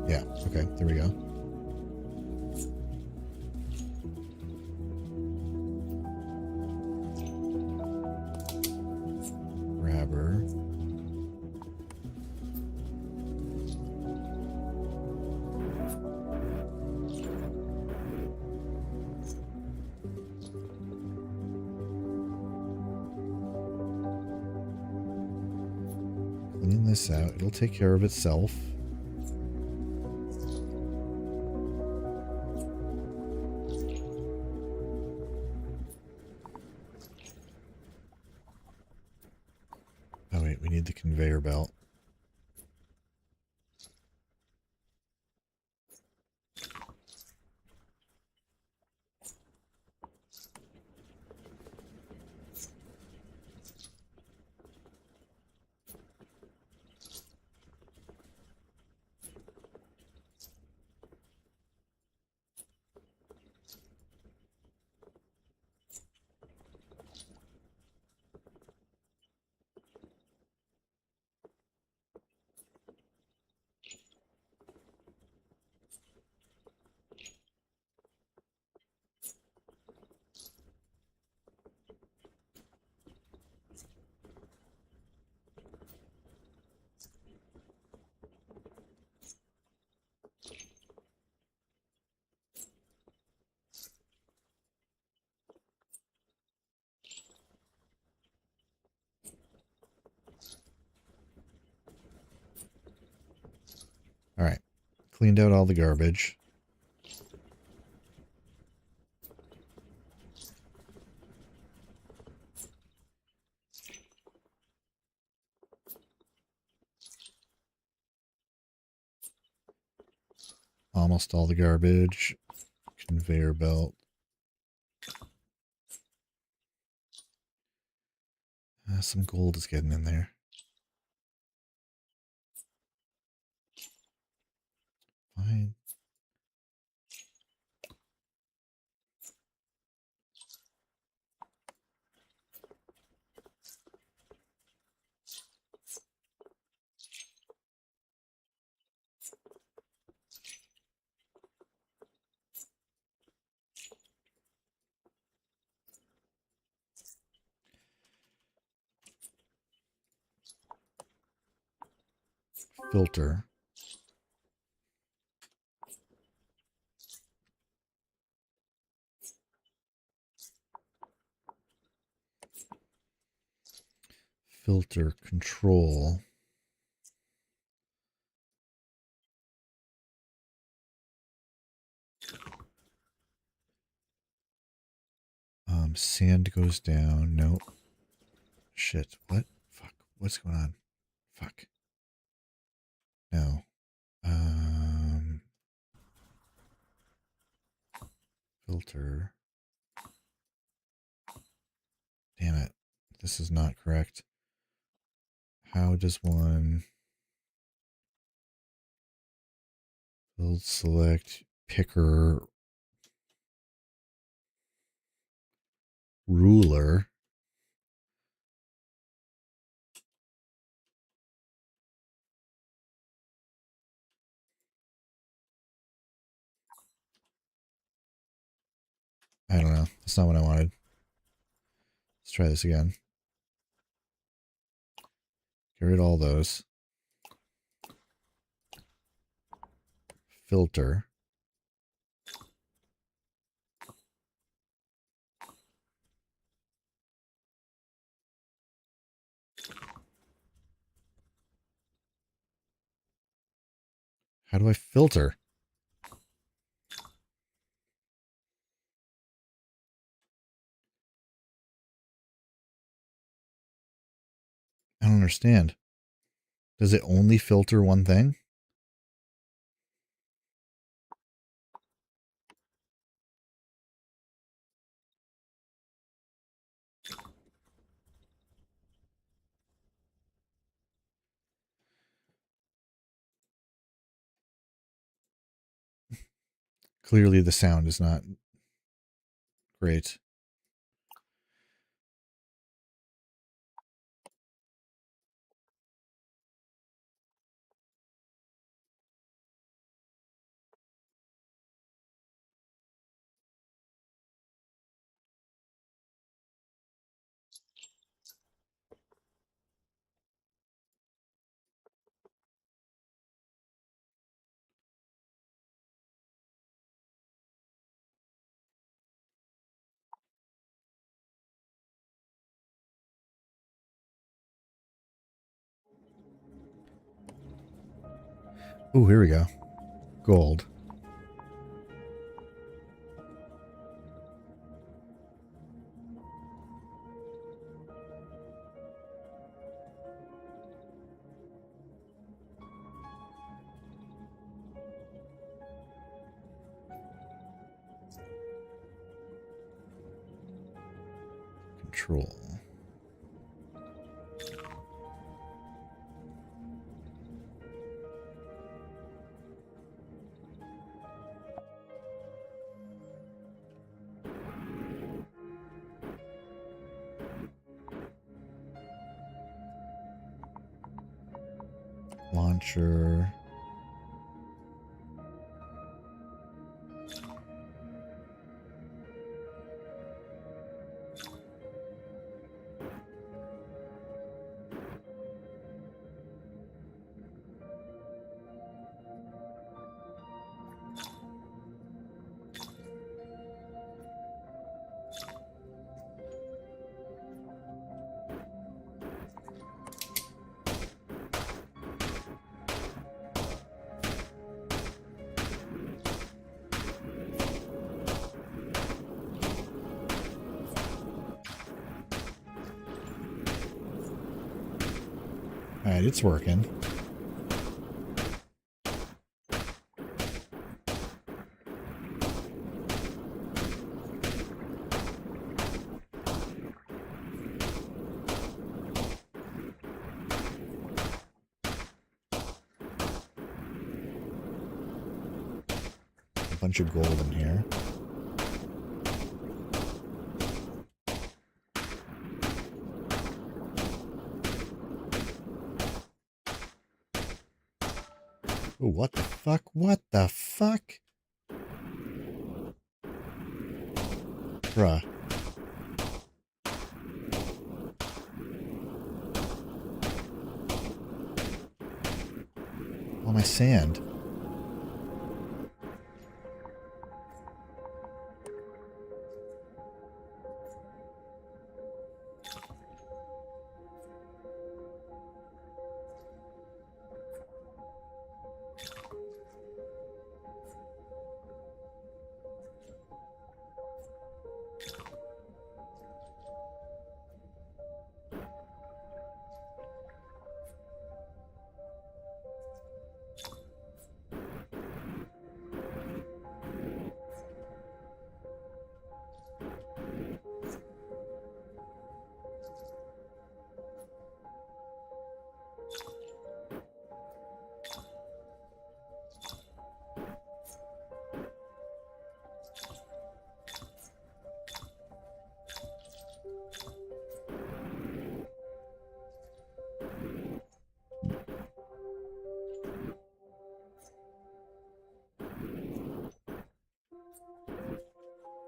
Yeah, okay, there we go. Grabber. Clean this out. It'll take care of itself. need the conveyor belt. All right. Cleaned out all the garbage. Almost all the garbage. Conveyor belt. Some gold is getting in there. Fine. Filter. Filter control. Sand goes down. Nope. Shit. What? Fuck. What's going on? Fuck. No. Filter. Damn it. This is not correct. How does one build select picker ruler? I don't know. That's not what I wanted. Let's try this again. Get rid of all those. Filter. How do I filter? I don't understand. Does it only filter one thing? Clearly the sound is not great. Oh, here we go. Gold. patrol. Launcher. All right, it's working. A bunch of gold in here. Ooh, what the fuck? What the fuck? Bruh. All my sand.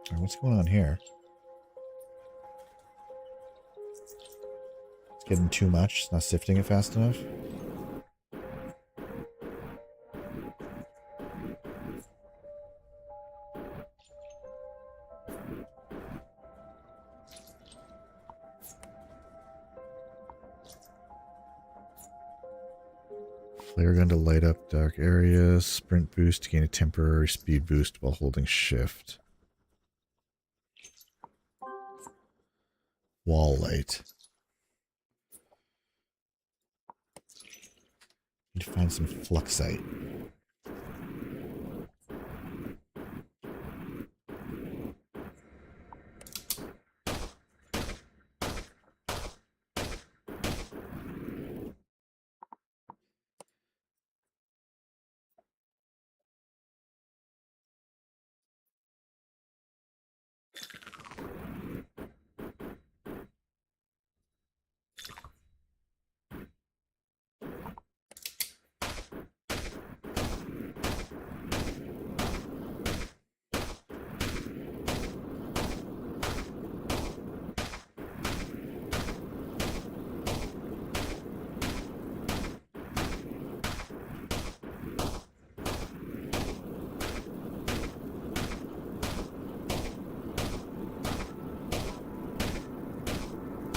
All right, what's going on here? It's getting too much. It's not sifting it fast enough. Flare gun to light up dark areas. Sprint boost to gain a temporary speed boost while holding shift. Wall light. Need to find some fluxite.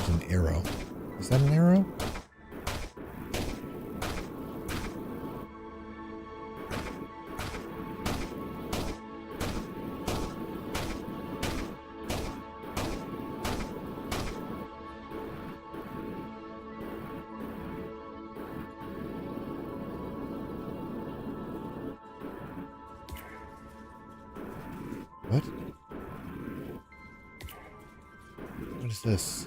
An arrow. Is that an arrow? What? What is this?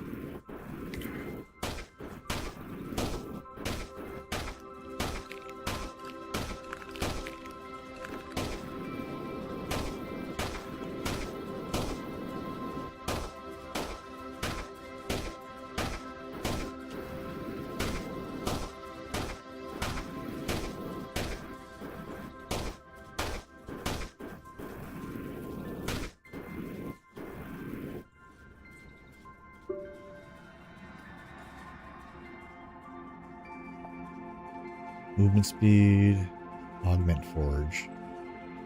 Movement speed, augment forge,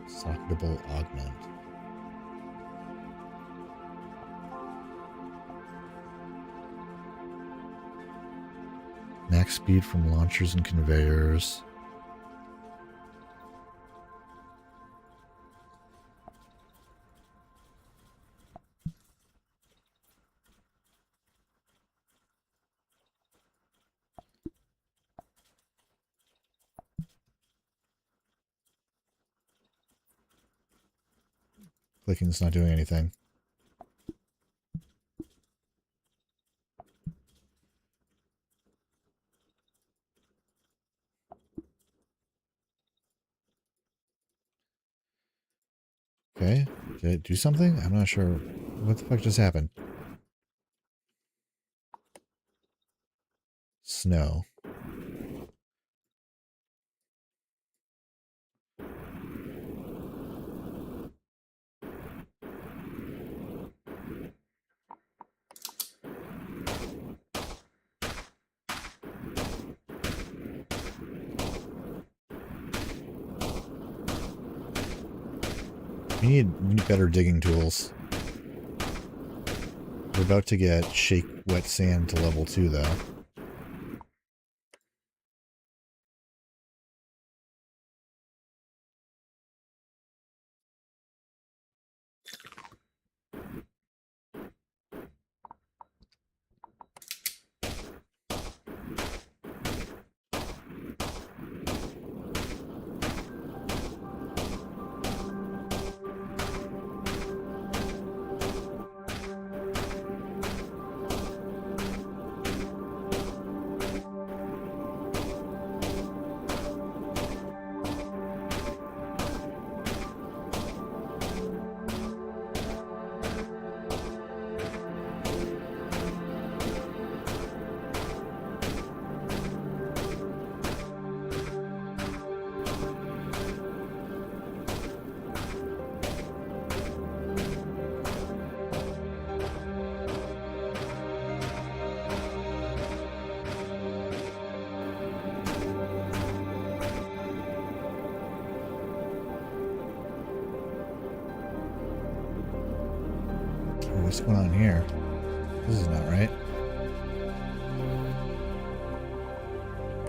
socketable augment. Max speed from launchers and conveyors. Clicking's not doing anything. Okay, did it do something? I'm not sure. What the fuck just happened? Snow. We need better digging tools. We're about to get shake wet sand to level 2 though. What's going on here? This is not right.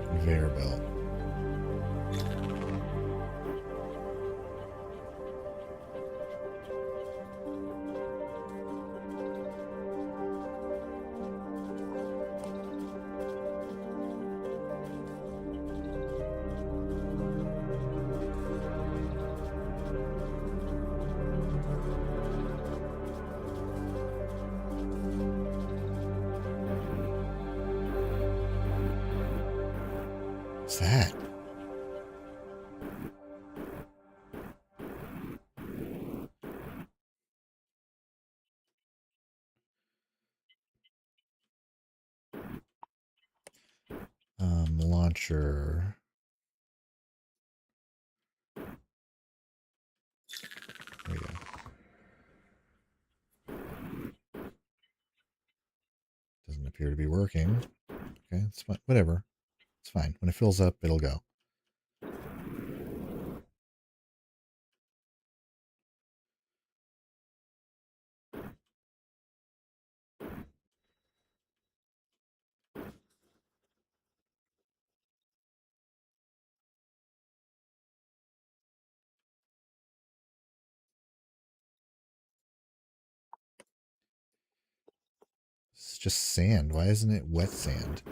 Conveyor belt. What's that? Launcher. There we go. Doesn't appear to be working. Okay, it's fine. Whatever. It's fine. When it fills up, it'll go. It's just sand. Why isn't it wet sand?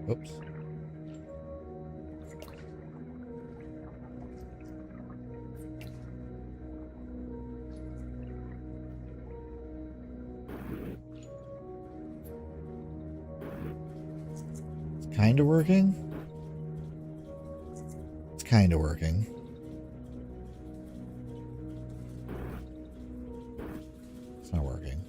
Oops. It's kind of working. It's kind of working. It's not working.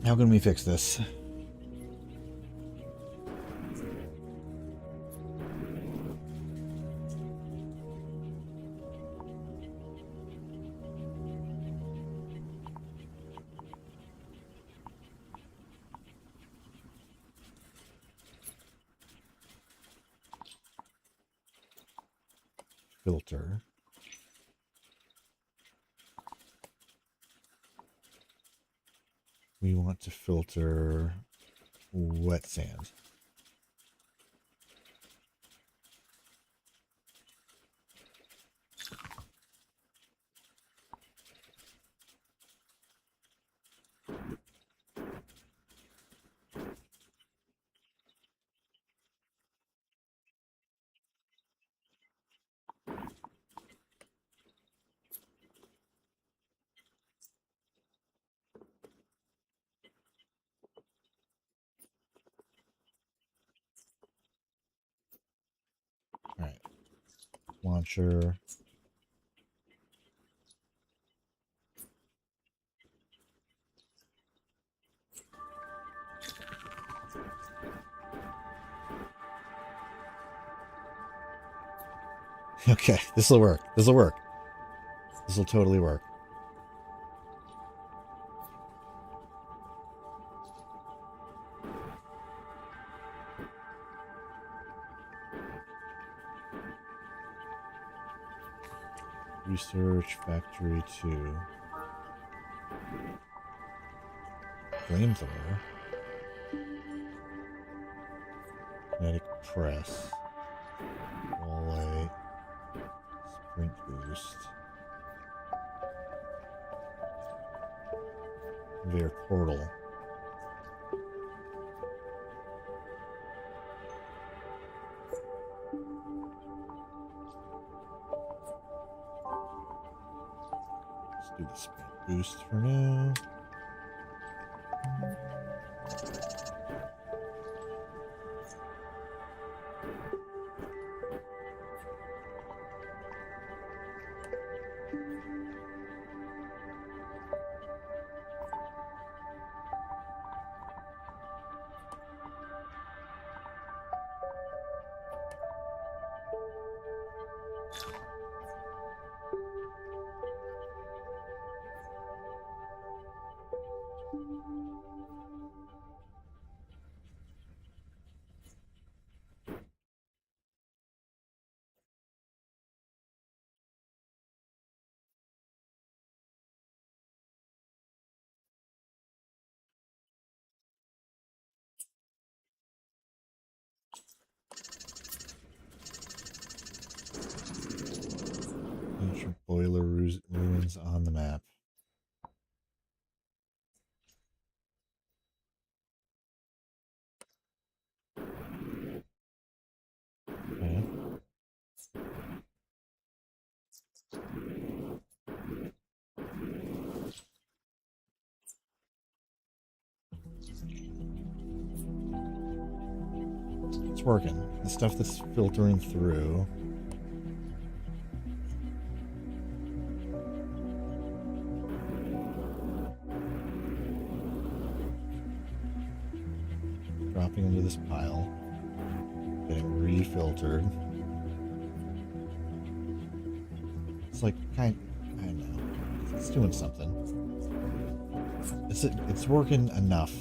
How can we fix this? Filter. We want to filter wet sand. All right. Launcher. Okay, this will work. This will work. This will totally work. Research factory 2. Flamethrower. Kinetic press. Wall light. Sprint boost. Conveyor portal. Let's do the sprint boost for now. Ancient boiler ruins on the map. Okay. It's working. The stuff that's filtering through. Dropping into this pile. Getting refiltered. It's like I don't know. It's doing something. It's working enough.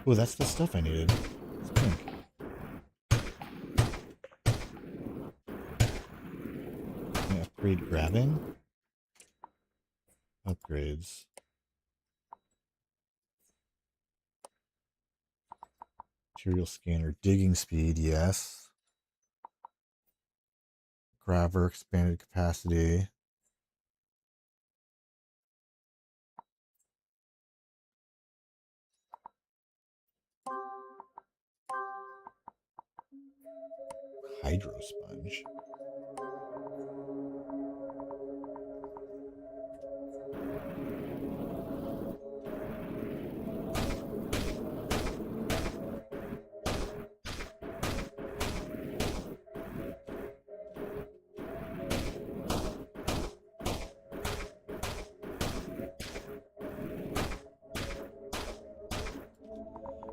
Oh, that's the stuff I needed. It's pink. Can I upgrade grabbing? Upgrades. Material scanner. Digging speed, yes. Grabber, expanded capacity. Hydro sponge.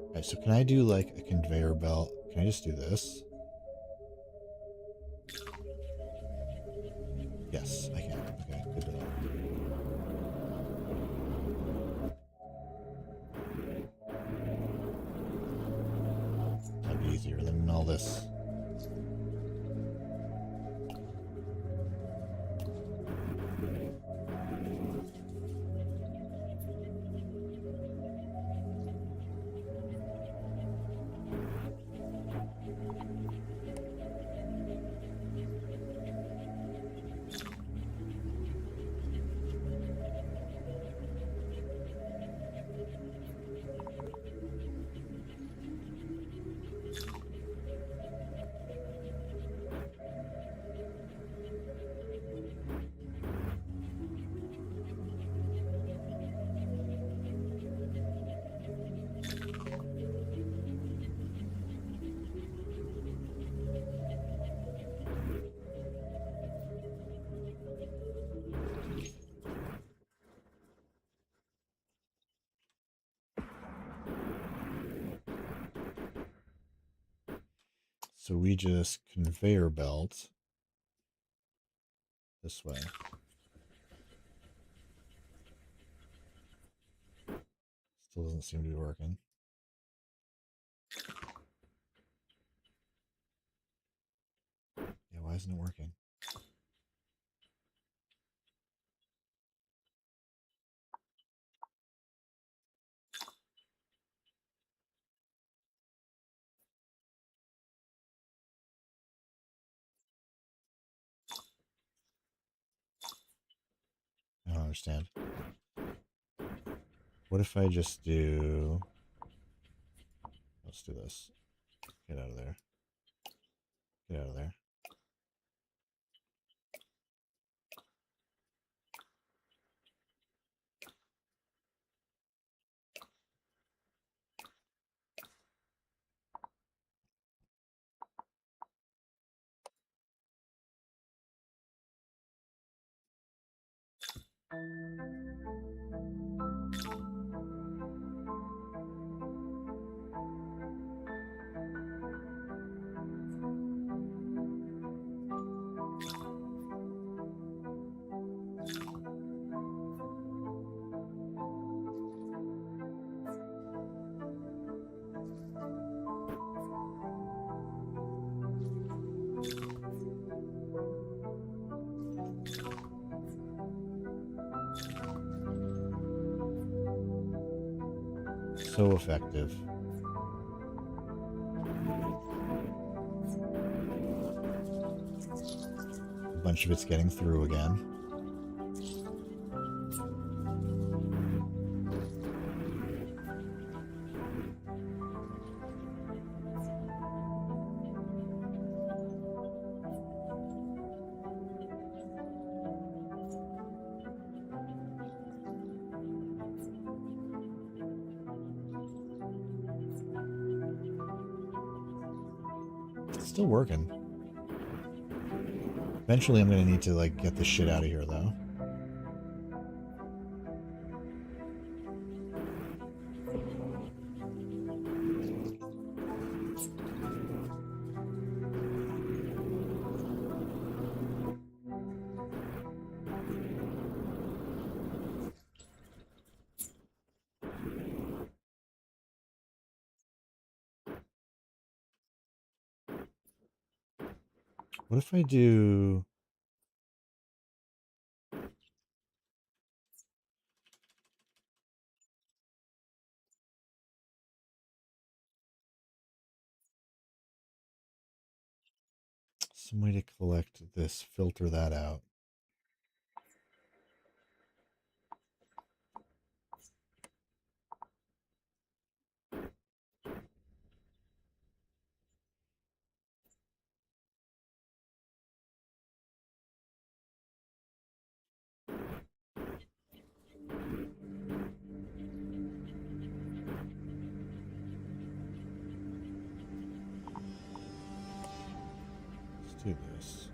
Alright, so can I do like a conveyor belt? Can I just do this? Yes, I can. Okay, good to know. That'd be easier than all this. So we just conveyor belt this way. Still doesn't seem to be working. Yeah, why isn't it working? I don't understand. What if I just do... Let's do this. Get out of there. Get out of there. So effective. A bunch of it's getting through again. It's still working. Eventually I'm gonna need to like get this shit out of here though. What if I do... some way to collect this, filter that out. Let's do this.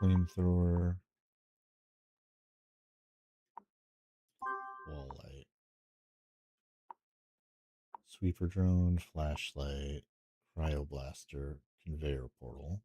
Flamethrower. Wall light. Sweeper drone, flashlight, cryoblaster, conveyor portal.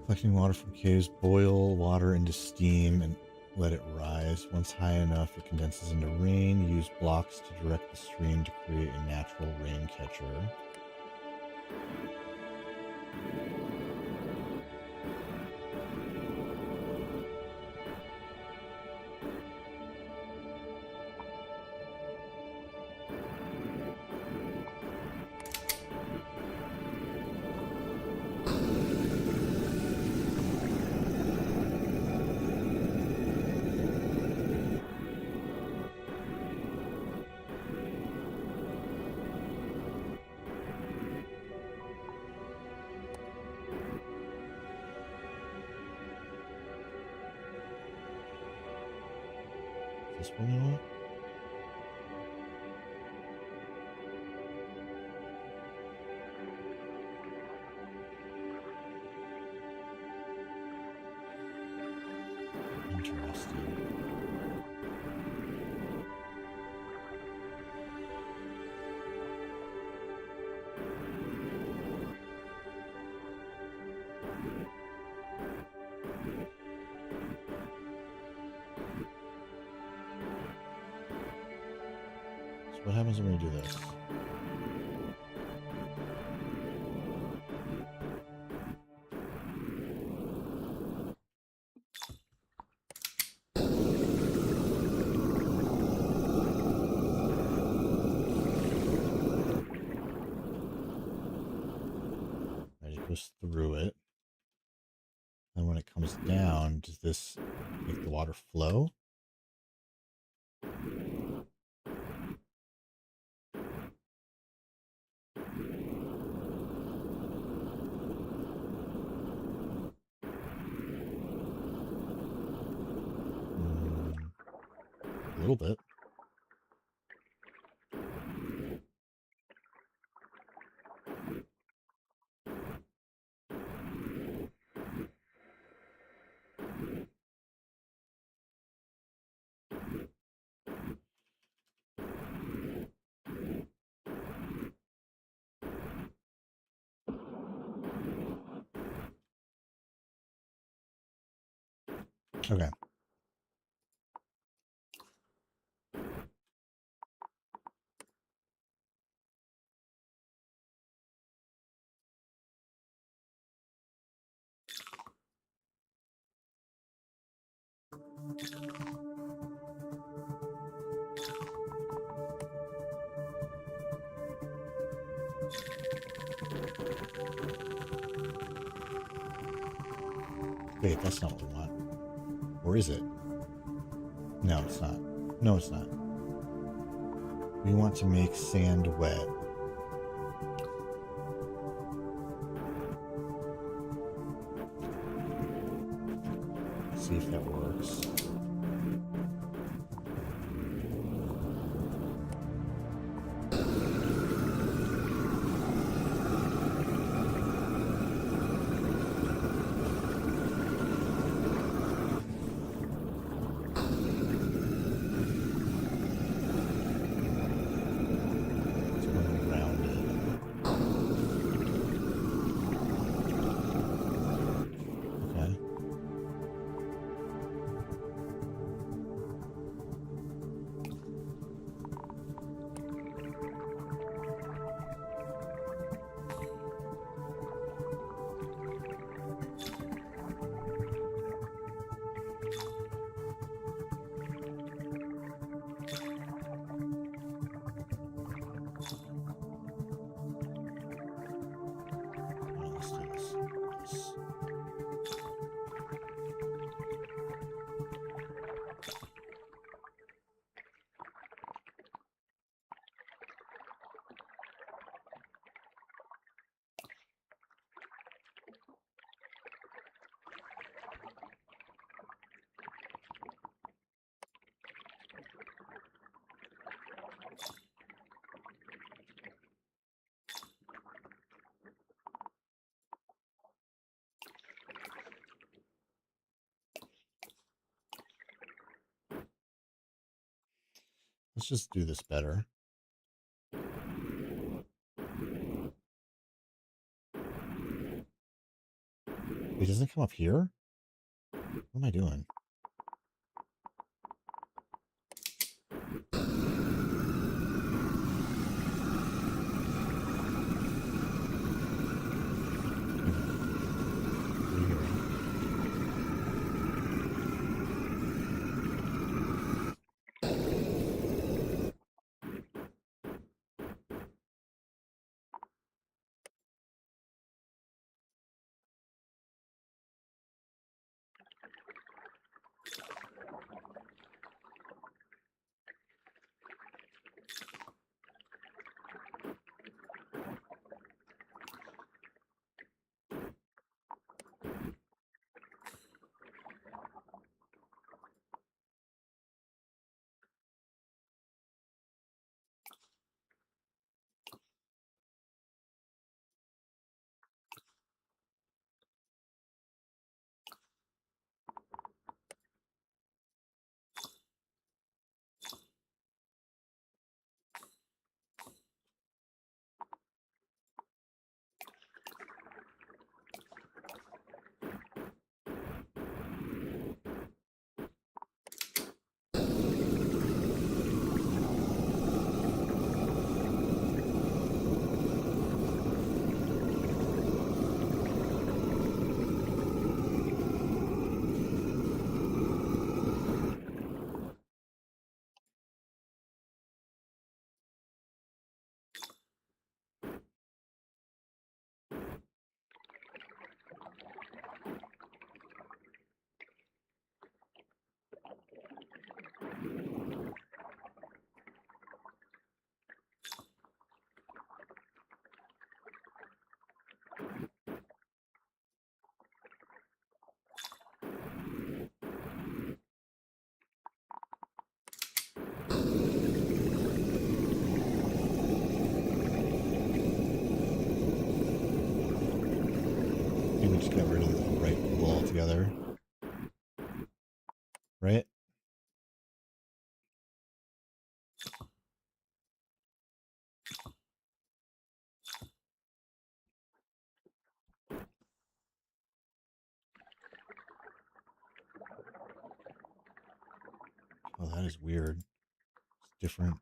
Collecting water from caves, boil water into steam and let it rise. Once high enough, it condenses into rain. Use blocks to direct the stream to create a natural rain catcher. Is this what we want? Interesting. So what happens when we do this? Right, it goes through it. And when it comes down, does this make the water flow? little bit. Okay. Wait, that's not what we want. Or is it? No, it's not. No, it's not. We want to make sand wet. See if that works. It's going around it. Okay. Let's do this. Let's just do this better. It doesn't come up here? What am I doing? Through here. together. Right? Oh, that is weird. It's different.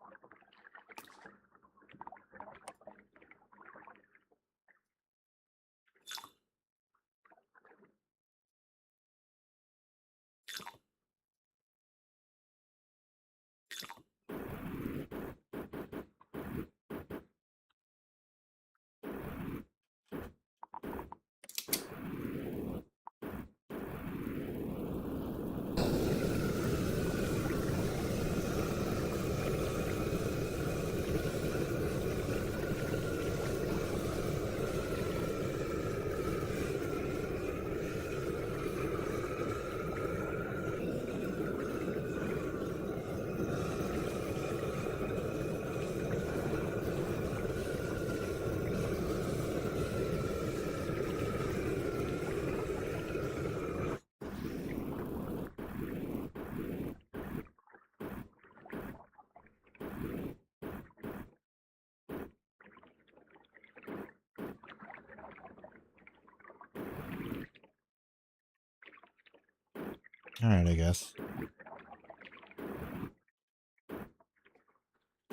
All right, I guess.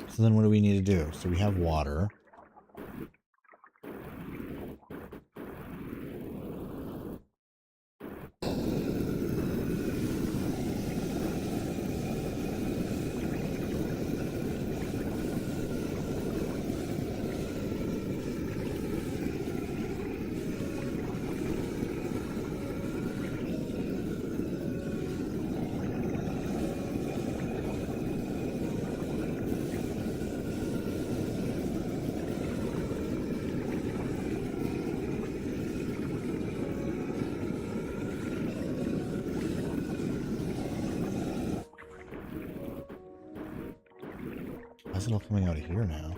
So then what do we need to do? So we have water. Why is it all coming out of here now?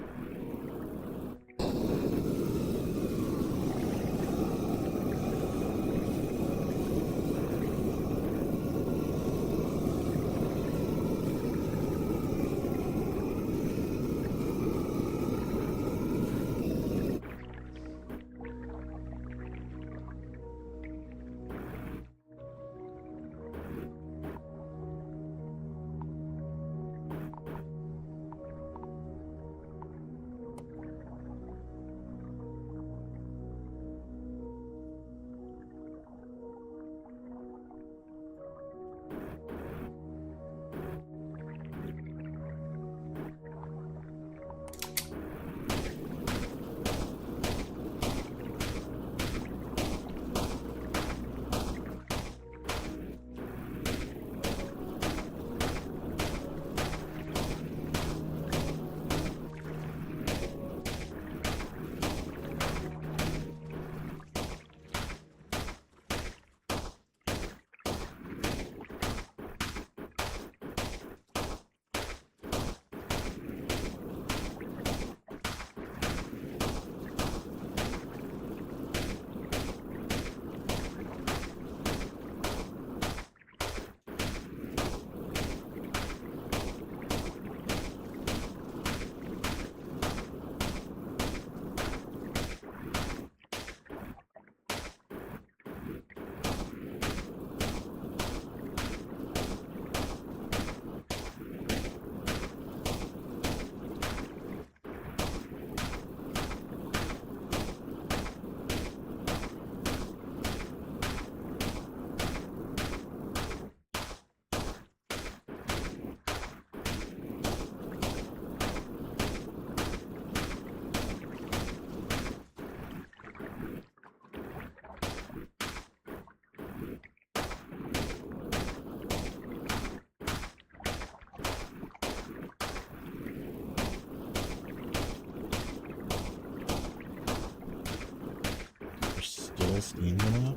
There's still steam going up?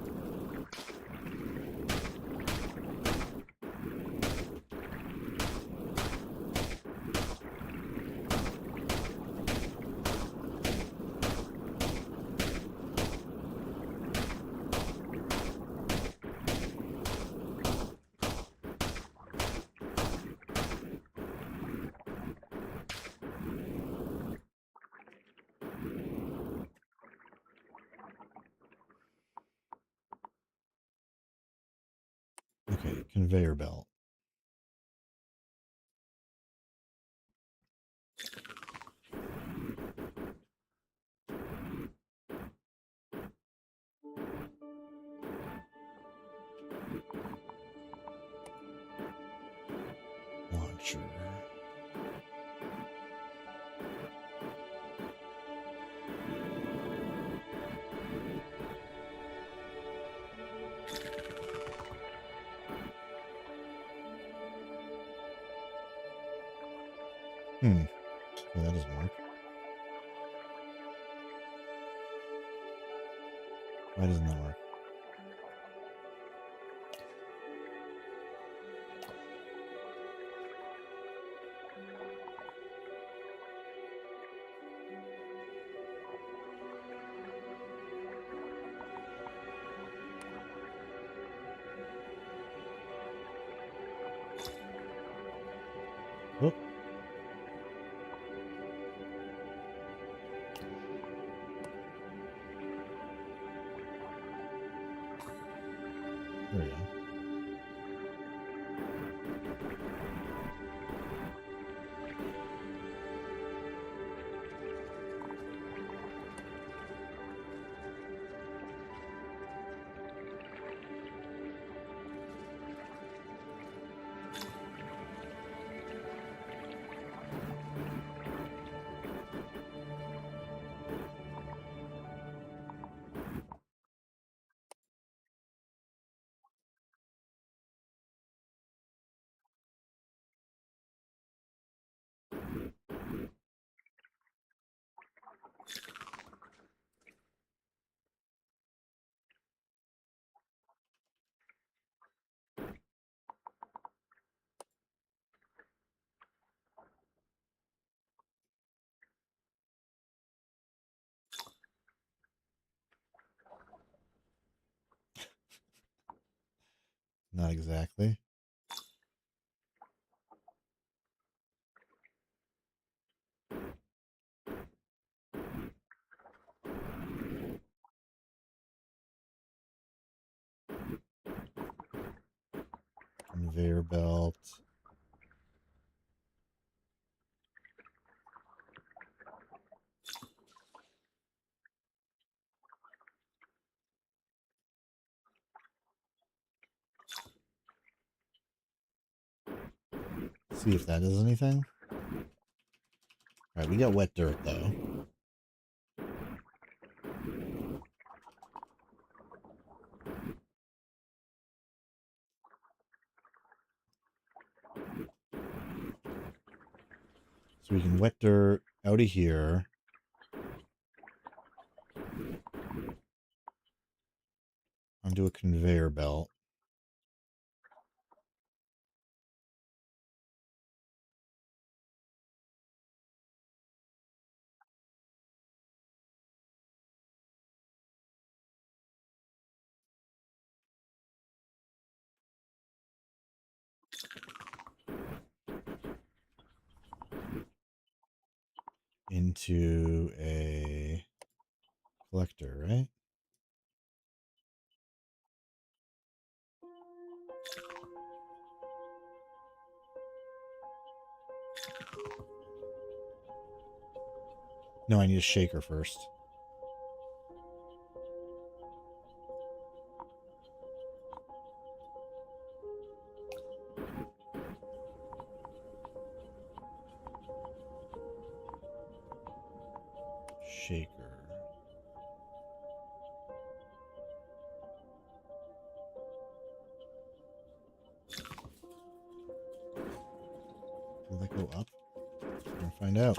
Conveyor belt. Launcher. Well, that doesn't work. Why doesn't that work? Whoop. There we go. Not exactly. Conveyor belt. See if that does anything. Alright, we got wet dirt though. So we can wet dirt out of here. Onto a conveyor belt. Into a collector, right? No, I need a shaker first. Shaker. Will that go up? We're gonna find out.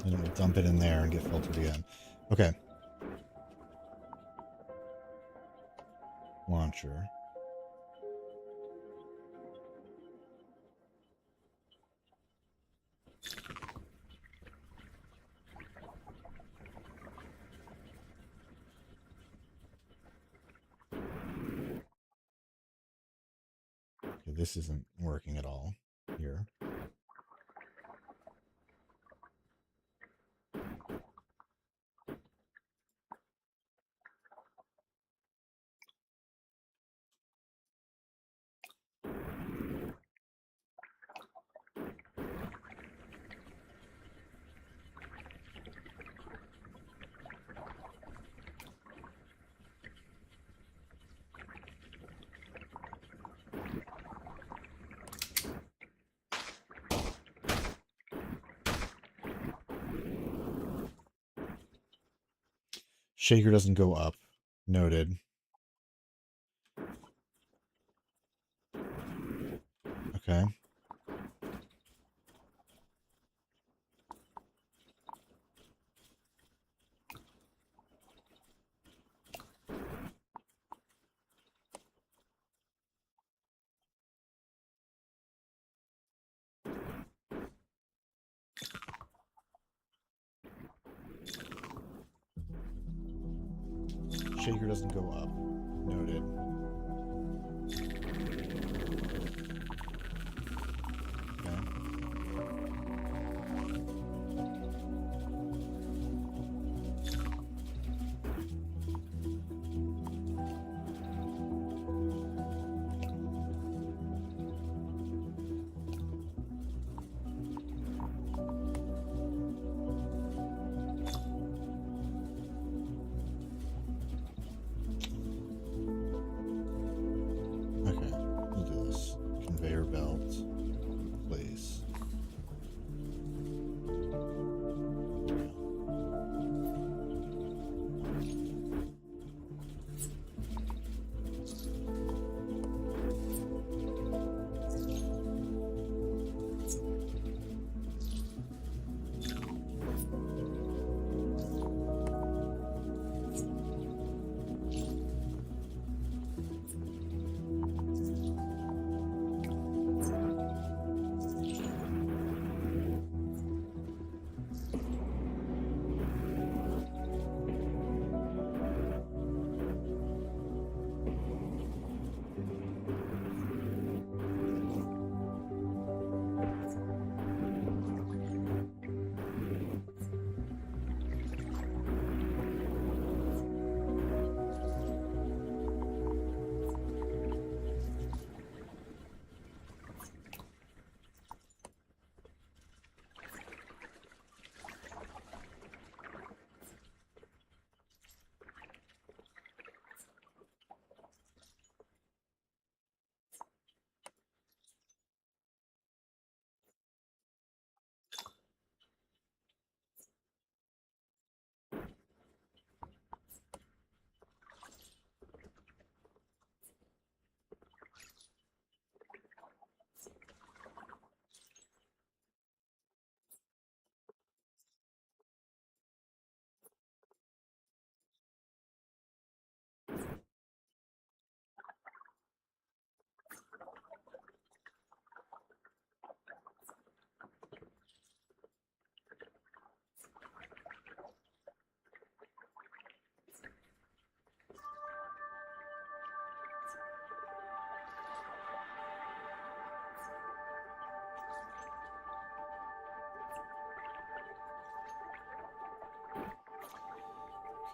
And it will dump it in there and get filtered again. Okay. Launcher. Okay, this isn't working at all here. Shaker doesn't go up. Noted. Okay. Shaker doesn't go up. Noted. Okay, we'll do this. Conveyor belt. Place.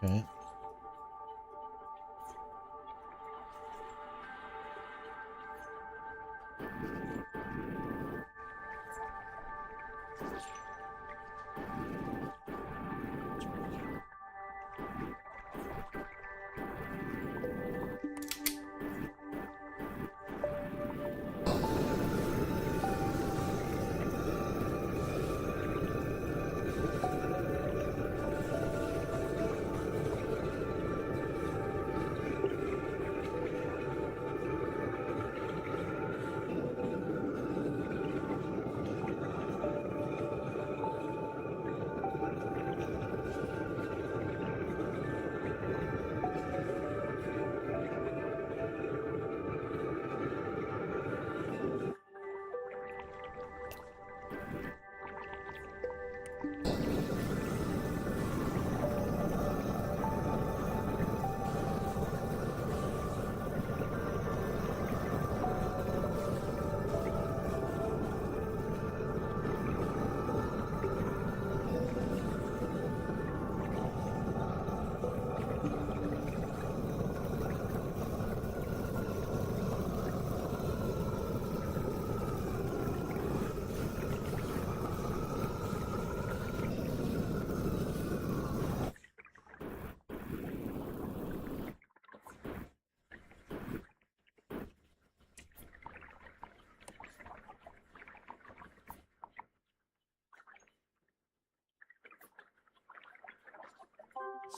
Okay.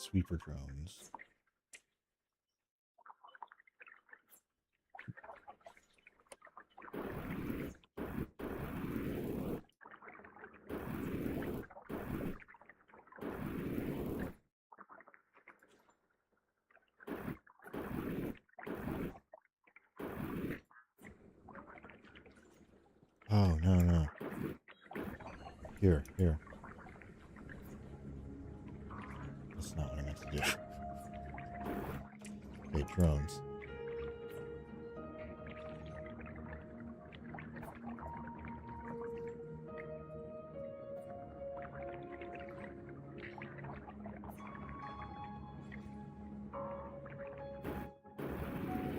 sweeper drones. Oh, no, no. Here. That's not what I meant to do. Okay, drones.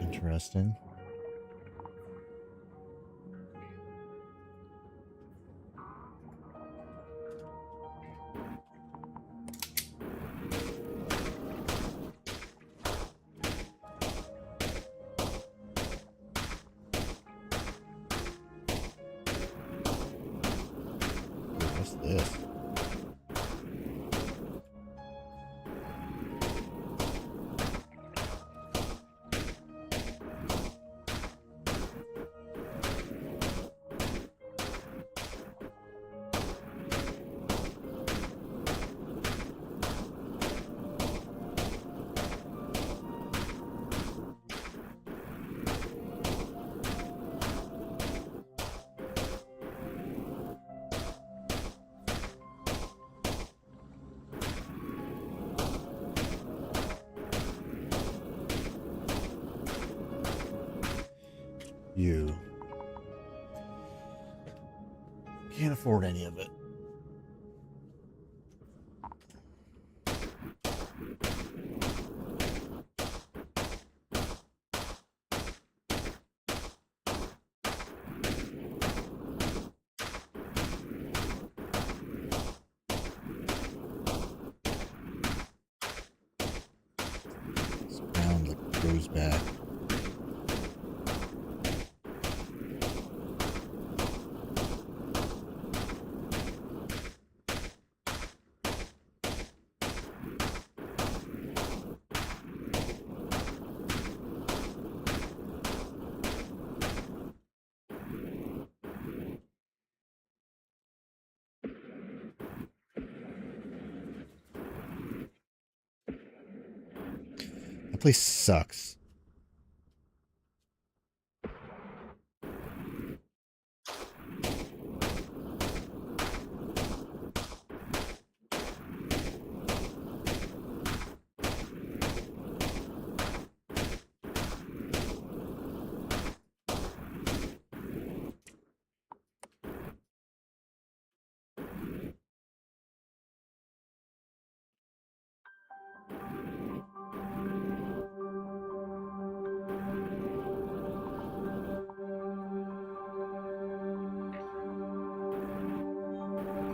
Interesting. What's this? You can't afford any of it. This ground that goes back. That place sucks.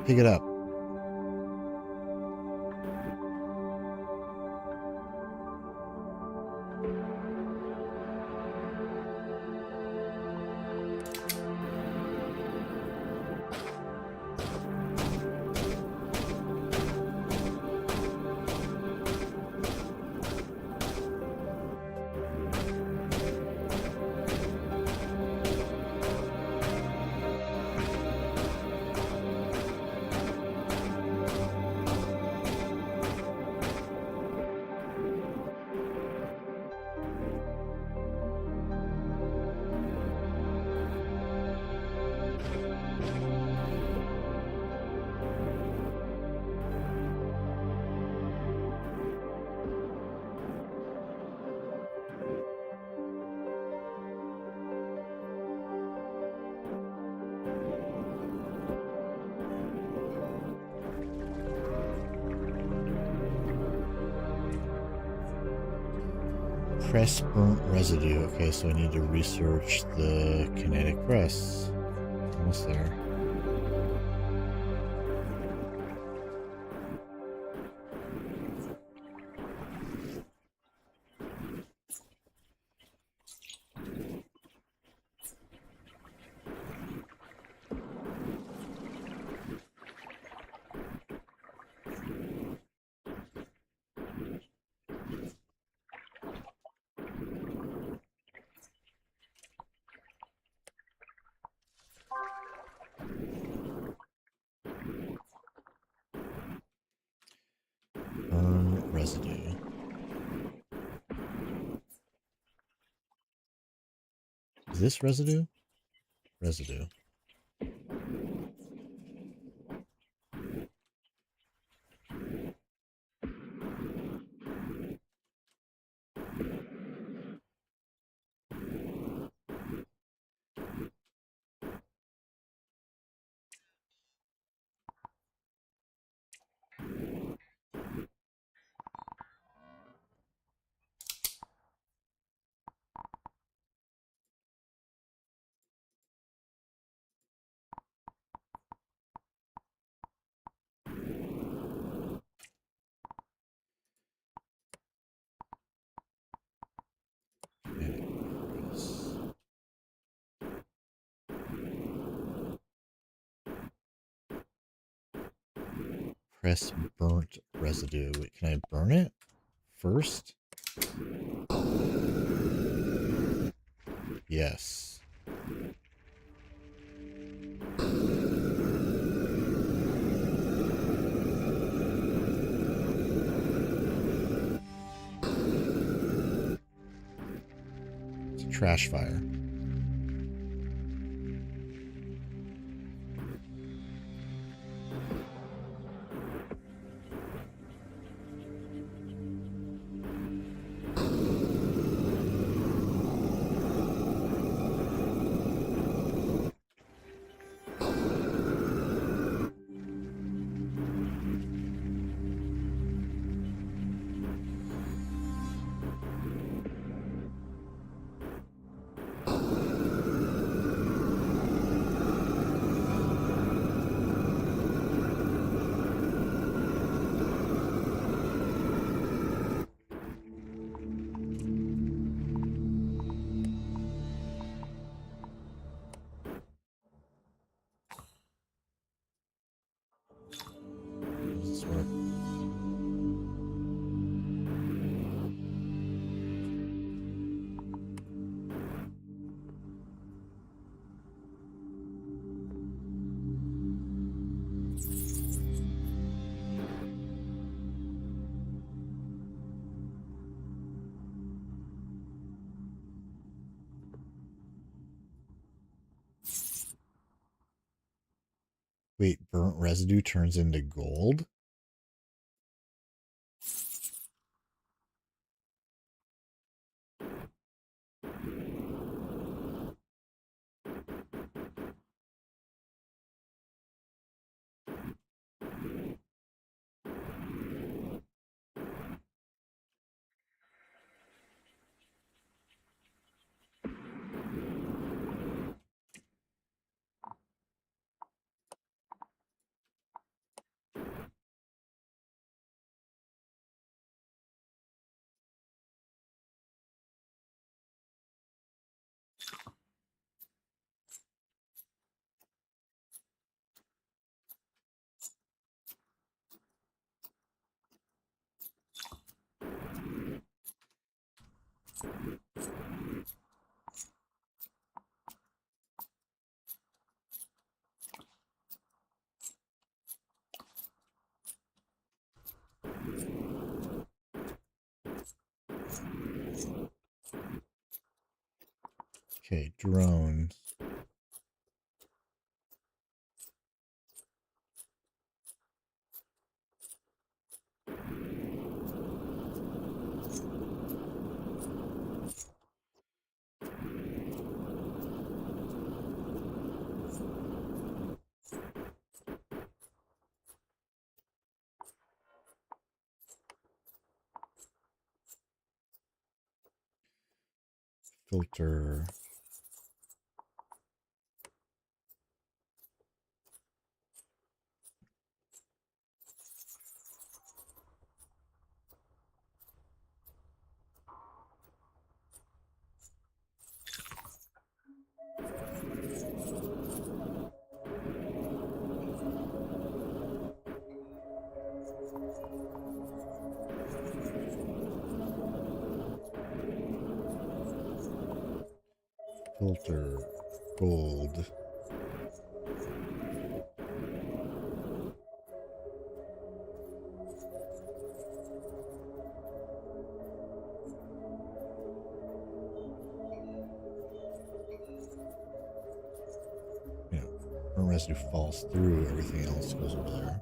Pick it up. Press burnt residue. Okay, so I need to research the kinetic press. Almost there. residue. Is this residue? Residue. Press burnt residue. Wait, can I burn it first? Yes. It's a trash fire. How does this work? Wait, burnt residue turns into gold? Okay, drones. Filter. Filter. Gold. residue falls through, everything else goes over there.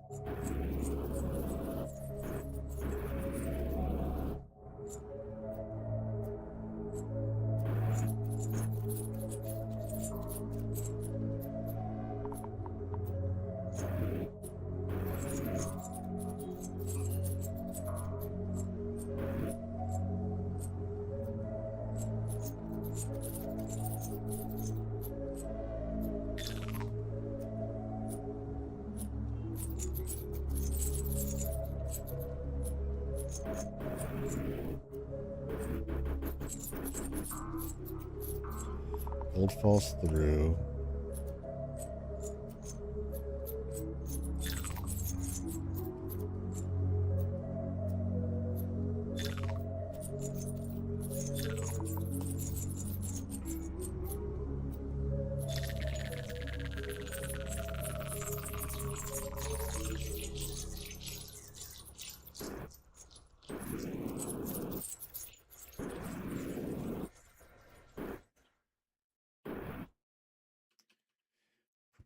Gold falls through.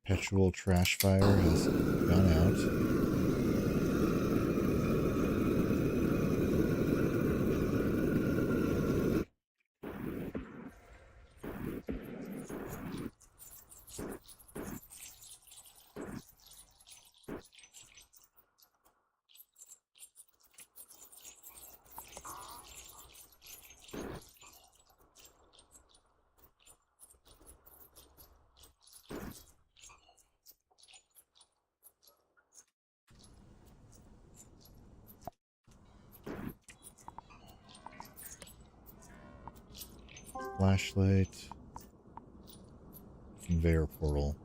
Perpetual trash fire has gone out. Flashlight. Conveyor portal.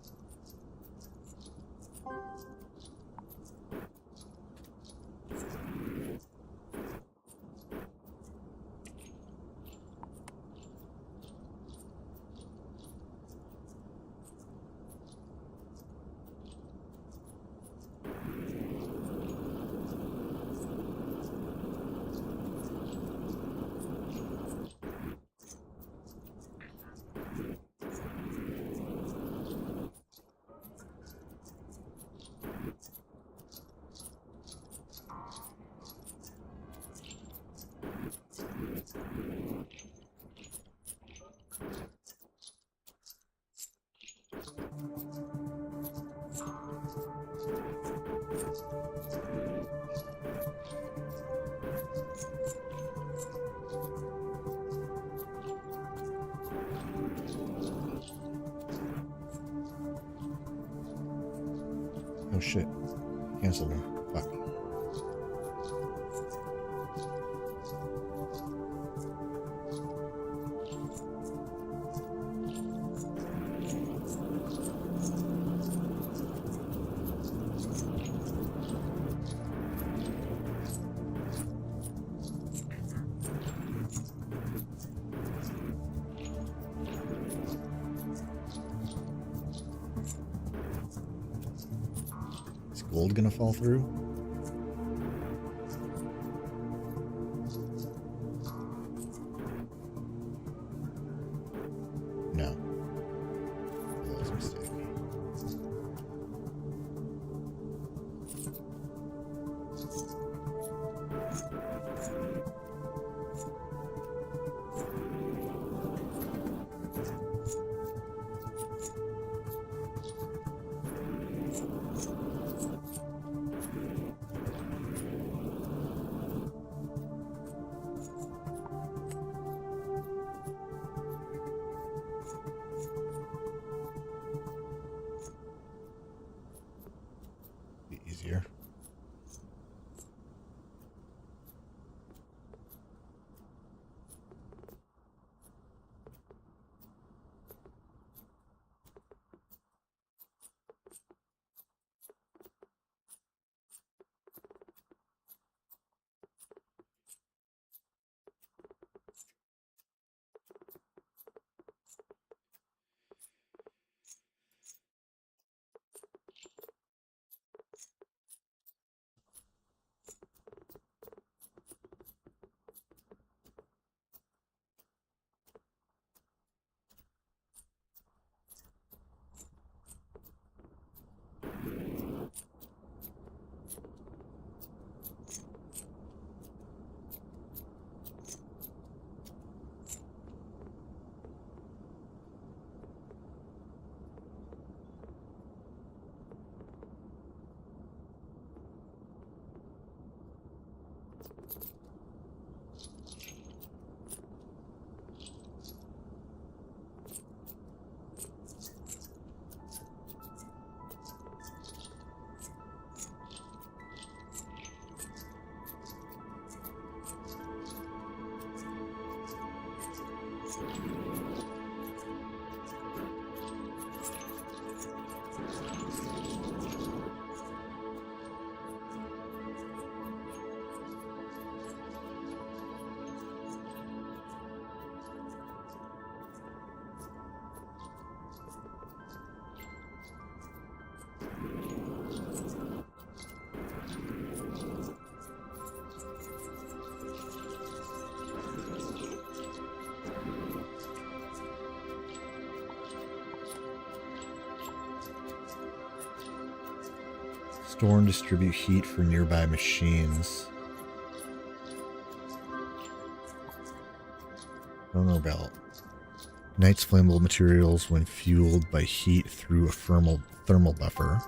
Oh shit. Cancel them. Fuck. Is gold gonna fall through? No. That was a mistake. Be easier. Store and distribute heat for nearby machines. Burner belt. Ignites flammable materials when fueled by heat through a thermal buffer.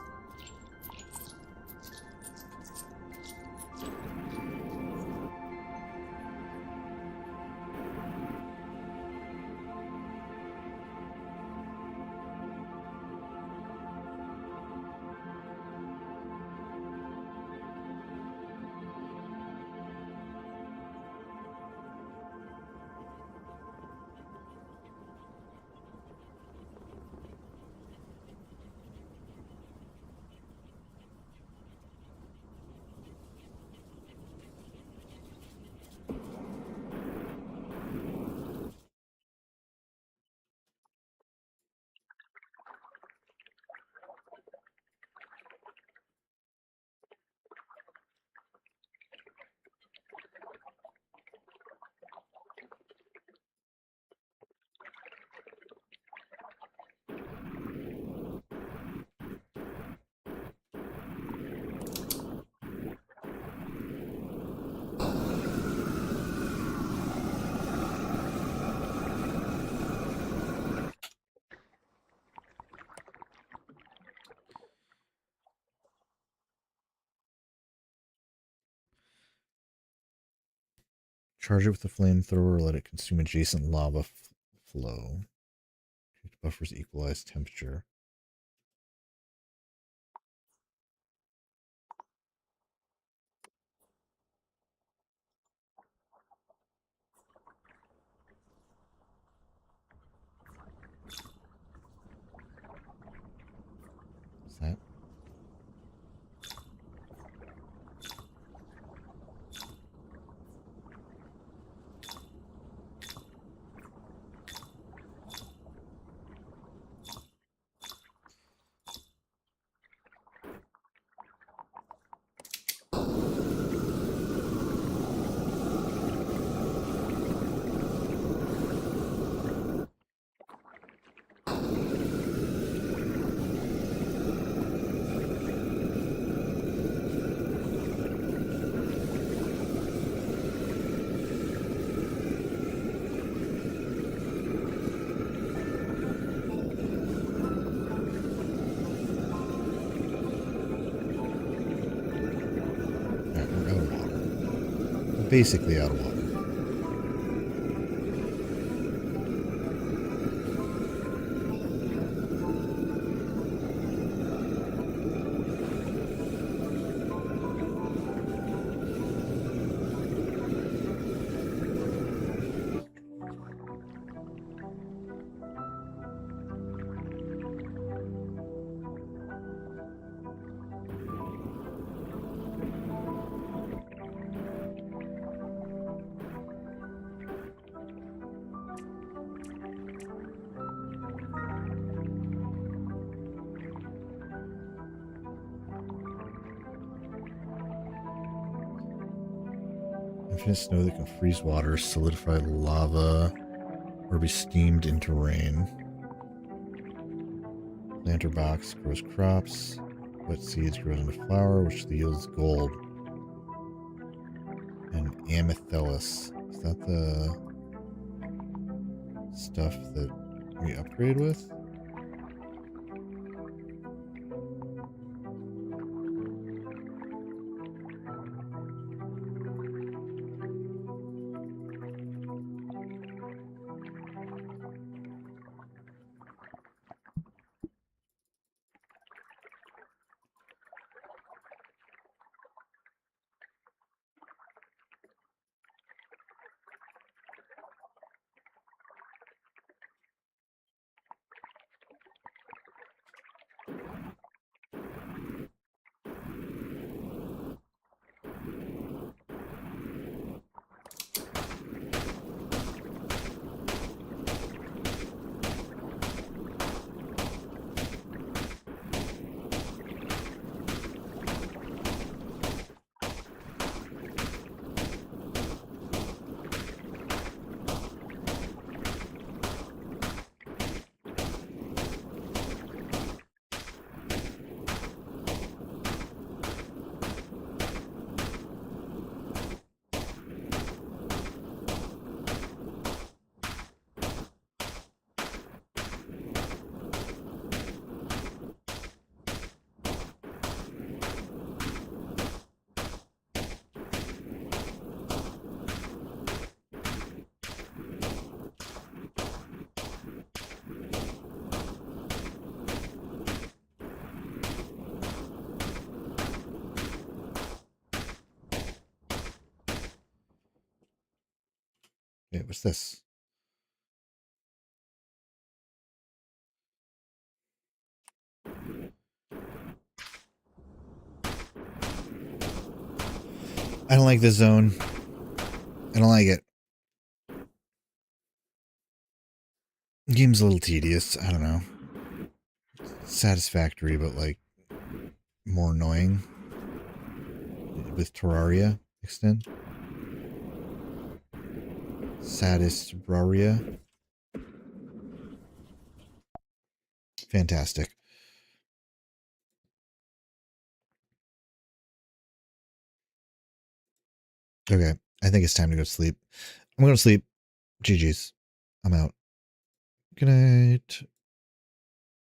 Charge it with a flamethrower, let it consume adjacent lava flow. Buffers equalize temperature. What's that? Alright, we're out of water. We're basically out of water. Infinite snow that can freeze water, solidify lava, or be steamed into rain. Planter box grows crops. Wet seeds grows into flour, which yields gold. And amethylus. Is that the stuff that we upgrade with? Wait, what's this? I don't like this zone. I don't like it. Game's a little tedious. I don't know. Satisfactory, but like more annoying with Terraria extent. Satisfactoria. Fantastic. Okay, I think it's time to go to sleep. I'm going to sleep. GG's. I'm out. Good night.